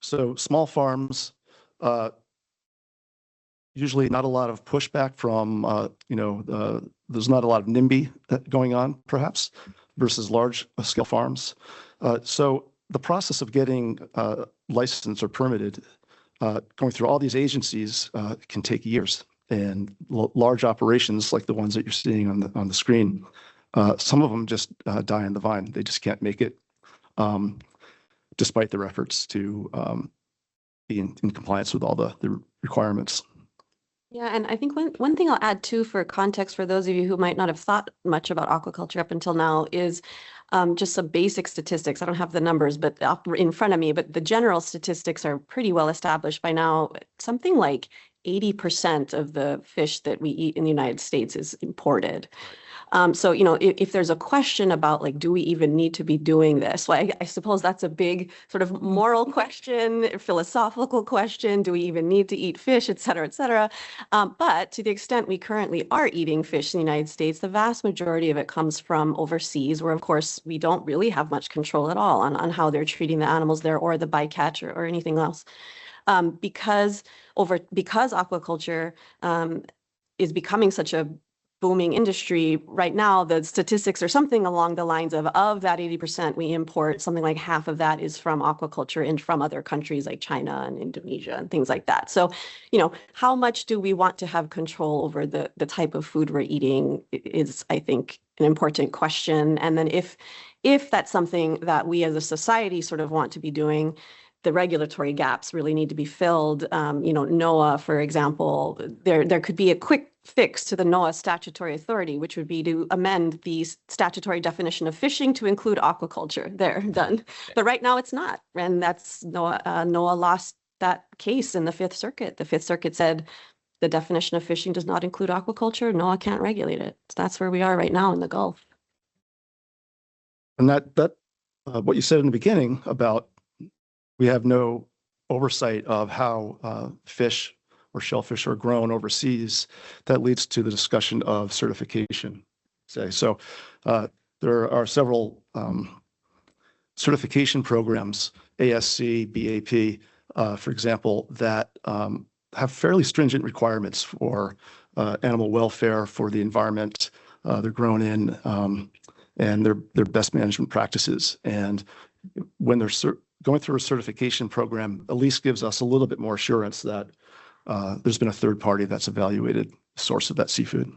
So small farms, usually not a lot of pushback from, there's not a lot of NIMBY going on perhaps versus large scale farms. So the process of getting licensed or permitted, going through all these agencies can take years. And large operations like the ones that you're seeing on the screen, some of them just die on the vine. They just can't make it, despite their efforts to be in compliance with all the requirements. Yeah, and I think one thing I'll add too for context for those of you who might not have thought much about aquaculture up until now is just some basic statistics. I don't have the numbers but in front of me, but the general statistics are pretty well established by now. Something like 80% of the fish that we eat in the United States is imported. So, if there's a question about like, do we even need to be doing this? Well, I suppose that's a big sort of moral question, philosophical question. Do we even need to eat fish, et cetera, et cetera? But to the extent we currently are eating fish in the United States, the vast majority of it comes from overseas, where of course we don't really have much control at all on how they're treating the animals there or the bycatch or anything else. Because aquaculture is becoming such a booming industry right now, the statistics are something along the lines of that 80% we import, something like half of that is from aquaculture and from other countries like China and Indonesia and things like that. So, how much do we want to have control over the type of food we're eating is, I think, an important question. And then if that's something that we as a society sort of want to be doing, the regulatory gaps really need to be filled. NOAA, for example, there could be a quick fix to the NOAA statutory authority, which would be to amend the statutory definition of fishing to include aquaculture. There, done. But right now it's not. And that's NOAA lost that case in the Fifth Circuit. The Fifth Circuit said the definition of fishing does not include aquaculture. NOAA can't regulate it. So that's where we are right now in the Gulf. And that what you said in the beginning about we have no oversight of how fish or shellfish are grown overseas, that leads to the discussion of certification. So there are several certification programs, ASC, BAP, for example, that have fairly stringent requirements for animal welfare, for the environment they're grown in, and their best management practices. And when they're going through a certification program at least gives us a little bit more assurance that there's been a third party that's evaluated the source of that seafood.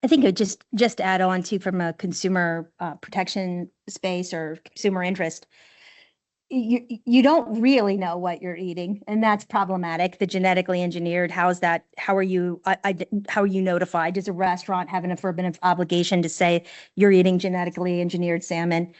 I think it just to add on to from a consumer protection space or consumer interest, you don't really know what you're eating, and that's problematic. The genetically engineered, how are you notified? Does a restaurant have an affirmative obligation to say you're eating genetically engineered salmon?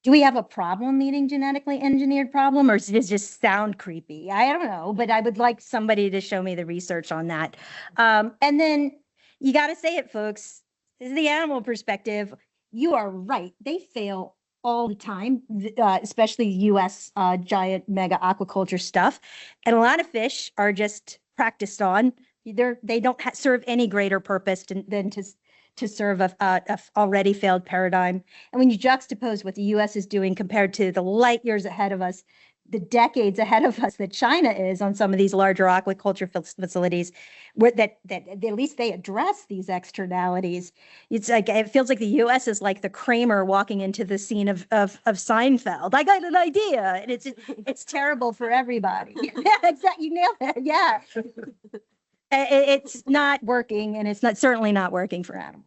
Do we have a problem eating genetically engineered problem, or does it just sound creepy? I don't know, but I would like somebody to show me the research on that. And then you got to say it, folks. This is the animal perspective. You are right. They fail all the time, especially US giant mega aquaculture stuff. And a lot of fish are just practiced on. They don't serve any greater purpose than to serve a already failed paradigm. And when you juxtapose what the US is doing compared to the light years ahead of us, the decades ahead of us that China is on some of these larger aquaculture facilities, where that at least they address these externalities. It's like, it feels like the US is like the Kramer walking into the scene of Seinfeld. I got an idea, and it's terrible for everybody. Yeah, exactly. You nailed it. Yeah. It's not working, and it's certainly not working for animals.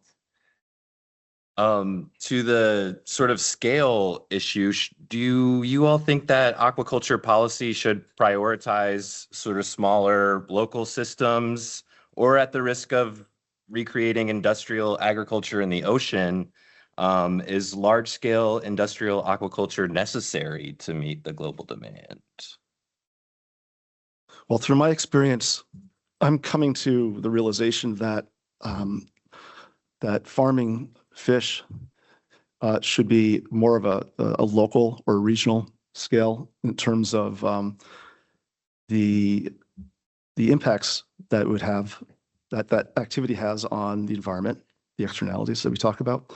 To the sort of scale issue, do you all think that aquaculture policy should prioritize sort of smaller local systems, or at the risk of recreating industrial agriculture in the ocean, is large-scale industrial aquaculture necessary to meet the global demand? Well, through my experience, I'm coming to the realization that that farming fish should be more of a local or regional scale in terms of the impacts that it would have, that activity has on the environment, the externalities that we talk about,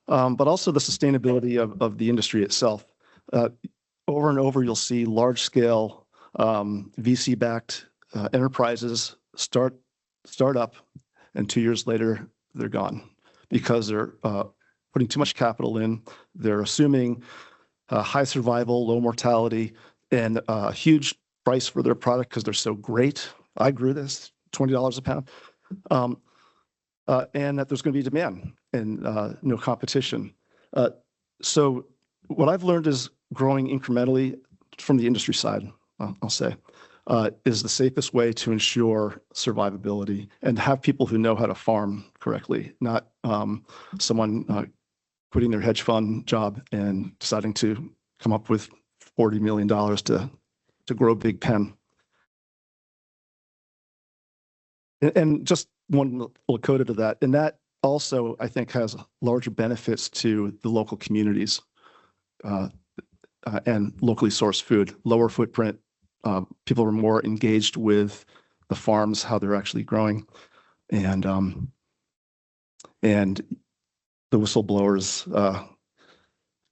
but also the sustainability of the industry itself. Over and over, you'll see large scale VC-backed enterprises start up, and 2 years later, they're gone because they're putting too much capital in. They're assuming high survival, low mortality, and a huge price for their product because they're so great. I grew this, $20 a pound, and that there's going to be demand and no competition. So what I've learned is growing incrementally from the industry side, I'll say, is the safest way to ensure survivability and have people who know how to farm correctly, not someone quitting their hedge fund job and deciding to come up with $40 million to grow a big pen. And just one little coda to that, and that also, I think, has larger benefits to the local communities and locally sourced food, lower footprint. People are more engaged with the farms, how they're actually growing, and the whistleblowers.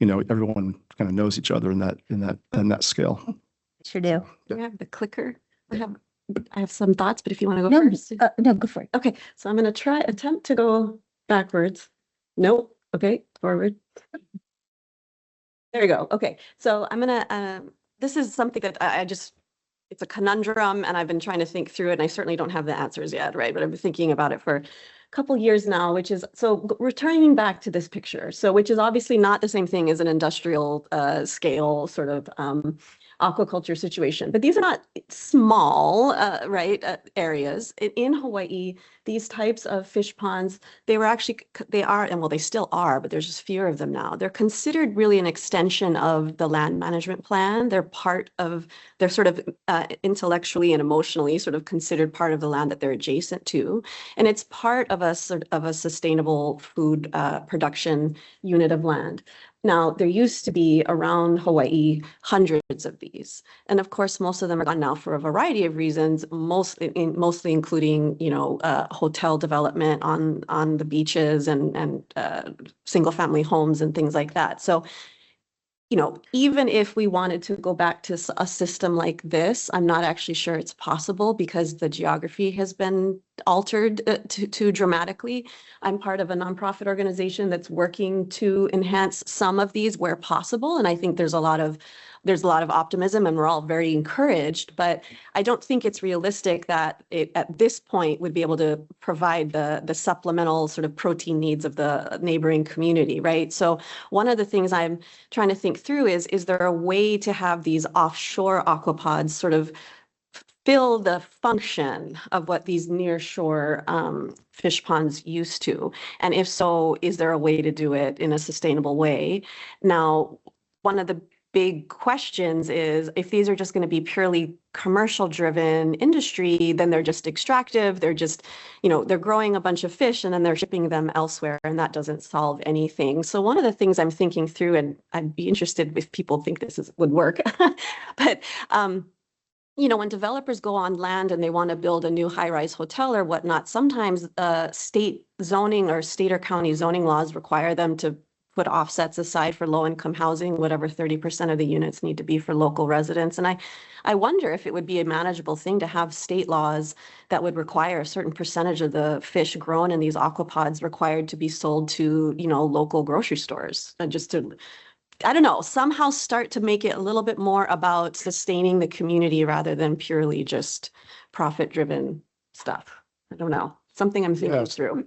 Everyone kind of knows each other in that scale. Sure do. Do I have the clicker? I have some thoughts, but if you want to go No, first. no, go for it. Okay, so I'm going to attempt to go backwards. Nope. Okay, forward. There you go. Okay, so I'm going to, this is something that it's a conundrum, and I've been trying to think through it, and I certainly don't have the answers yet, right? But I've been thinking about it for a couple years now, which is, so returning back to this picture, so which is obviously not the same thing as an industrial scale sort of aquaculture situation, but these are not small, areas. In Hawaii, these types of fish ponds, they still are, but there's just fewer of them now. They're considered really an extension of the land management plan. They're sort of intellectually and emotionally sort of considered part of the land that they're adjacent to. And it's part of a sort of a sustainable food production unit of land. Now, there used to be around Hawaii hundreds of these. And of course, most of them are gone now for a variety of reasons, mostly including, hotel development on the beaches and single family homes and things like that. So, even if we wanted to go back to a system like this, I'm not actually sure it's possible because the geography has been altered too dramatically. I'm part of a nonprofit organization that's working to enhance some of these where possible. And I think there's a lot of there's a lot of optimism and we're all very encouraged, but I don't think it's realistic that it at this point would be able to provide the supplemental sort of protein needs of the neighboring community, right? So one of the things I'm trying to think through is there a way to have these offshore aquapods sort of fill the function of what these nearshore fish ponds used to? And if so, is there a way to do it in a sustainable way? Now, one of the big questions is if these are just going to be purely commercial driven industry, then they're just extractive. They're just, they're growing a bunch of fish and then they're shipping them elsewhere, and that doesn't solve anything. So one of the things I'm thinking through, and I'd be interested if people think would work, but when developers go on land and they want to build a new high-rise hotel or whatnot, sometimes state zoning or state or county zoning laws require them to put offsets aside for low-income housing, whatever 30% of the units need to be for local residents. And I wonder if it would be a manageable thing to have state laws that would require a certain percentage of the fish grown in these aquapods required to be sold to, local grocery stores, just to, I don't know, somehow start to make it a little bit more about sustaining the community rather than purely just profit-driven stuff. I don't know, something I'm thinking through.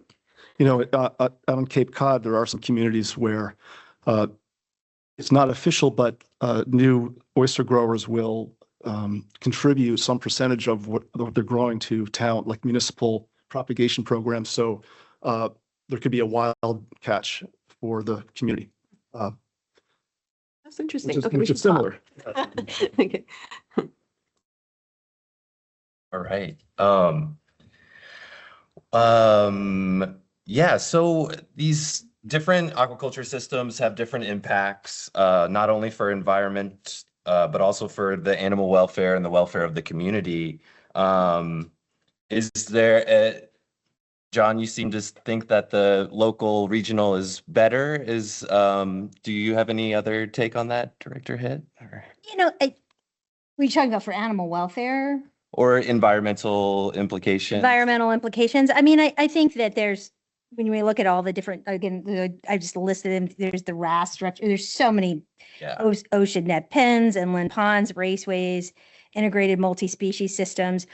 Out on Cape Cod, there are some communities where it's not official, but new oyster growers will contribute some percentage of what they're growing to town, like municipal propagation programs. So there could be a wild catch for the community. That's interesting. Which is similar. Okay. All right. Yeah, so these different aquaculture systems have different impacts, not only for environment, but also for the animal welfare and the welfare of the community. Is there John, you seem to think that the local regional is better. Do you have any other take on that, Director Hitt? Were you talking about for animal welfare? Or environmental implications? Environmental implications. I mean, I think that when we look at all the different, again, I just listed them, there's the RAS structure, there's so many ocean net pens, inland ponds, raceways, integrated multi-species systems.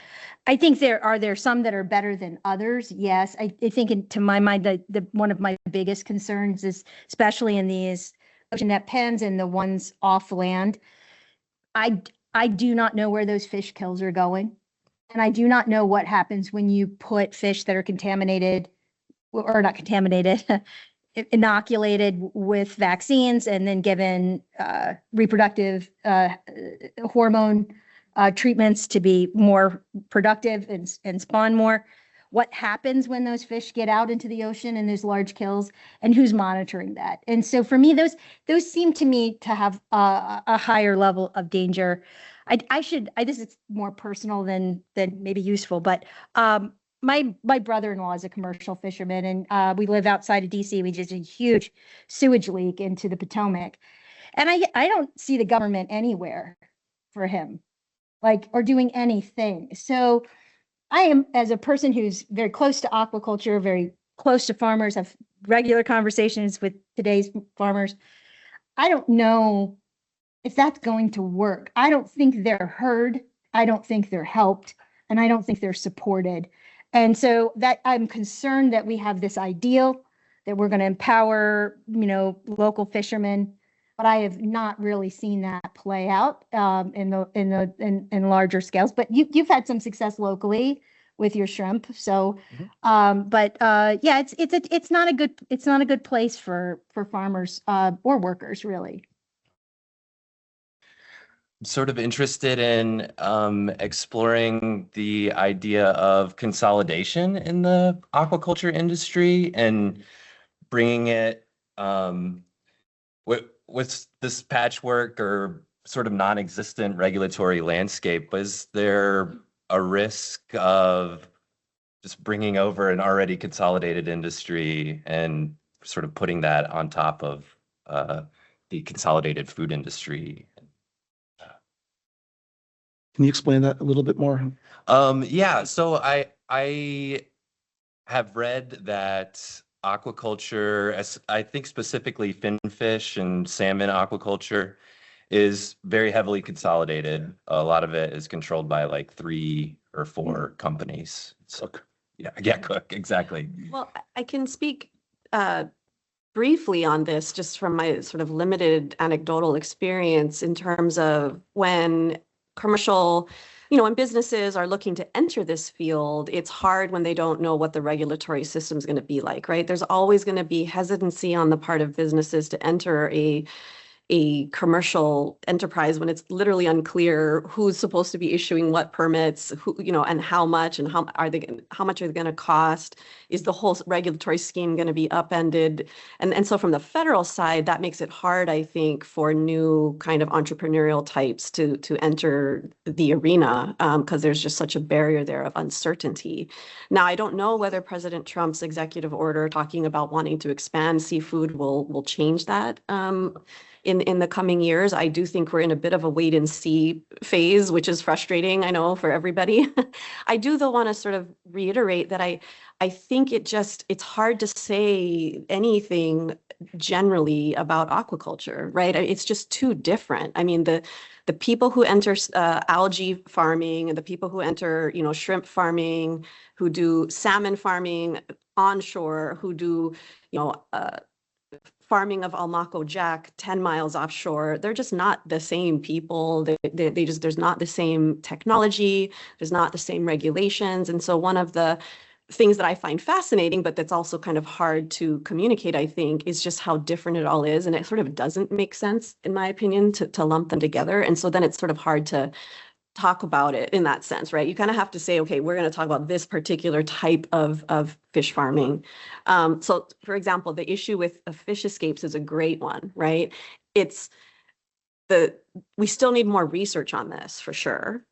I think there are some that are better than others. Yes, I think to my mind, the one of my biggest concerns is, especially in these ocean net pens and the ones off land, I do not know where those fish kills are going. And I do not know what happens when you put fish that are contaminated or not contaminated, inoculated with vaccines and then given reproductive hormone treatments to be more productive and spawn more. What happens when those fish get out into the ocean and there's large kills, and who's monitoring that? And so for me, those seem to me to have a higher level of danger. This is more personal than maybe useful, but my brother-in-law is a commercial fisherman, and we live outside of DC. We just had a huge sewage leak into the Potomac, and I don't see the government anywhere for him, or doing anything. So I am, as a person who's very close to aquaculture, very close to farmers, have regular conversations with today's farmers. I don't know if that's going to work. I don't think they're heard. I don't think they're helped, and I don't think they're supported. And so that I'm concerned that we have this ideal that we're going to empower, local fishermen, but I have not really seen that play out in larger scales. But you've had some success locally with your shrimp. So, yeah, it's not a good place for farmers or workers, really. I'm sort of interested in exploring the idea of consolidation in the aquaculture industry and bringing it with this patchwork or sort of non-existent regulatory landscape. Was there a risk of just bringing over an already consolidated industry and sort of putting that on top of the consolidated food industry? Can you explain that a little bit more? Yeah, so I have read that aquaculture, I think specifically finfish and salmon aquaculture, is very heavily consolidated. A lot of it is controlled by like 3 or 4 companies. So, yeah, Cook, exactly. Well, I can speak briefly on this just from my sort of limited anecdotal experience in terms of when commercial, when businesses are looking to enter this field, it's hard when they don't know what the regulatory system is going to be like, right? There's always going to be hesitancy on the part of businesses to enter a commercial enterprise when it's literally unclear who's supposed to be issuing what permits, who, and how much, and how much are they going to cost? Is the whole regulatory scheme going to be upended? And so from the federal side, that makes it hard, I think, for new kind of entrepreneurial types to enter the arena, because there's just such a barrier there of uncertainty. Now, I don't know whether President Trump's executive order talking about wanting to expand seafood will change that. In the coming years. I do think we're in a bit of a wait and see phase, which is frustrating, I know, for everybody. I do, though, want to sort of reiterate that I think it's hard to say anything generally about aquaculture, right? It's just too different. I mean, the people who enter algae farming and the people who enter, shrimp farming, who do salmon farming onshore, who do, farming of Almaco jack 10 miles offshore, they're just not the same people. There's not the same technology, there's not the same regulations. And so one of the things that I find fascinating, but that's also kind of hard to communicate, I think, is just how different it all is. And it sort of doesn't make sense, in my opinion, to lump them together. And so then it's sort of hard to talk about it in that sense, right? You kind of have to say, okay, we're going to talk about this particular type of fish farming. So for example, the issue with fish escapes is a great one, right? We still need more research on this for sure.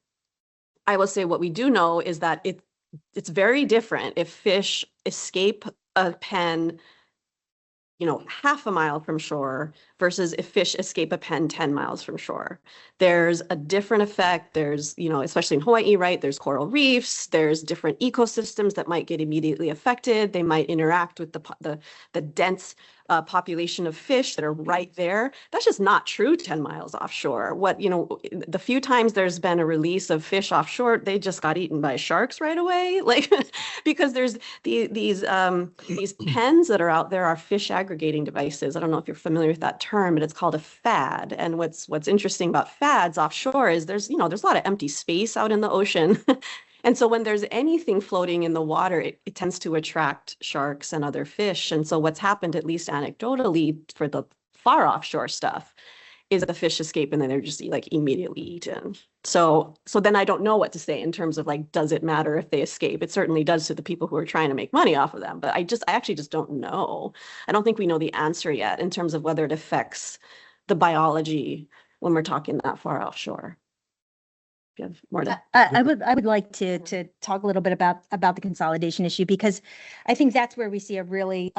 I will say what we do know is that it's very different if fish escape a pen, half a mile from shore versus if fish escape a pen 10 miles from shore. There's a different effect. There's, especially in Hawaii, right? There's coral reefs, there's different ecosystems that might get immediately affected. They might interact with the dense population of fish that are right there. That's just not true 10 miles offshore. The few times there's been a release of fish offshore, they just got eaten by sharks right away. Like, because there's these pens that are out there are fish aggregating devices. I don't know if you're familiar with that term, but it's called a FAD. And what's interesting about FADs offshore is there's a lot of empty space out in the ocean. And so when there's anything floating in the water, it tends to attract sharks and other fish. And so what's happened, at least anecdotally, for the far offshore stuff, is that the fish escape and then they're just immediately eaten. So then I don't know what to say in terms of does it matter if they escape? It certainly does to the people who are trying to make money off of them. But I actually just don't know. I don't think we know the answer yet in terms of whether it affects the biology when we're talking that far offshore. You have more to... I would like to talk a little bit about the consolidation issue, because I think that's where we see a really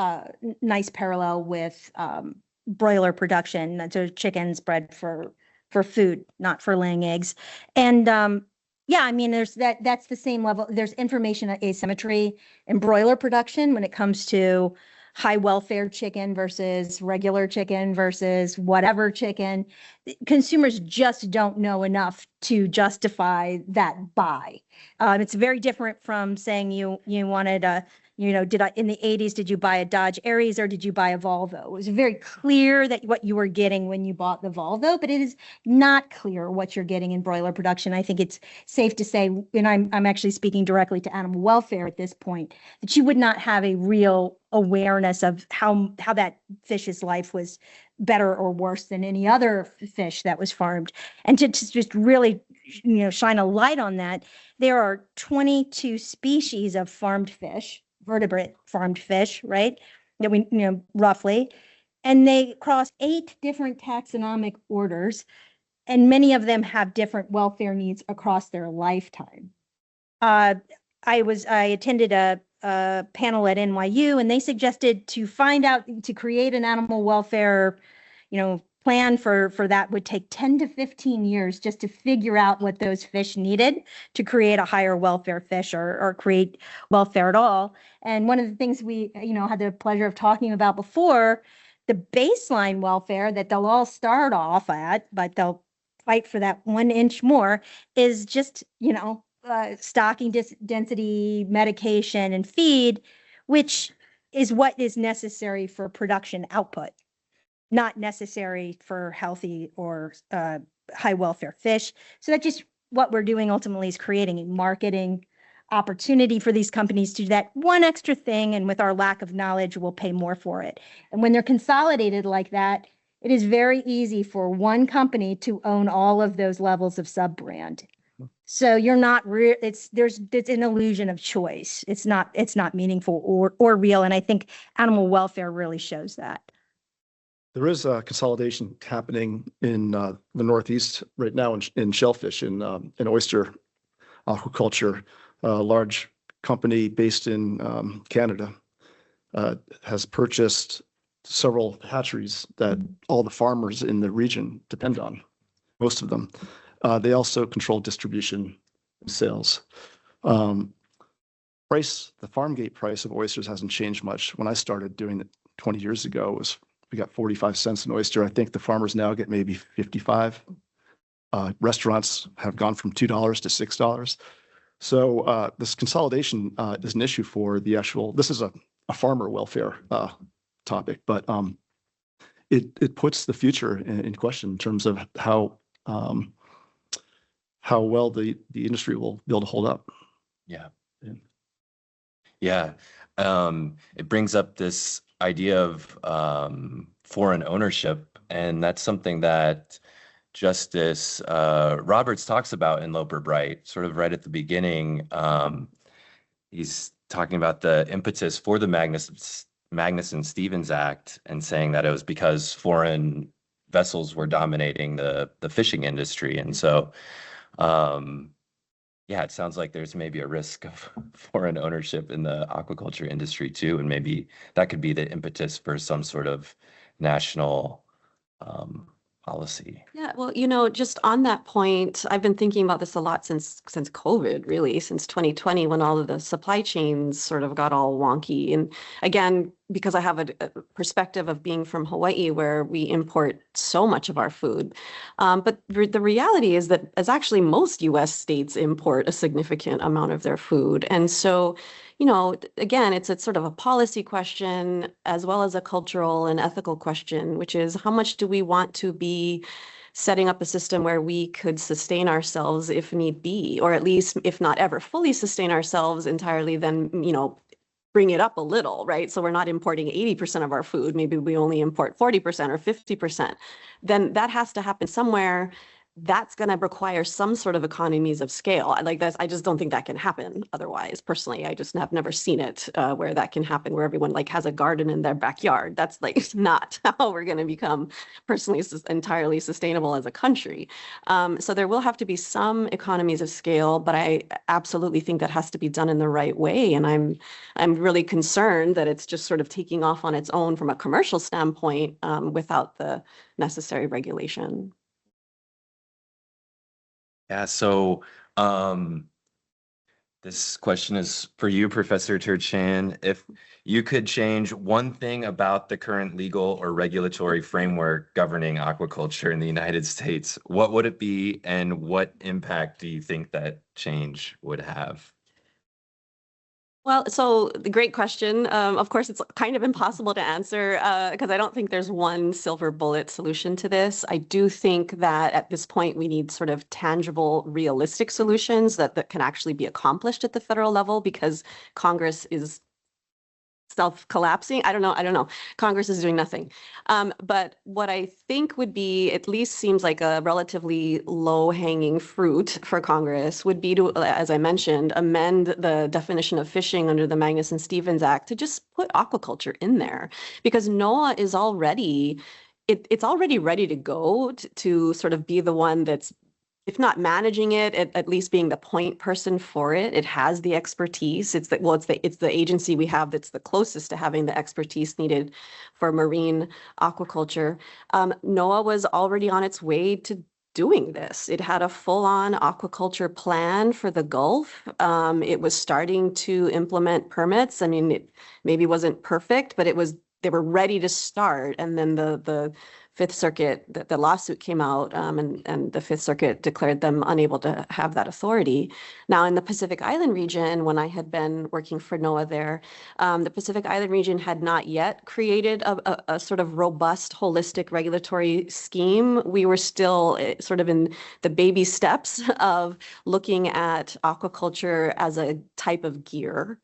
nice parallel with broiler production. So chickens bred for food, not for laying eggs. And I mean, that's the same level. There's information asymmetry in broiler production when it comes to high welfare chicken versus regular chicken versus whatever chicken. Consumers just don't know enough to justify that buy. It's very different from saying you wanted a, in the 80s, did you buy a Dodge Aries or did you buy a Volvo? It was very clear that what you were getting when you bought the Volvo, but it is not clear what you're getting in broiler production. I think it's safe to say, and I'm actually speaking directly to animal welfare at this point, that you would not have a real awareness of how that fish's life was better or worse than any other fish that was farmed. And to just really, shine a light on that, there are 22 species of farmed fish, vertebrate farmed fish, right? That we, roughly, and they cross 8 different taxonomic orders, and many of them have different welfare needs across their lifetime. I attended a panel at NYU, and they suggested to create an animal welfare, plan for that would take 10 to 15 years just to figure out what those fish needed to create a higher welfare fish or create welfare at all. And one of the things we, had the pleasure of talking about before, the baseline welfare that they'll all start off at, but they'll fight for that 1 inch more, is just, stocking density, medication, and feed, which is what is necessary for production output, not necessary for healthy or high welfare fish. So that's just what we're doing ultimately, is creating a marketing opportunity for these companies to do that one extra thing. And with our lack of knowledge, we'll pay more for it. And when they're consolidated like that, it is very easy for one company to own all of those levels of sub-brand. So you're not it's an illusion of choice. It's not meaningful or real. And I think animal welfare really shows that. There is a consolidation happening in the Northeast right now in shellfish, in oyster aquaculture. A large company based in Canada has purchased several hatcheries that all the farmers in the region depend on, most of them. They also control distribution and sales. The farm gate price of oysters hasn't changed much. When I started doing it 20 years ago, we got 45 cents an oyster. I think the farmers now get maybe 55. Restaurants have gone from $2 to $6. So this consolidation is an issue for this is a farmer welfare topic, but it puts the future in question in terms of how well the industry will be able to hold up. Yeah. It brings up this idea of foreign ownership, and that's something that Justice Roberts talks about in Loper Bright, sort of right at the beginning. He's talking about the impetus for the Magnuson-Stevens Act and saying that it was because foreign vessels were dominating the fishing industry. And so, it sounds like there's maybe a risk of foreign ownership in the aquaculture industry too, and maybe that could be the impetus for some sort of national policy. Yeah, well, just on that point, I've been thinking about this a lot since COVID, really, since 2020, when all of the supply chains sort of got all wonky. And again, because I have a perspective of being from Hawaii, where we import so much of our food. But the reality is that as actually most US states import a significant amount of their food. And so, again, it's sort of a policy question as well as a cultural and ethical question, which is how much do we want to be setting up a system where we could sustain ourselves if need be, or at least if not ever fully sustain ourselves entirely, then, bring it up a little, right? So we're not importing 80% of our food. Maybe we only import 40% or 50%. Then that has to happen somewhere. That's going to require some sort of economies of scale. I just don't think that can happen otherwise. Personally, I just have never seen it where that can happen, where everyone has a garden in their backyard. That's not how we're going to become personally entirely sustainable as a country. So there will have to be some economies of scale, but I absolutely think that has to be done in the right way. And I'm really concerned that it's just sort of taking off on its own from a commercial standpoint without the necessary regulation. Yeah, so this question is for you, Professor Turchan. If you could change one thing about the current legal or regulatory framework governing aquaculture in the United States, what would it be, and what impact do you think that change would have? Well, so the great question. Of course, it's kind of impossible to answer because I don't think there's one silver bullet solution to this. I do think that at this point, we need sort of tangible, realistic solutions that can actually be accomplished at the federal level, because Congress is self-collapsing. I don't know. Congress is doing nothing. But what I think would be, at least seems like a relatively low-hanging fruit for Congress, would be to, as I mentioned, amend the definition of fishing under the Magnuson-Stevens Act to just put aquaculture in there, because NOAA is already, it's already ready to go to sort of be the one that's, if not managing it, at least being the point person for it. It has the expertise. It's the agency we have that's the closest to having the expertise needed for marine aquaculture. NOAA was already on its way to doing this. It had a full-on aquaculture plan for the Gulf. It was starting to implement permits. I mean, it maybe wasn't perfect, but it was they were ready to start, and then the Fifth Circuit, the lawsuit came out, and the Fifth Circuit declared them unable to have that authority. Now, in the Pacific Island region, when I had been working for NOAA there, the Pacific Island region had not yet created a sort of robust, holistic regulatory scheme. We were still sort of in the baby steps of looking at aquaculture as a type of gear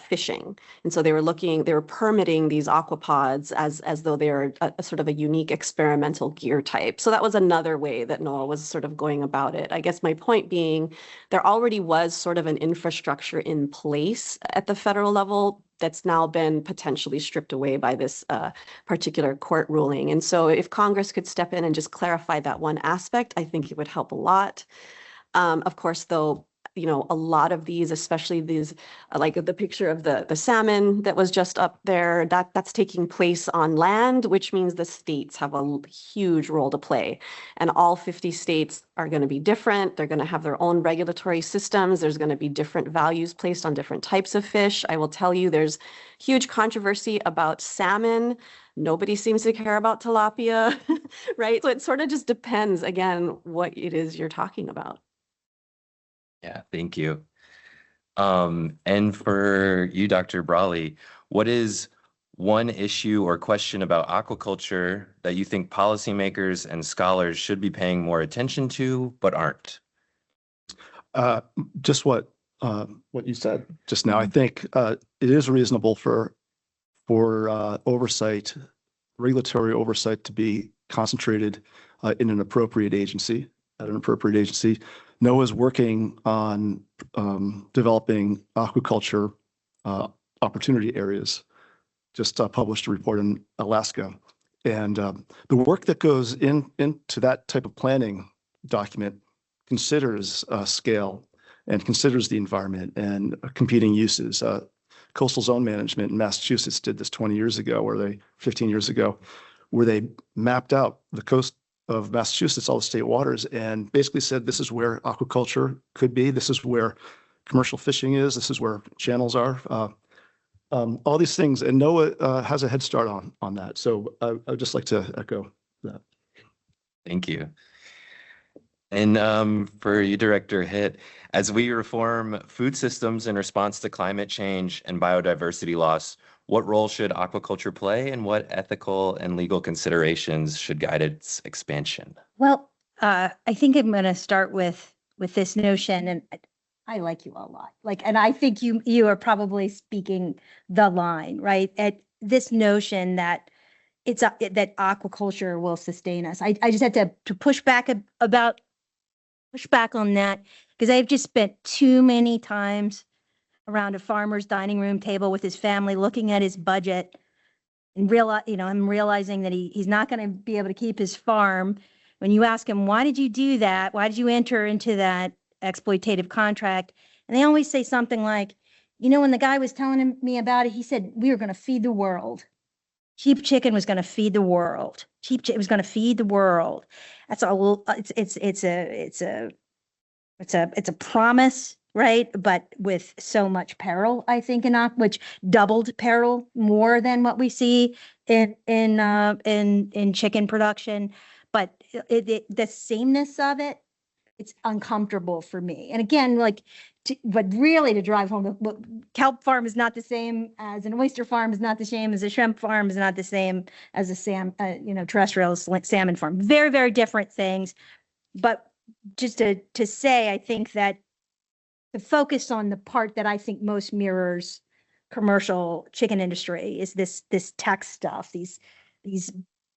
fishing. And so they were permitting these aquapods as though they are a sort of a unique experimental gear type. So that was another way that NOAA was sort of going about it. I guess my point being, there already was sort of an infrastructure in place at the federal level that's now been potentially stripped away by this particular court ruling. And so if Congress could step in and just clarify that one aspect, I think it would help a lot. Of course, though, you know, a lot of these, especially these, like the picture of the salmon that was just up there, that's taking place on land, which means the states have a huge role to play. And all 50 states are going to be different. They're going to have their own regulatory systems. There's going to be different values placed on different types of fish. I will tell you, there's huge controversy about salmon. Nobody seems to care about tilapia, right? So it sort of just depends, again, what it is you're talking about. Yeah, thank you. And for you, Dr. Brawley, what is one issue or question about aquaculture that you think policymakers and scholars should be paying more attention to, but aren't? Just what you said just now. I think it is reasonable for oversight, regulatory oversight, to be concentrated in an appropriate agency, at an appropriate agency. NOAA is working on developing aquaculture opportunity areas. Just published a report in Alaska, and the work that goes into that type of planning document considers scale and considers the environment and competing uses. Coastal zone management in Massachusetts did this 15 years ago, where they mapped out the coast of Massachusetts, all the state waters, and basically said, this is where aquaculture could be. This is where commercial fishing is. This is where channels are. All these things, and NOAA has a head start on that. So I would just like to echo that. Thank you. And for you, Director Hitt, as we reform food systems in response to climate change and biodiversity loss, what role should aquaculture play, and what ethical and legal considerations should guide its expansion? Well, I think I'm going to start with this notion, and I like you a lot. And I think you are probably speaking the line, right? At this notion that that aquaculture will sustain us. I just had to push back on that, because I've just spent too many times around a farmer's dining room table with his family, looking at his budget and I'm realizing that he's not going to be able to keep his farm. When you ask him, why did you do that? Why did you enter into that exploitative contract? And they always say something like, when the guy was telling me about it, he said, we were going to feed the world. Cheap chicken was going to feed the world. It was going to feed the world. That's all. It's a promise, right? But with so much peril, I think, which doubled peril more than what we see in chicken production. But the sameness of it, it's uncomfortable for me. And again, but really to drive home, kelp farm is not the same as an oyster farm, is not the same as a shrimp farm, is not the same as a terrestrial salmon farm. Very, very different things. But just to say, I think that the focus on the part that I think most mirrors commercial chicken industry is this tech stuff, these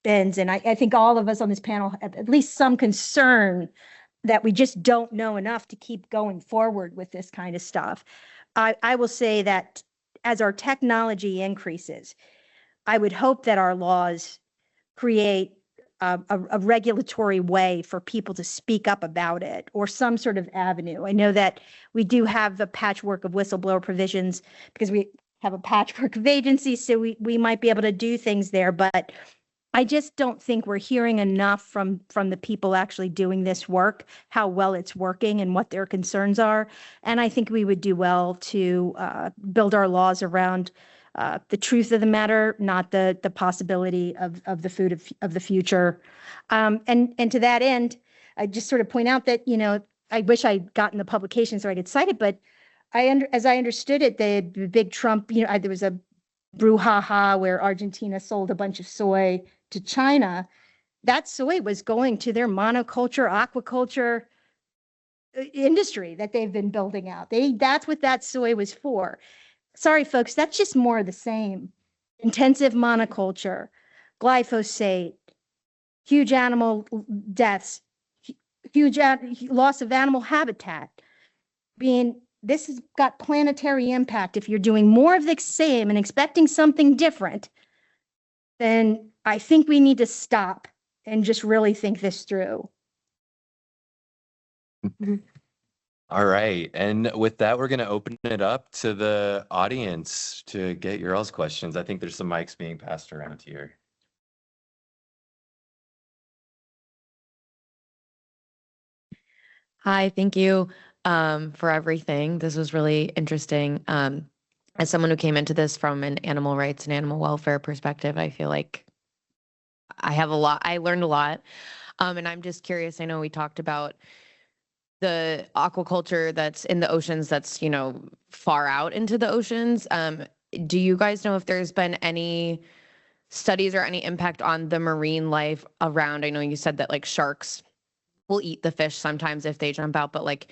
bins. And I think all of us on this panel have at least some concern that we just don't know enough to keep going forward with this kind of stuff. I will say that as our technology increases, I would hope that our laws create a regulatory way for people to speak up about it, or some sort of avenue. I know that we do have the patchwork of whistleblower provisions because we have a patchwork of agencies, so we might be able to do things there, but I just don't think we're hearing enough from the people actually doing this work, how well it's working and what their concerns are. And I think we would do well to build our laws around the truth of the matter, not the possibility of the food of the future. And to that end, I just sort of point out that, I wish I'd gotten the publication so I could cite it, but as I understood it, the big Trump, there was a brouhaha where Argentina sold a bunch of soy to China. That soy was going to their monoculture, aquaculture industry that they've been building out. That's what that soy was for. Sorry, folks, that's just more of the same. Intensive monoculture, glyphosate, huge animal deaths, huge loss of animal habitat. This has got planetary impact. If you're doing more of the same and expecting something different, then I think we need to stop and just really think this through. All right. And with that, we're going to open it up to the audience to get your all's questions. I think there's some mics being passed around here. Hi, thank you for everything. This was really interesting. As someone who came into this from an animal rights and animal welfare perspective, I feel like I learned a lot. And I'm just curious, I know we talked about the aquaculture that's in the oceans that's, far out into the oceans. Do you guys know if there's been any studies or any impact on the marine life around? I know you said that like sharks will eat the fish sometimes if they jump out, but like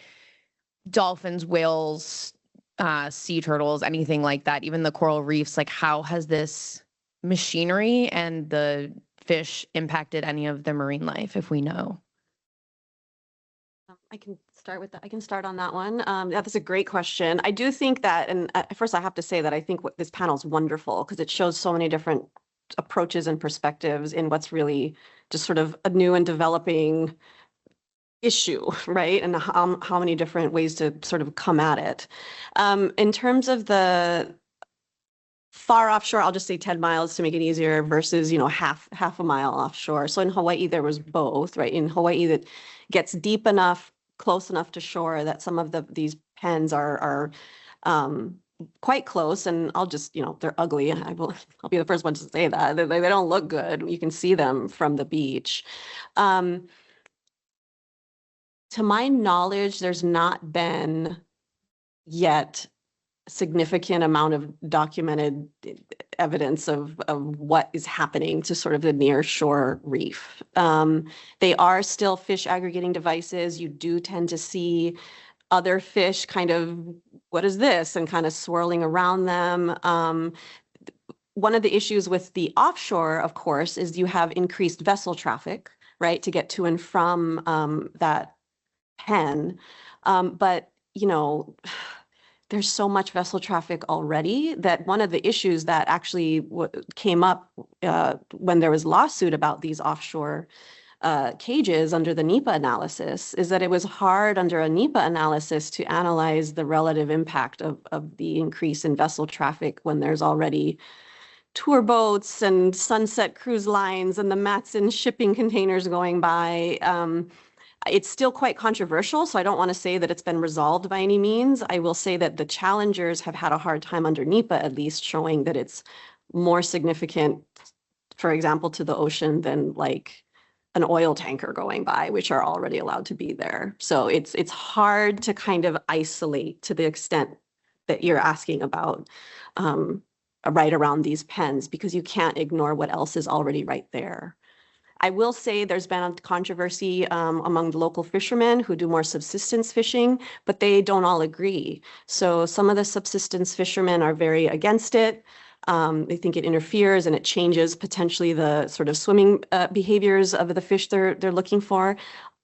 dolphins, whales, sea turtles, anything like that, even the coral reefs, like how has this machinery and the fish impacted any of the marine life, if we know? I can start with that. I can start on that one. That's a great question. I do think that, and first I have to say that I think what this panel is wonderful because it shows so many different approaches and perspectives in what's really just sort of a new and developing issue, right? And how many different ways to sort of come at it. In terms of the far offshore, I'll just say 10 miles to make it easier versus, half a mile offshore. So in Hawaii, there was both, right? In Hawaii, that gets deep enough, close enough to shore that some of these pens are quite close, and I'll just, they're ugly. I'll be the first one to say that. They don't look good. You can see them from the beach. To my knowledge, there's not been yet significant amount of documented evidence of what is happening to sort of the near shore reef. They are still fish aggregating devices. You do tend to see other fish kind of, what is this? And kind of swirling around them. One of the issues with the offshore, of course, is you have increased vessel traffic, right, to get to and from that pen. But, there's so much vessel traffic already that one of the issues that actually came up when there was lawsuit about these offshore cages under the NEPA analysis is that it was hard under a NEPA analysis to analyze the relative impact of the increase in vessel traffic when there's already tour boats and sunset cruise lines and the Matson shipping containers going by. It's still quite controversial, so I don't want to say that it's been resolved by any means. I will say that the challengers have had a hard time under NEPA, at least, showing that it's more significant, for example, to the ocean than like an oil tanker going by, which are already allowed to be there. So it's hard to kind of isolate to the extent that you're asking about right around these pens, because you can't ignore what else is already right there. I will say there's been a controversy among the local fishermen who do more subsistence fishing, but they don't all agree. So some of the subsistence fishermen are very against it. They think it interferes and it changes potentially the sort of swimming behaviors of the fish they're looking for.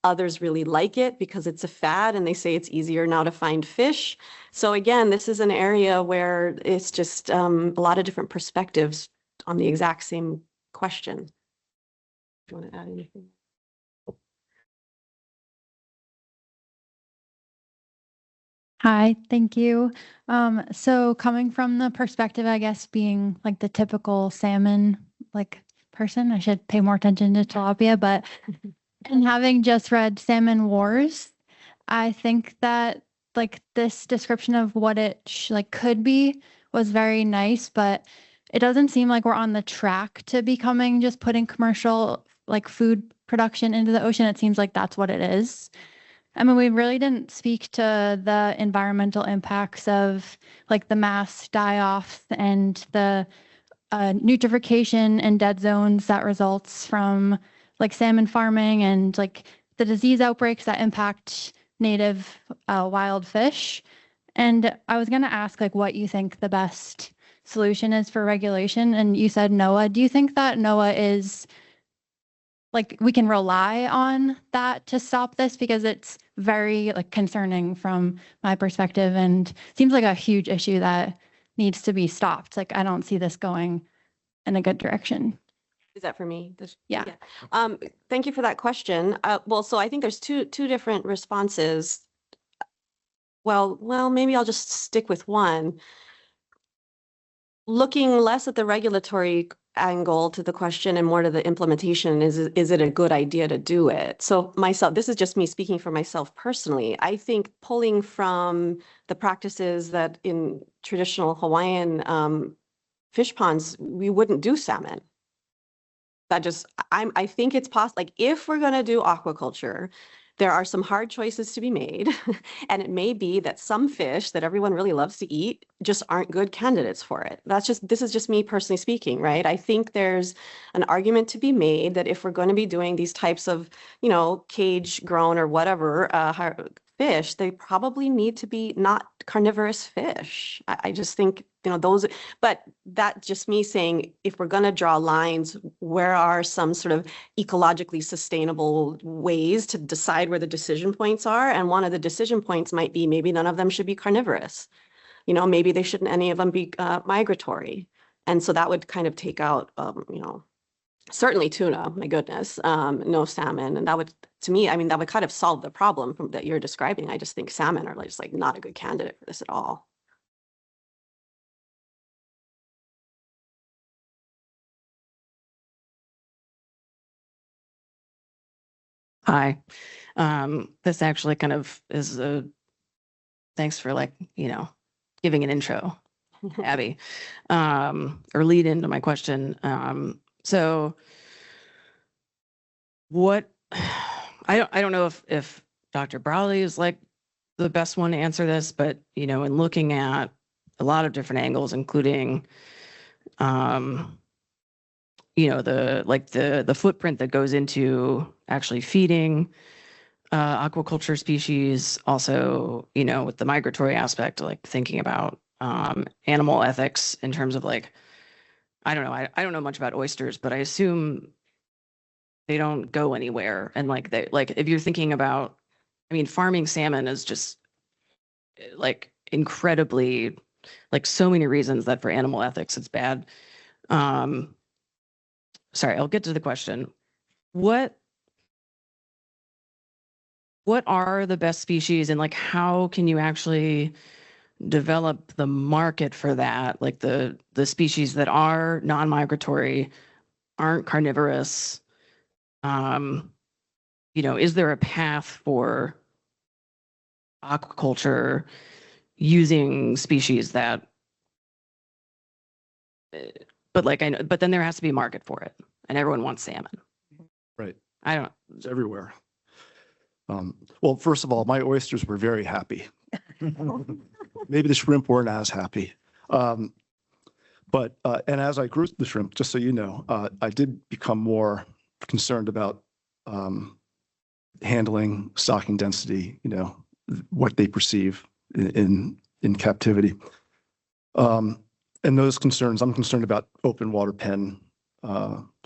Others really like it because it's a fad and they say it's easier now to find fish. So again, this is an area where it's just a lot of different perspectives on the exact same question. Do you want to add anything? Hi, thank you. So coming from the perspective, I guess, being like the typical salmon person, I should pay more attention to tilapia, but and having just read Salmon Wars, I think that this description of what it could be was very nice, but it doesn't seem like we're on the track to becoming just putting commercial like food production into the ocean. It seems like that's what it is. I mean, we really didn't speak to the environmental impacts of like the mass die-offs and the eutrophication and dead zones that results from like salmon farming and like the disease outbreaks that impact native wild fish. And I was going to ask like what you think the best solution is for regulation. And you said NOAA. Do you think that NOAA is like we can rely on that to stop this? Because it's very like concerning from my perspective and seems like a huge issue that needs to be stopped. Like I don't see this going in a good direction. Is that for me? Yeah. Thank you for that question. Well, so I think there's two different responses. Well, maybe I'll just stick with one. Looking less at the regulatory angle to the question and more to the implementation, is it a good idea to do it? So myself, this is just me speaking for myself personally. I think pulling from the practices that in traditional Hawaiian fish ponds, we wouldn't do salmon. I think it's possible, like if we're going to do aquaculture, there are some hard choices to be made. And it may be that some fish that everyone really loves to eat just aren't good candidates for it. This is just me personally speaking, right? I think there's an argument to be made that if we're going to be doing these types of, cage grown or whatever fish, they probably need to be not carnivorous fish. I just think, those, but that just me saying, if we're going to draw lines, where are some sort of ecologically sustainable ways to decide where the decision points are? And one of the decision points might be maybe none of them should be carnivorous. Maybe they shouldn't any of them be migratory. And so that would kind of take out, certainly tuna, my goodness, no salmon. And that would, to me, that would kind of solve the problem that you're describing. I just think salmon are just like not a good candidate for this at all. Hi. This actually kind of is thanks for giving an intro, Abby, or lead into my question. So what, I don't know if Dr. Browley is like the best one to answer this, but in looking at a lot of different angles, including the footprint that goes into actually feeding aquaculture species, also, with the migratory aspect, like thinking about animal ethics in terms of I don't know, I don't know much about oysters, but I assume they don't go anywhere. And if you're thinking about, farming salmon is just incredibly, so many reasons that for animal ethics, it's bad. Sorry, I'll get to the question. What are the best species and how can you actually develop the market for that? The species that are non-migratory, aren't carnivorous. Is there a path for aquaculture using species that, but then there has to be a market for it, and everyone wants salmon. Right. It's everywhere. Well, first of all, my oysters were very happy. Maybe the shrimp weren't as happy. But as I grew the shrimp, just so you know, I did become more concerned about handling, stocking density, what they perceive in captivity. And those concerns, I'm concerned about open water pen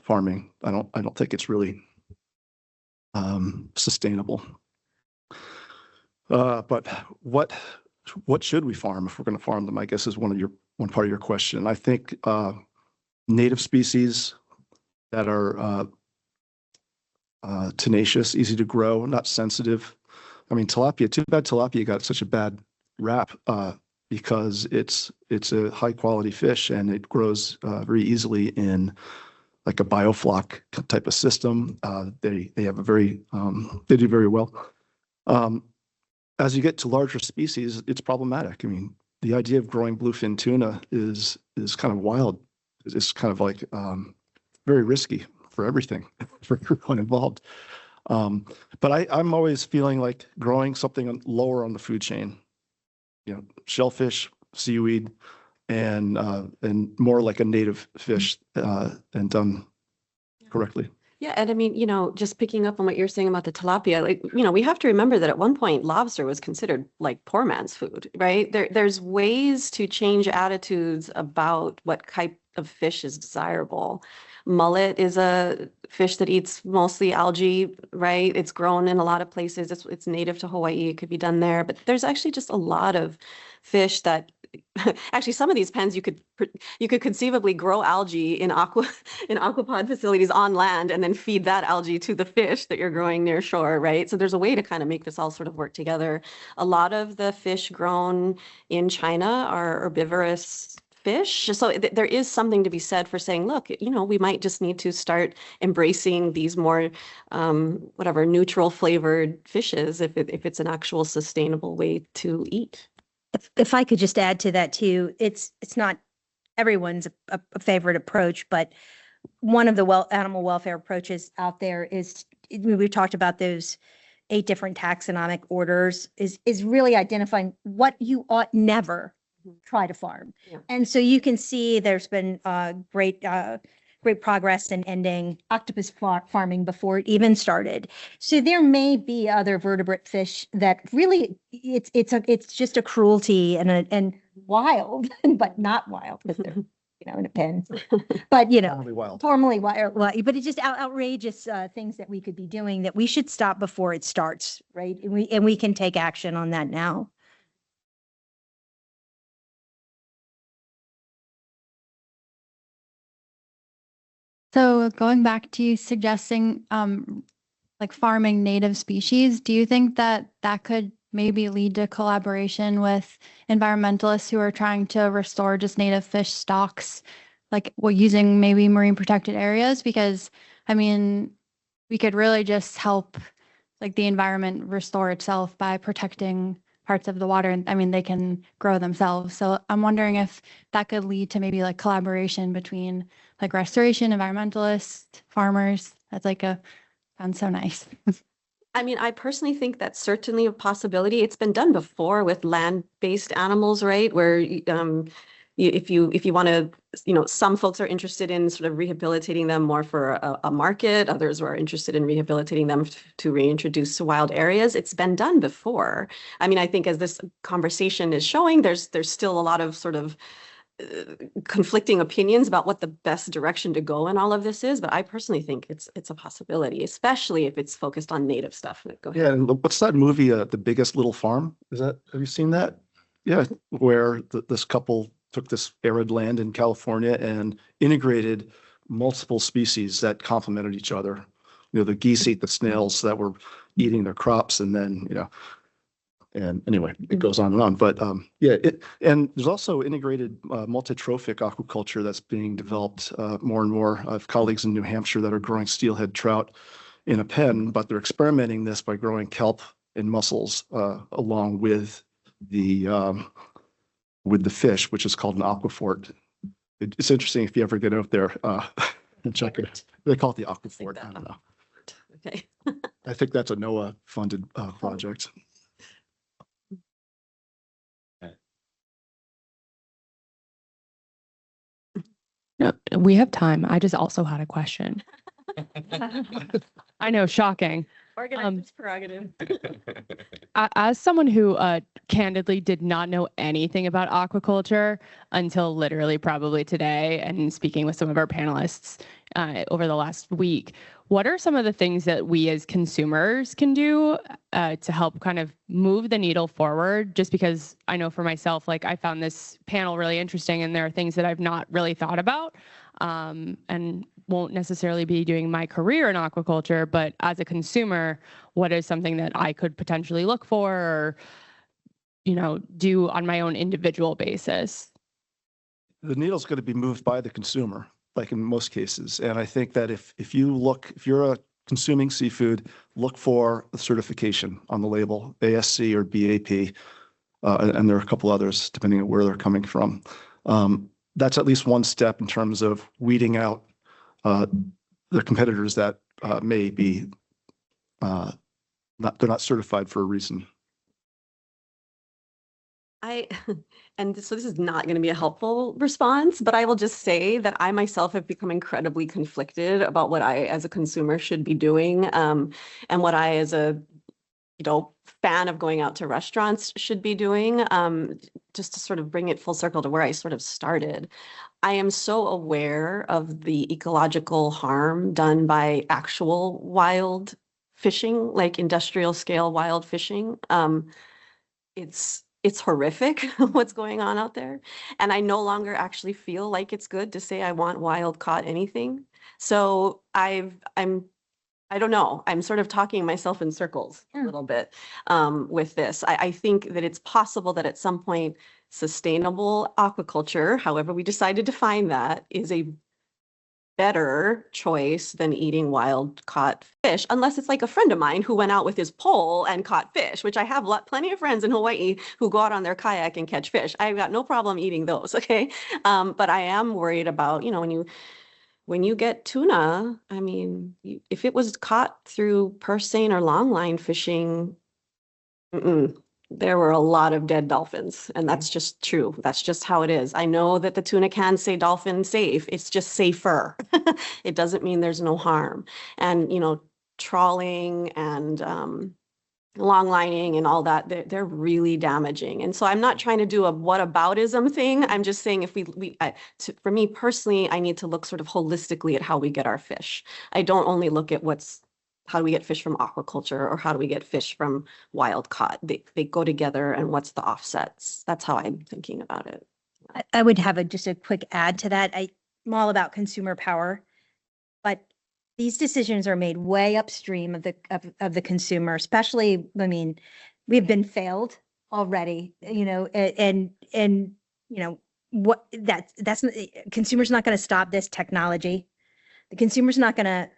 farming. I don't think it's really sustainable. But what should we farm if we're going to farm them? I guess is one part of your question. I think native species that are tenacious, easy to grow, not sensitive. Tilapia. Too bad tilapia got such a bad rap because it's a high quality fish and it grows very easily in like a biofloc type of system. They have they do very well. As you get to larger species, it's problematic. the idea of growing bluefin tuna is kind of wild. It's kind of like very risky for everything, for everyone involved. But I'm always feeling like growing something lower on the food chain, shellfish, seaweed, and more like a native fish and done correctly. Yeah, and I mean, just picking up on what you're saying about the tilapia, like, we have to remember that at one point lobster was considered like poor man's food, right? There's ways to change attitudes about what type of fish is desirable. Mullet is a fish that eats mostly algae, right? It's grown in a lot of places. It's native to Hawaii. It could be done there, but there's actually just a lot of fish that actually some of these pens you could conceivably grow algae in aquapod facilities on land and then feed that algae to the fish that you're growing near shore, right? So there's a way to kind of make this all sort of work together. A lot of the fish grown in China are herbivorous fish. So there is something to be said for saying, look, we might just need to start embracing these more, neutral flavored fishes if it's an actual sustainable way to eat. If I could just add to that too, it's not everyone's a favorite approach, but one of the animal welfare approaches out there is, we've talked about those 8 different taxonomic orders, is really identifying what you ought never try to farm. Yeah. And so you can see there's been great progress in ending octopus farming before it even started. So there may be other vertebrate fish that really it's just a cruelty and wild, but not wild because they're in a pen. But formerly wild, but it's just outrageous things that we could be doing that we should stop before it starts, right? And we can take action on that now. So going back to you suggesting like farming native species, do you think that could maybe lead to collaboration with environmentalists who are trying to restore just native fish stocks, like using maybe marine protected areas? Because I mean, we could really just help like the environment restore itself by protecting parts of the water. And I mean, they can grow themselves. So I'm wondering if that could lead to maybe like collaboration between like restoration, environmentalists, farmers. That's sounds so nice. I mean, I personally think that's certainly a possibility. It's been done before with land-based animals, right? Where if you want to, some folks are interested in sort of rehabilitating them more for a market. Others are interested in rehabilitating them to reintroduce to wild areas. It's been done before. I mean, I think as this conversation is showing, there's still a lot of sort of conflicting opinions about what the best direction to go in all of this is, but I personally think it's a possibility, especially if it's focused on native stuff. Go ahead. Yeah, and what's that movie, The Biggest Little Farm? Have you seen that? Yeah, where this couple took this arid land in California and integrated multiple species that complemented each other. The geese ate the snails that were eating their crops, and then and anyway, it goes on and on. But and there's also integrated multi-trophic aquaculture that's being developed more and more. I have colleagues in New Hampshire that are growing steelhead trout in a pen, but they're experimenting this by growing kelp and mussels along with the fish, which is called an aquafort. It's interesting if you ever get out there and check it out. They call it the aquafort. I don't know. Okay. I think that's a NOAA funded project. No, we have time. I just also had a question. I know, shocking. Organizer's prerogative. As someone who candidly did not know anything about aquaculture until literally probably today, and speaking with some of our panelists over the last week, what are some of the things that we as consumers can do to help kind of move the needle forward? Just because I know for myself, like I found this panel really interesting, and there are things that I've not really thought about and won't necessarily be doing my career in aquaculture, but as a consumer, what is something that I could potentially look for or, do on my own individual basis? The needle's going to be moved by the consumer, like in most cases. And I think that if you're consuming seafood, look for the certification on the label, ASC or BAP. and there are a couple others depending on where they're coming from. That's at least one step in terms of weeding out the competitors that may be they're not certified for a reason. So this is not going to be a helpful response, but I will just say that I myself have become incredibly conflicted about what I as a consumer should be doing, and what I as a fan of going out to restaurants should be doing, just to sort of bring it full circle to where I sort of started. I am so aware of the ecological harm done by actual wild fishing, like industrial scale wild fishing. It's horrific what's going on out there. And I no longer actually feel like it's good to say I want wild caught anything. So I don't know. I'm sort of talking myself in circles a little bit with this. I think that it's possible that at some point sustainable aquaculture, however we decide to define that, is a better choice than eating wild caught fish, unless it's like a friend of mine who went out with his pole and caught fish, which I have plenty of friends in Hawaii who go out on their kayak and catch fish. I've got no problem eating those, okay? But I am worried about, when you get tuna, I mean, if it was caught through purse seine or longline fishing, there were a lot of dead dolphins, and that's just true. That's just how it is. I know that the tuna can say dolphin safe. It's just safer. It doesn't mean there's no harm. And, trawling and long lining and all that, they're really damaging. And so I'm not trying to do a whataboutism thing. I'm just saying for me personally, I need to look sort of holistically at how we get our fish. I don't only look at how do we get fish from aquaculture or how do we get fish from wild caught. They go together, and what's the offsets? That's how I'm thinking about it. I would have just a quick add to that. I'm all about consumer power, but these decisions are made way upstream of the consumer, especially, I mean, we've been failed already, what that's consumer's not going to stop this technology. The consumer's not going to,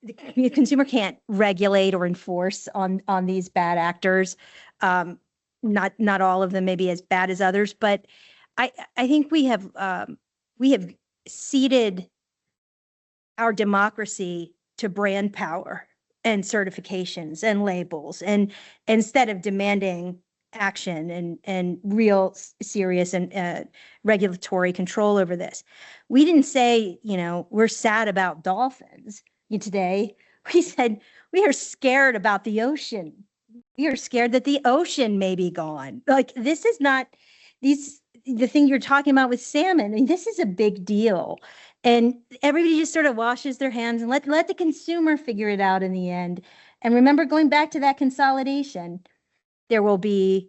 the consumer can't regulate or enforce on these bad actors. Not all of them may be as bad as others, but I think we have ceded our democracy to brand power and certifications and labels, and instead of demanding action and real serious and regulatory control over this. We didn't say, we're sad about dolphins today. We said we are scared about the ocean. We are scared that the ocean may be gone. Like, this is not the thing you're talking about with salmon. I mean, this is a big deal. And everybody just sort of washes their hands and let the consumer figure it out in the end. And remember, going back to that consolidation, there will be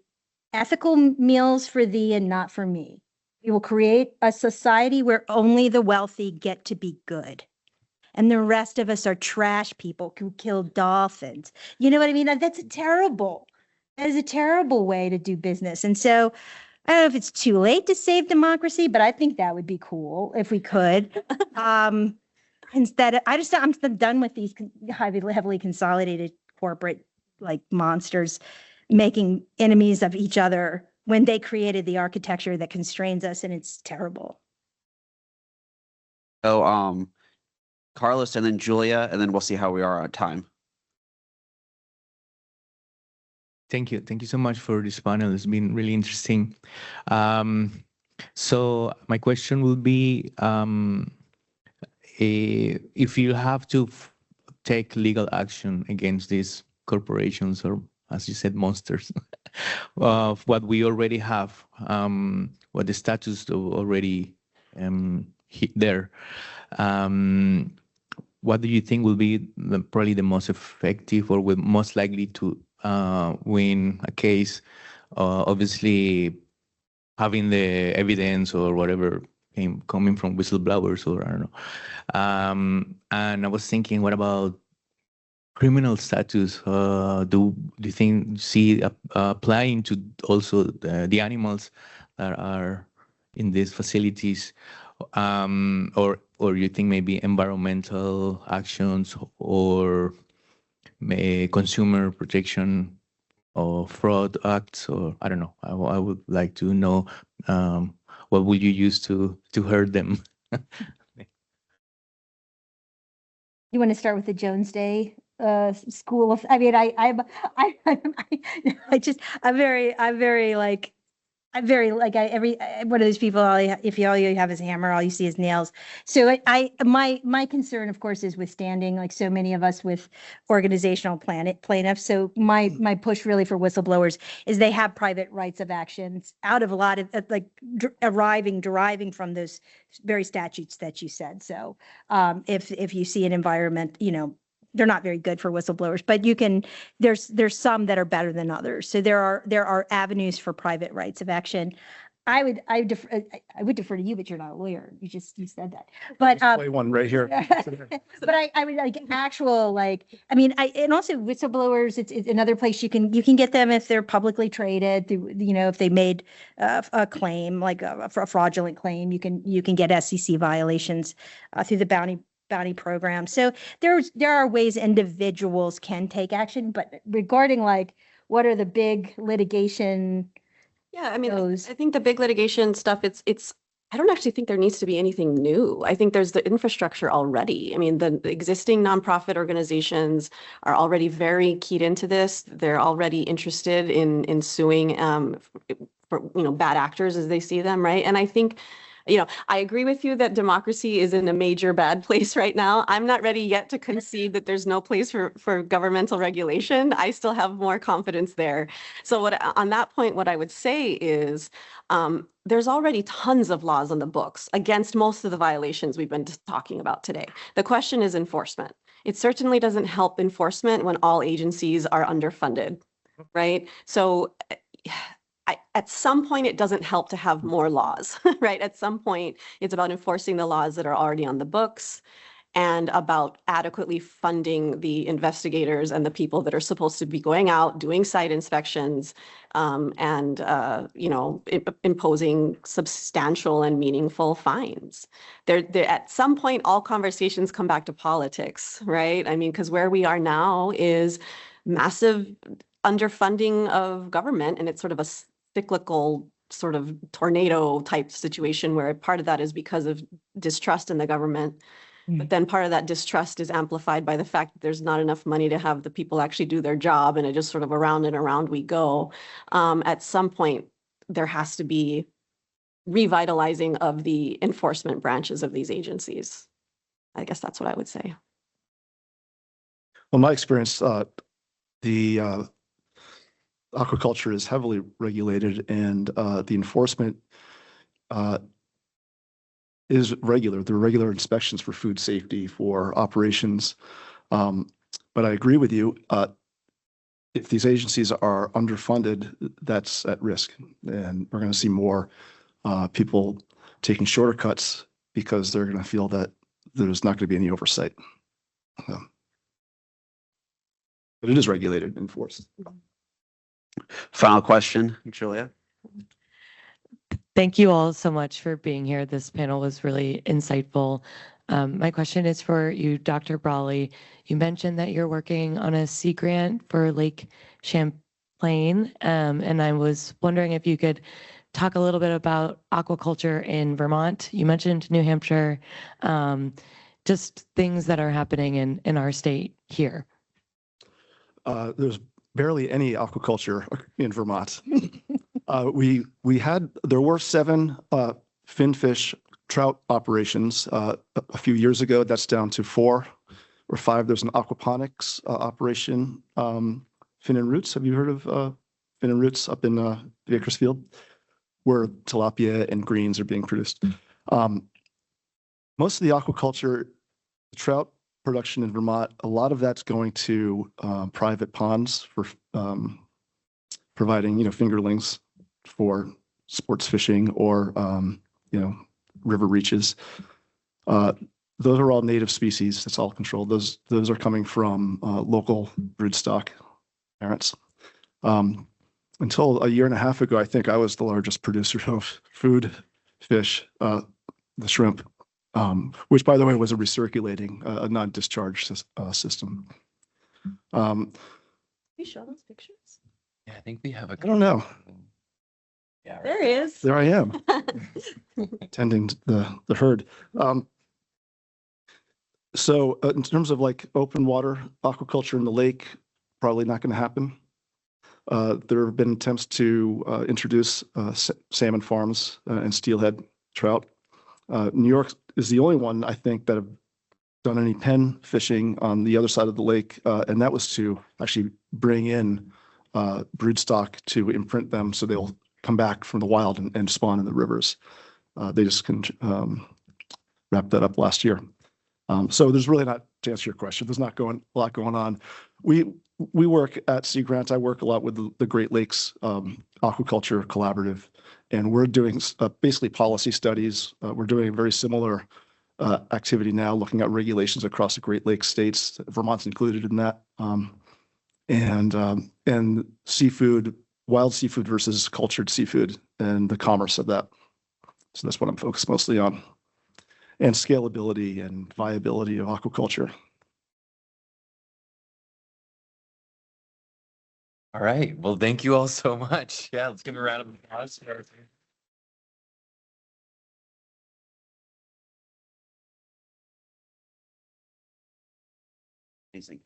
ethical meals for thee and not for me. We will create a society where only the wealthy get to be good. And the rest of us are trash people who kill dolphins. You know what I mean? That is a terrible way to do business. And so I don't know if it's too late to save democracy, but I think that would be cool if we could. Instead, I'm done with these heavily consolidated corporate monsters making enemies of each other when they created the architecture that constrains us, and it's terrible. So, Carlos and then Julia, and then we'll see how we are on time. Thank you. Thank you so much for this panel. It's been really interesting. So my question will be, if you have to take legal action against these corporations, or as you said, monsters, of what we already have, what the status already there, what do you think will be probably the most effective or will most likely to win a case? Obviously, having the evidence or whatever coming from whistleblowers, or I don't know. And I was thinking, what about criminal status? Do you see applying to also the animals that are in these facilities, or you think maybe environmental actions or consumer protection or fraud acts, or I don't know. I would like to know what would you use to hurt them? You want to start with the Jones Day school of, I mean, I'm very like one of those people. If all you have is a hammer, all you see is nails. So my concern, of course, is withstanding, like so many of us with organizational plaintiffs. So my push really for whistleblowers is they have private rights of actions out of a lot of like deriving from those very statutes that you said. So if you see an environment, they're not very good for whistleblowers, but there's some that are better than others. So there are avenues for private rights of action. I would defer to you, but you're not a lawyer. You said that. But Play one right here. but I would like actual, like, I mean, and also whistleblowers, it's another place you can get them if they're publicly traded through, if they made a claim, like a fraudulent claim, you can get SEC violations through the bounty program. So there are ways individuals can take action, but regarding like what are the big litigation? Yeah, I mean, I think the big litigation stuff, I don't actually think there needs to be anything new. I think there's the infrastructure already. I mean, the existing nonprofit organizations are already very keyed into this. They're already interested in suing for bad actors as they see them, right? And I think I agree with you that democracy is in a major bad place right now. I'm not ready yet to concede that there's no place for governmental regulation. I still have more confidence there. So on that point, what I would say is there's already tons of laws on the books against most of the violations we've been talking about today. The question is enforcement. It certainly doesn't help enforcement when all agencies are underfunded, right? So at some point, it doesn't help to have more laws, right? At some point, it's about enforcing the laws that are already on the books and about adequately funding the investigators and the people that are supposed to be going out, doing site inspections, and imposing substantial and meaningful fines. At some point, all conversations come back to politics, right? I mean, because where we are now is massive underfunding of government, and it's sort of a cyclical sort of tornado type situation where part of that is because of distrust in the government. But then part of that distrust is amplified by the fact that there's not enough money to have the people actually do their job, and it just sort of around and around we go. At some point, there has to be revitalizing of the enforcement branches of these agencies. I guess that's what I would say. Well, my experience, the aquaculture is heavily regulated, and the enforcement is regular. There are regular inspections for food safety, for operations. But I agree with you. If these agencies are underfunded, that's at risk. And we're going to see more people taking shorter cuts because they're going to feel that there's not going to be any oversight. But it is regulated and enforced. Final question, Julia. Thank you all so much for being here. This panel was really insightful. My question is for you, Dr. Brawley. You mentioned that you're working on a sea grant for Lake Champlain, and I was wondering if you could talk a little bit about aquaculture in Vermont. You mentioned New Hampshire, just things that are happening in our state here. There's barely any aquaculture in Vermont. There were 7 finfish trout operations a few years ago. That's down to 4 or 5. There's an aquaponics operation, Fin and Roots. Have you heard of Fin and Roots up in Bakersfield, where tilapia and greens are being produced? Most of the aquaculture, trout production in Vermont, a lot of that's going to private ponds for providing, fingerlings for sports fishing or, river reaches. Those are all native species. That's all controlled. Those are coming from local broodstock parents. Until a year and a half ago, I think I was the largest producer of food fish, the shrimp, which, by the way, was a recirculating, a non-discharge system. Can you show those pictures? Yeah, I think we have a. I don't know. Yeah, right. There he is. There I am, tending to the herd. So in terms of like open water aquaculture in the lake, probably not going to happen. There have been attempts to introduce salmon farms and steelhead trout. New York is the only one, I think, that have done any pen fishing on the other side of the lake, and that was to actually bring in broodstock to imprint them so they'll come back from the wild and spawn in the rivers. They just wrapped that up last year. So there's really not, to answer your question, there's not a lot going on. We work at Sea Grant. I work a lot with the Great Lakes Aquaculture Collaborative, and we're doing basically policy studies. We're doing a very similar activity now, looking at regulations across the Great Lakes states. Vermont's included in that, and seafood, wild seafood versus cultured seafood, and the commerce of that. So that's what I'm focused mostly on, and scalability and viability of aquaculture. All right. Well, thank you all so much. Yeah, let's give a round of applause for our team. Amazing.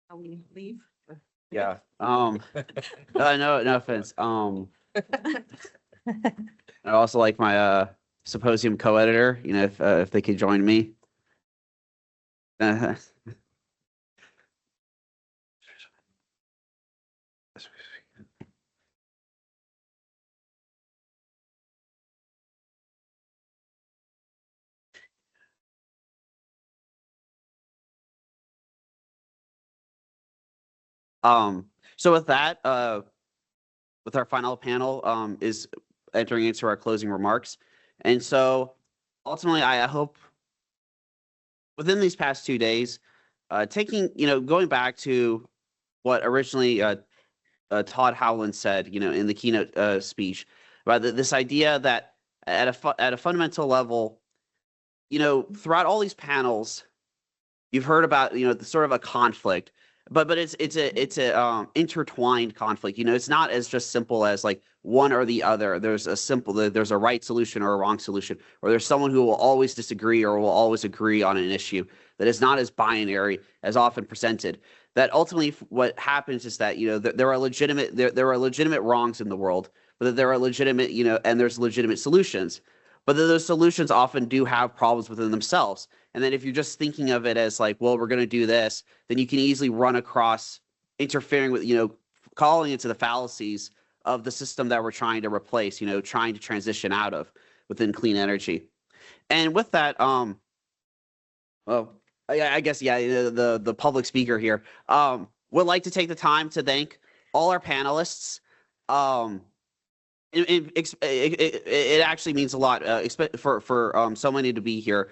Shall we leave? Yeah. No offense. I also like my symposium co-editor, you know, if they could join me. So with that, with our final panel, is entering into our closing remarks. And so ultimately, I hope within these past 2 days, going back to what originally Todd Howland said, in the keynote speech about this idea that at a fundamental level, throughout all these panels, you've heard about, the sort of a conflict, but it's a intertwined conflict. It's not as just simple as like one or the other. There's a right solution or a wrong solution, or there's someone who will always disagree or will always agree on an issue that is not as binary as often presented. That ultimately what happens is that, there are legitimate wrongs in the world, but that there are legitimate, and there's legitimate solutions. But those solutions often do have problems within themselves. And then if you're just thinking of it as like, well, we're going to do this, then you can easily run across interfering with, calling into the fallacies of the system that we're trying to replace, trying to transition out of within clean energy. And with that, I guess, the public speaker here would like to take the time to thank all our panelists. It actually means a lot for so many to be here,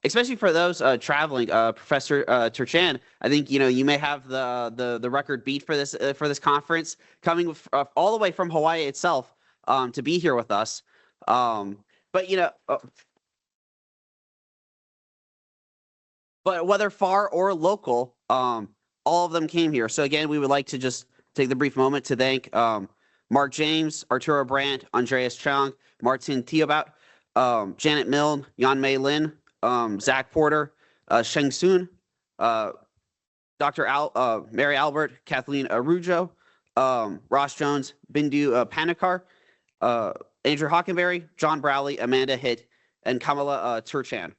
especially for those traveling. Professor Turchan, I think you may have the record beat for this conference, coming all the way from Hawaii itself to be here with us. But whether far or local, all of them came here. So again, we would like to just take the brief moment to thank Mark James, Arturo Brandt, Andreas Chung, Martin Theobout, Janet Milne, Yan Mei Lin, Zach Porter, Sheng Sun, Dr. Mary Albert, Kathleen Arujo, Ross Jones, Bindu Panikar, Andrew Hockenberry, John Browley, Amanda Hitt, and Kamala Turchan.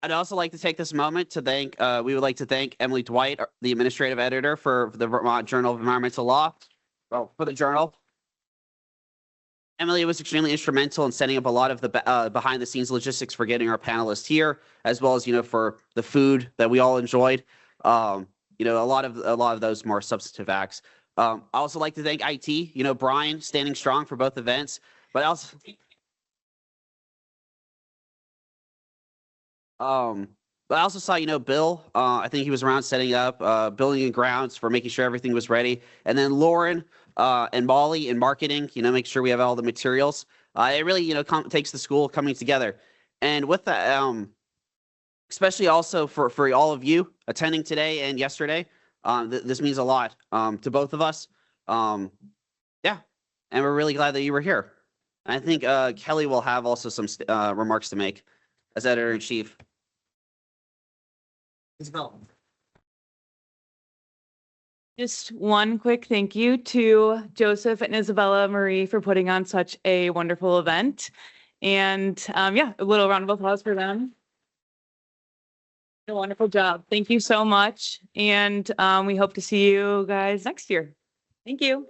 I'd also like to take this moment to thank, we would like to thank Emily Dwight, the administrative editor for the Vermont Journal of Environmental Law, for the journal. Emily was extremely instrumental in setting up a lot of the behind the scenes logistics for getting our panelists here, as well as, for the food that we all enjoyed. A lot of those more substantive acts. I also like to thank IT, Brian standing strong for both events, but also, but I also saw, Bill, I think he was around setting up, building and grounds for making sure everything was ready. And then Lauren and Molly in marketing, make sure we have all the materials. It really, takes the school coming together. And with that, especially also for all of you attending today and yesterday, this means a lot to both of us. Yeah, and we're really glad that you were here. And I think Kelly will have also some remarks to make as editor-in-chief. Isabel. Just one quick thank you to Joseph and Isabella Marie for putting on such a wonderful event. And yeah, a little round of applause for them. A wonderful job. Thank you so much. And we hope to see you guys next year. Thank you.